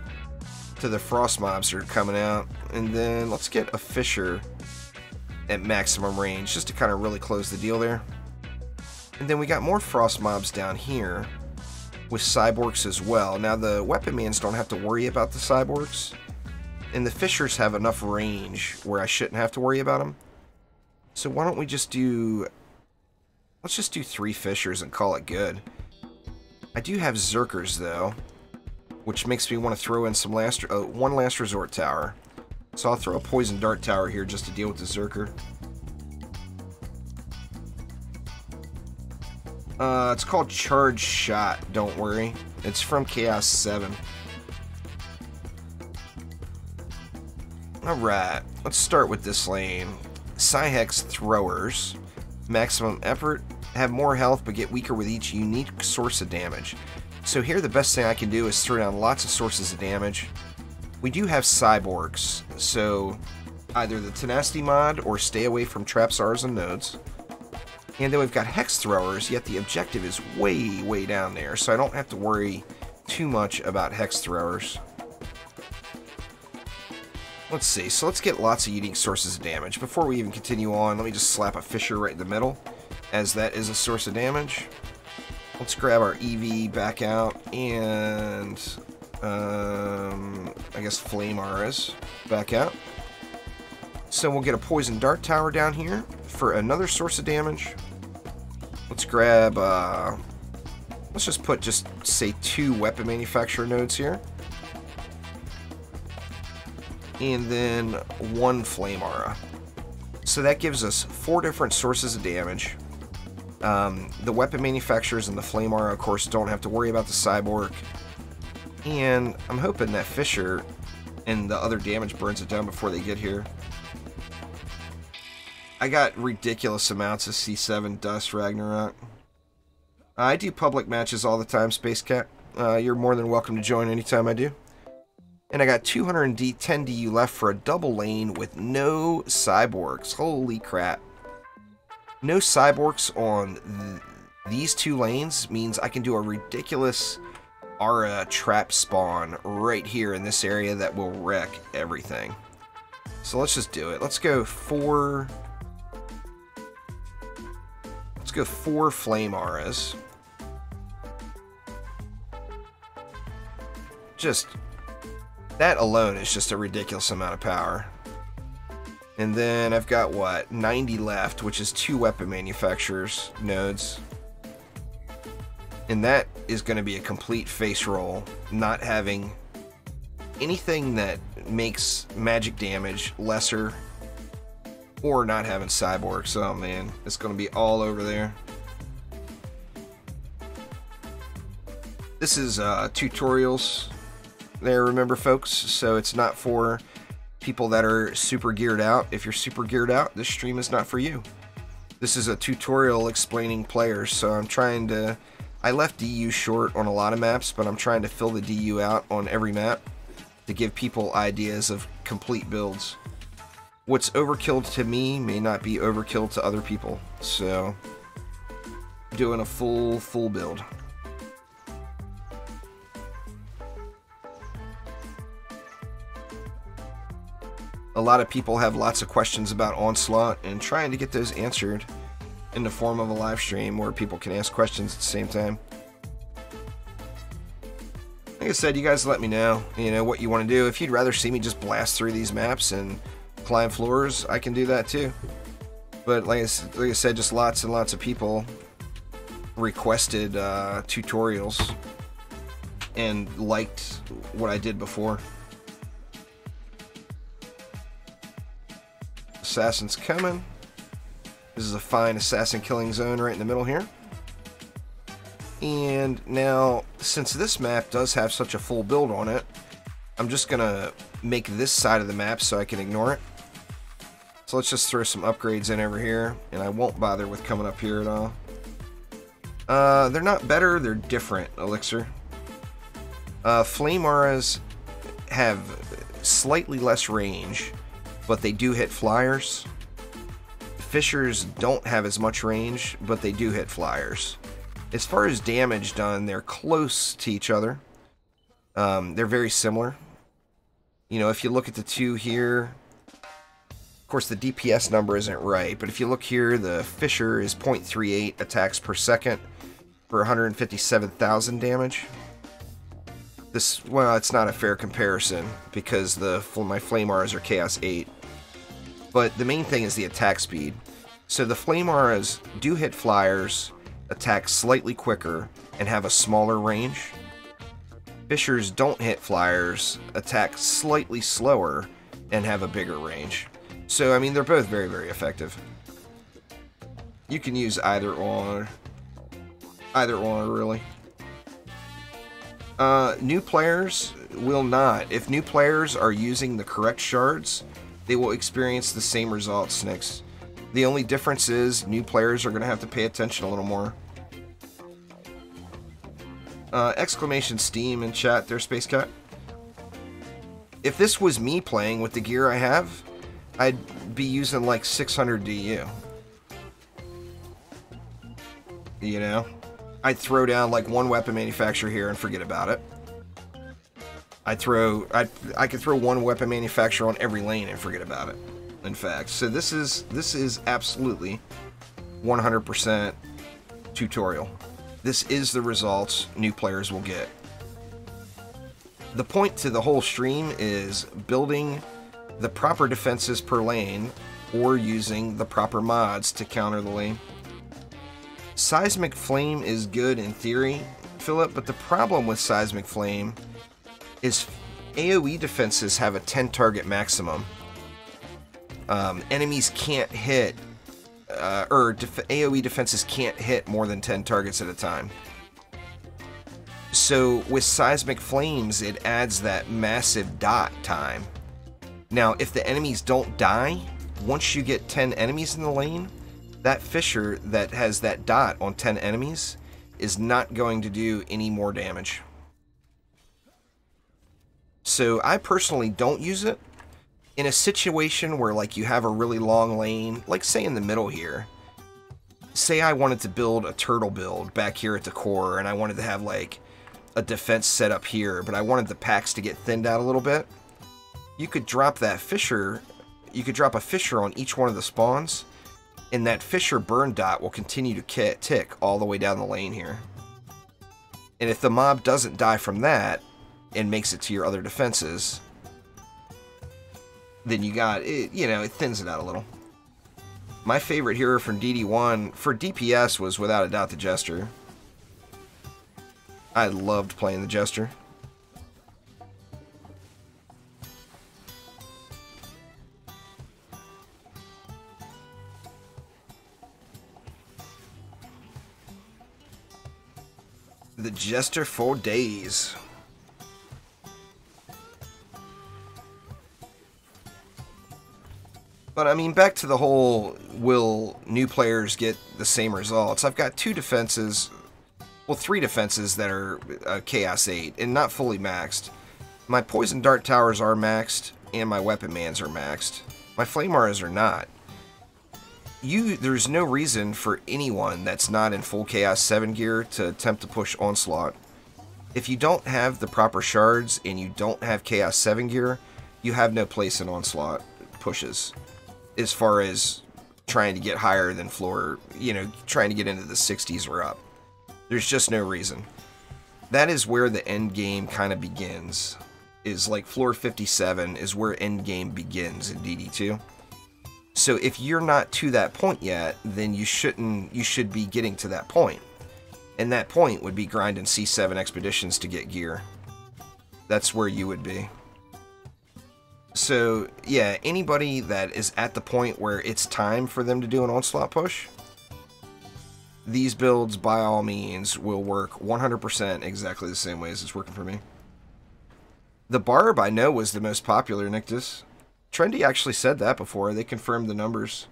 frost mobs that are coming out. And then let's get a fissure at maximum range, just to kind of really close the deal there. And then we got more frost mobs down here with cyborgs as well. Now the weapon mans don't have to worry about the cyborgs, and the fissures have enough range where I shouldn't have to worry about them. So why don't we just do... let's just do 3 fissures and call it good. I do have Zerkers, though, which makes me want to throw in some one last resort tower. So I'll throw a poison dart tower here just to deal with the Zerker. It's called Charge Shot, don't worry. It's from Chaos 7. Alright, let's start with this lane. Psyhex Throwers. Maximum effort. Have more health but get weaker with each unique source of damage. So here the best thing I can do is throw down lots of sources of damage. We do have Cyborgs, so either the Tenacity Mod or stay away from traps, Rs, and nodes. And then we've got Hex Throwers, yet the objective is way, way down there, so I don't have to worry too much about Hex Throwers. Let's see, so let's get lots of unique sources of damage. Before we even continue on, let me just slap a fissure right in the middle, as that is a source of damage. Let's grab our Eevee back out, and I guess Flame Auras back out. So we'll get a Poison Dart Tower down here for another source of damage. Let's grab, let's just put, say 2 weapon manufacturer nodes here. And then 1 Flame Aura. So that gives us 4 different sources of damage. The weapon manufacturers and the Flame Aura, of course, don't have to worry about the Cyborg. And I'm hoping that Fissure and the other damage burns it down before they get here. I got ridiculous amounts of C7 Dust Ragnarok. I do public matches all the time, Space Cat. You're more than welcome to join anytime I do. And I got 210 DU left for a double lane with no Cyborgs. Holy crap. No Cyborgs on these 2 lanes means I can do a ridiculous Aura trap spawn right here in this area that will wreck everything. So let's just do it. Let's go 4 Flame Auras. Just, that alone is just a ridiculous amount of power. And then I've got, what, 90 left, which is 2 weapon manufacturers nodes. And that is going to be a complete face roll, not having anything that makes magic damage lesser, or not having Cyborgs. Oh man, it's going to be all over there. This is tutorials there, remember folks, so it's not for people that are super geared out. If you're super geared out, this stream is not for you. This is a tutorial explaining players, so I'm trying to... I left DU short on a lot of maps, but I'm trying to fill the DU out on every map to give people ideas of complete builds. what's overkill to me may not be overkill to other people. So, doing a full build. A lot of people have lots of questions about Onslaught, and trying to get those answered in the form of a live stream where people can ask questions at the same time. Like I said, you guys let me know, what you want to do. If you'd rather see me just blast through these maps and climb floors, I can do that too. But like I said, just lots and lots of people requested tutorials and liked what I did before. Assassin's coming. This is a fine assassin killing zone right in the middle here. And now, since this map does have such a full build on it, I'm just gonna make this side of the map so I can ignore it. So let's just throw some upgrades in over here, and I won't bother with coming up here at all. They're not better, they're different, Elixir. Flame auras have slightly less range, but they do hit flyers. Fissures don't have as much range, but they do hit flyers. As far as damage done, they're close to each other. They're very similar. If you look at the two here, of course the DPS number isn't right, but if you look here, the Fissure is 0.38 attacks per second for 157,000 damage. Well, it's not a fair comparison because my Flame Auras are Chaos 8. But the main thing is the attack speed. So the Flame Auras do hit flyers, attack slightly quicker, and have a smaller range. Fissures don't hit flyers, attack slightly slower, and have a bigger range. So, I mean, they're both very, very effective. You can use either or. Either or, really. New players will not. If new players are using the correct shards, they will experience the same results, Snicks. The only difference is new players are going to have to pay attention a little more. Exclamation Steam in chat there, Space Cat. If this was me playing with the gear I have, I'd be using like 600 DU. I'd throw down like one weapon manufacturer here and forget about it. I could throw one weapon manufacturer on every lane and forget about it. In fact, so this is absolutely 100% tutorial. This is the results new players will get. The point to the whole stream is building the proper defenses per lane or using the proper mods to counter the lane. Seismic Flame is good in theory, Philip, but the problem with Seismic Flame is AoE defenses have a 10 target maximum. Enemies can't hit, AoE defenses can't hit more than 10 targets at a time. So with Seismic Flames, it adds that massive dot time. Now, if the enemies don't die, once you get 10 enemies in the lane, that Fissure that has that dot on 10 enemies is not going to do any more damage. So I personally don't use it. In a situation where like you have a really long lane, like say in the middle here, say I wanted to build a turtle build back here at the core and I wanted to have like a defense set up here, but I wanted the packs to get thinned out a little bit, you could drop that Fissure, you could drop a Fissure on each one of the spawns, and that Fissure burn dot will continue to tick all the way down the lane here. And if the mob doesn't die from that, and makes it to your other defenses, then you got it, it thins it out a little. My favorite hero from DD1 for DPS was without a doubt the Jester. I loved playing the Jester. The Jester for days. But I mean, back to the whole, will new players get the same results? I've got two defenses, well, three defenses that are Chaos 8 and not fully maxed. My Poison Dart Towers are maxed, and my Weapon Mans are maxed. My flame auras are not. There's no reason for anyone that's not in full Chaos 7 gear to attempt to push Onslaught. If you don't have the proper shards and you don't have Chaos 7 gear, you have no place in Onslaught pushes. As far as trying to get higher than floor, you know, trying to get into the 60s or up. There's just no reason. That is where the end game kind of begins. Is like floor 57 is where end game begins in DD2. So if you're not to that point yet, then you should be getting to that point. And that point would be grinding C7 expeditions to get gear. That's where you would be. So yeah, anybody that is at the point where it's time for them to do an Onslaught push, these builds by all means will work 100% exactly the same way as it's working for me. The Barb I know was the most popular, Nictus. Trendy actually said that before. They confirmed the numbers.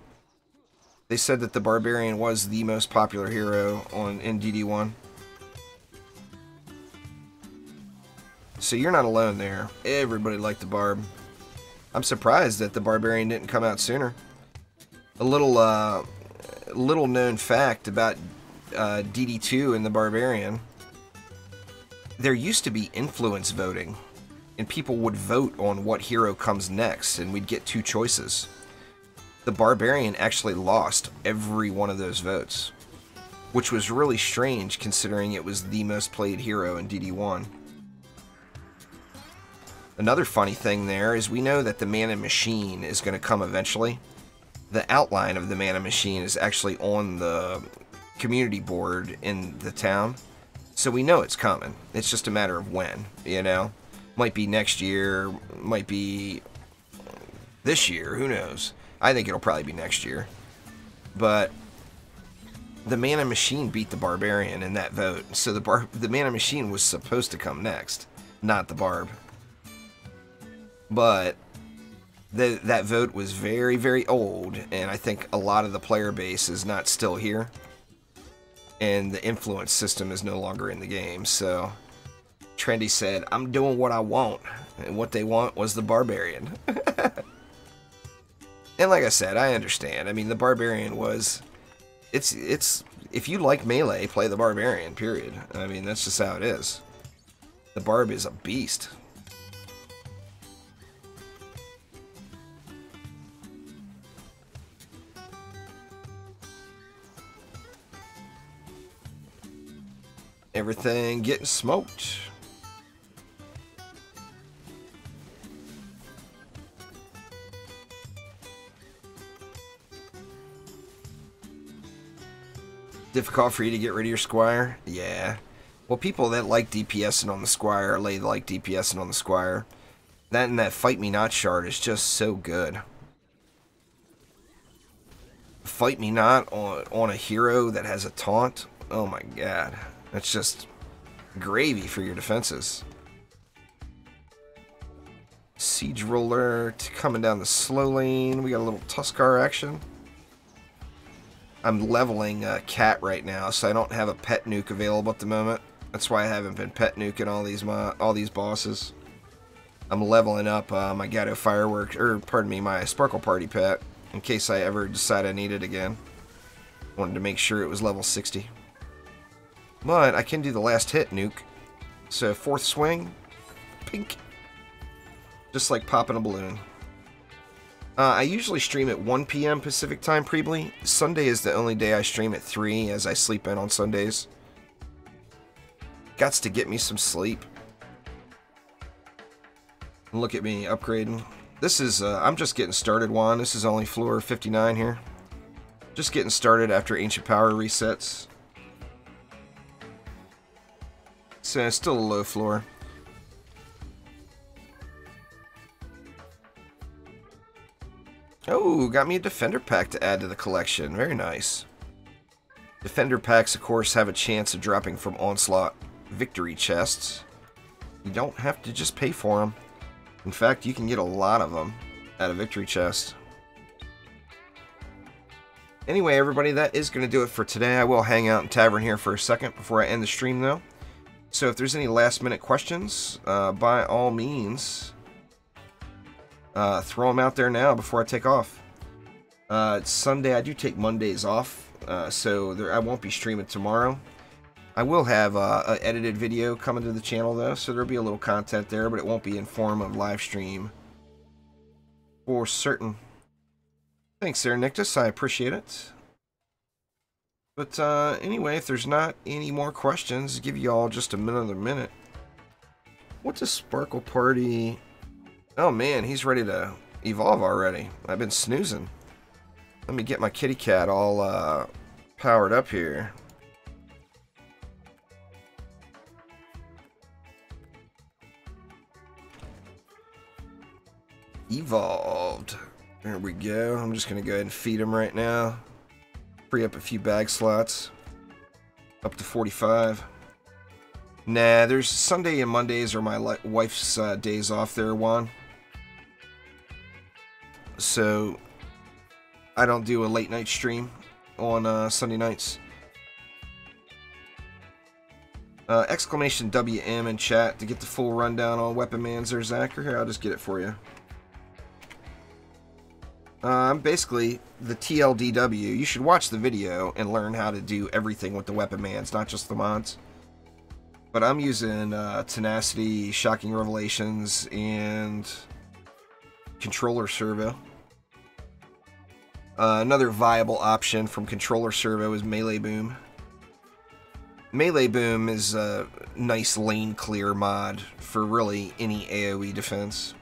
They said that the Barbarian was the most popular hero in DD1. So you're not alone there. Everybody liked the Barb. I'm surprised that the Barbarian didn't come out sooner. A little known fact about DD2 and the Barbarian. There used to be influence voting, and people would vote on what hero comes next, and we'd get two choices. The Barbarian actually lost every one of those votes, which was really strange considering it was the most played hero in DD1. Another funny thing there is we know that the Mana Machine is going to come eventually. The outline of the Mana Machine is actually on the community board in the town, so we know it's coming. It's just a matter of when, you know? Might be next year, might be this year, who knows? I think it'll probably be next year. But the Mana Machine beat the Barbarian in that vote, so the Mana Machine was supposed to come next, not the Barb. But that vote was very, very old, and I think a lot of the player base is not still here. And the influence system is no longer in the game, so Trendy said, I'm doing what I want, and what they want was the Barbarian. And like I said, I understand. I mean, the Barbarian was... It's if you like melee, play the Barbarian, period. I mean, that's just how it is. The Barb is a beast. Everything getting smoked. Difficult for you to get rid of your Squire? Yeah. Well, people that like DPSing on the Squire, they like DPSing on the Squire. That and that Fight Me Not shard is just so good. Fight Me Not on a hero that has a taunt? Oh my god. That's just gravy for your defenses. Siege Roller coming down the slow lane. We got a little Tuskar action. I'm leveling Cat right now, so I don't have a pet nuke available at the moment. That's why I haven't been pet nuking all these bosses. I'm leveling up my Gato Fireworks, or pardon me, my Sparkle Party pet, in case I ever decide I need it again. Wanted to make sure it was level 60. But I can do the last hit nuke. So fourth swing, pink. Just like popping a balloon. I usually stream at 1 PM Pacific time pre-ble. Sunday is the only day I stream at 3 as I sleep in on Sundays. Gots to get me some sleep. Look at me upgrading. This is, I'm just getting started, Juan. This is only floor 59 here. Just getting started after Ancient Power resets. So it's still a low floor. Oh, got me a Defender pack to add to the collection. Very nice. Defender packs, of course, have a chance of dropping from Onslaught victory chests. You don't have to just pay for them. In fact, you can get a lot of them at a victory chest. Anyway, everybody, that is going to do it for today. I will hang out in Tavern here for a second before I end the stream, though. So if there's any last-minute questions, by all means, throw them out there now before I take off. It's Sunday. I do take Mondays off, so I won't be streaming tomorrow. I will have an edited video coming to the channel, though, so there'll be a little content there, but it won't be in form of live stream for certain. Thanks there, Nictus. I appreciate it. But anyway, if there's not any more questions, give you all just another minute. What's a Sparkle Party? Oh man, he's ready to evolve already. I've been snoozing. Let me get my kitty cat all powered up here. Evolved. There we go. I'm just going to go ahead and feed him right now. Free up a few bag slots. Up to 45. Nah, there's Sunday and Mondays are my wife's days off there, Juan. So I don't do a late night stream on Sunday nights. Exclamation WM in chat to get the full rundown on Weapon Man's there, Zack. Or here, I'll just get it for you. I'm basically the TLDW. You should watch the video and learn how to do everything with the Weapon Mans, not just the mods. But I'm using Tenacity, Shocking Revelations, and Controller Servo. Another viable option from Controller Servo is Melee Boom. Melee Boom is a nice lane clear mod for really any AoE defense,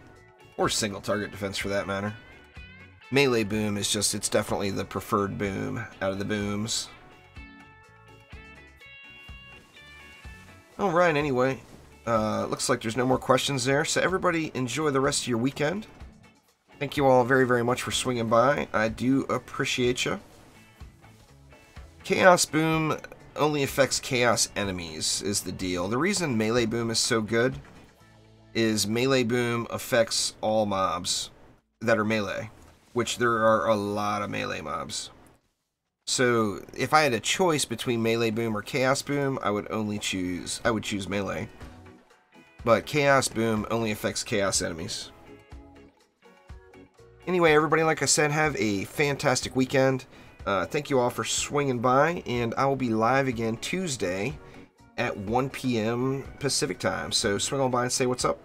or single target defense for that matter. Melee Boom is just, it's definitely the preferred boom out of the booms. Alright, anyway, looks like there's no more questions there, so everybody enjoy the rest of your weekend. Thank you all very, very much for swinging by. I do appreciate you. Chaos Boom only affects Chaos enemies, is the deal. The reason Melee Boom is so good is Melee Boom affects all mobs that are melee, which there are a lot of melee mobs. So if I had a choice between Melee Boom or Chaos Boom, I would choose Melee. But Chaos Boom only affects Chaos enemies. Anyway, everybody, like I said, have a fantastic weekend. Thank you all for swinging by, and I will be live again Tuesday at 1 p.m. Pacific time. So swing on by and say what's up.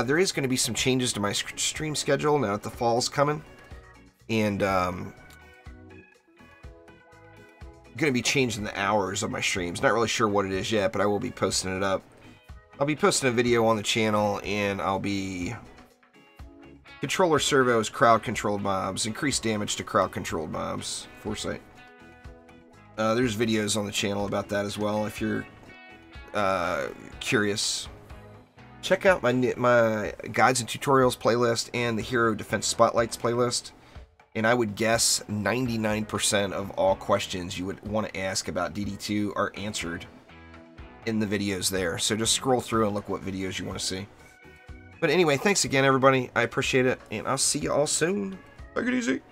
There is going to be some changes to my stream schedule now that the fall's coming. And going to be changing the hours of my streams. Not really sure what it is yet, but I will be posting it up. I'll be posting a video on the channel, and I'll be... Controller Servos, crowd-controlled mobs. Increased damage to crowd-controlled mobs. Foresight. There's videos on the channel about that as well, if you're curious. Check out my Guides and Tutorials playlist and the Hero Defense Spotlights playlist. And I would guess 99% of all questions you would want to ask about DD2 are answered in the videos there. So just scroll through and look what videos you want to see. But anyway, thanks again, everybody. I appreciate it, and I'll see you all soon. Take it easy.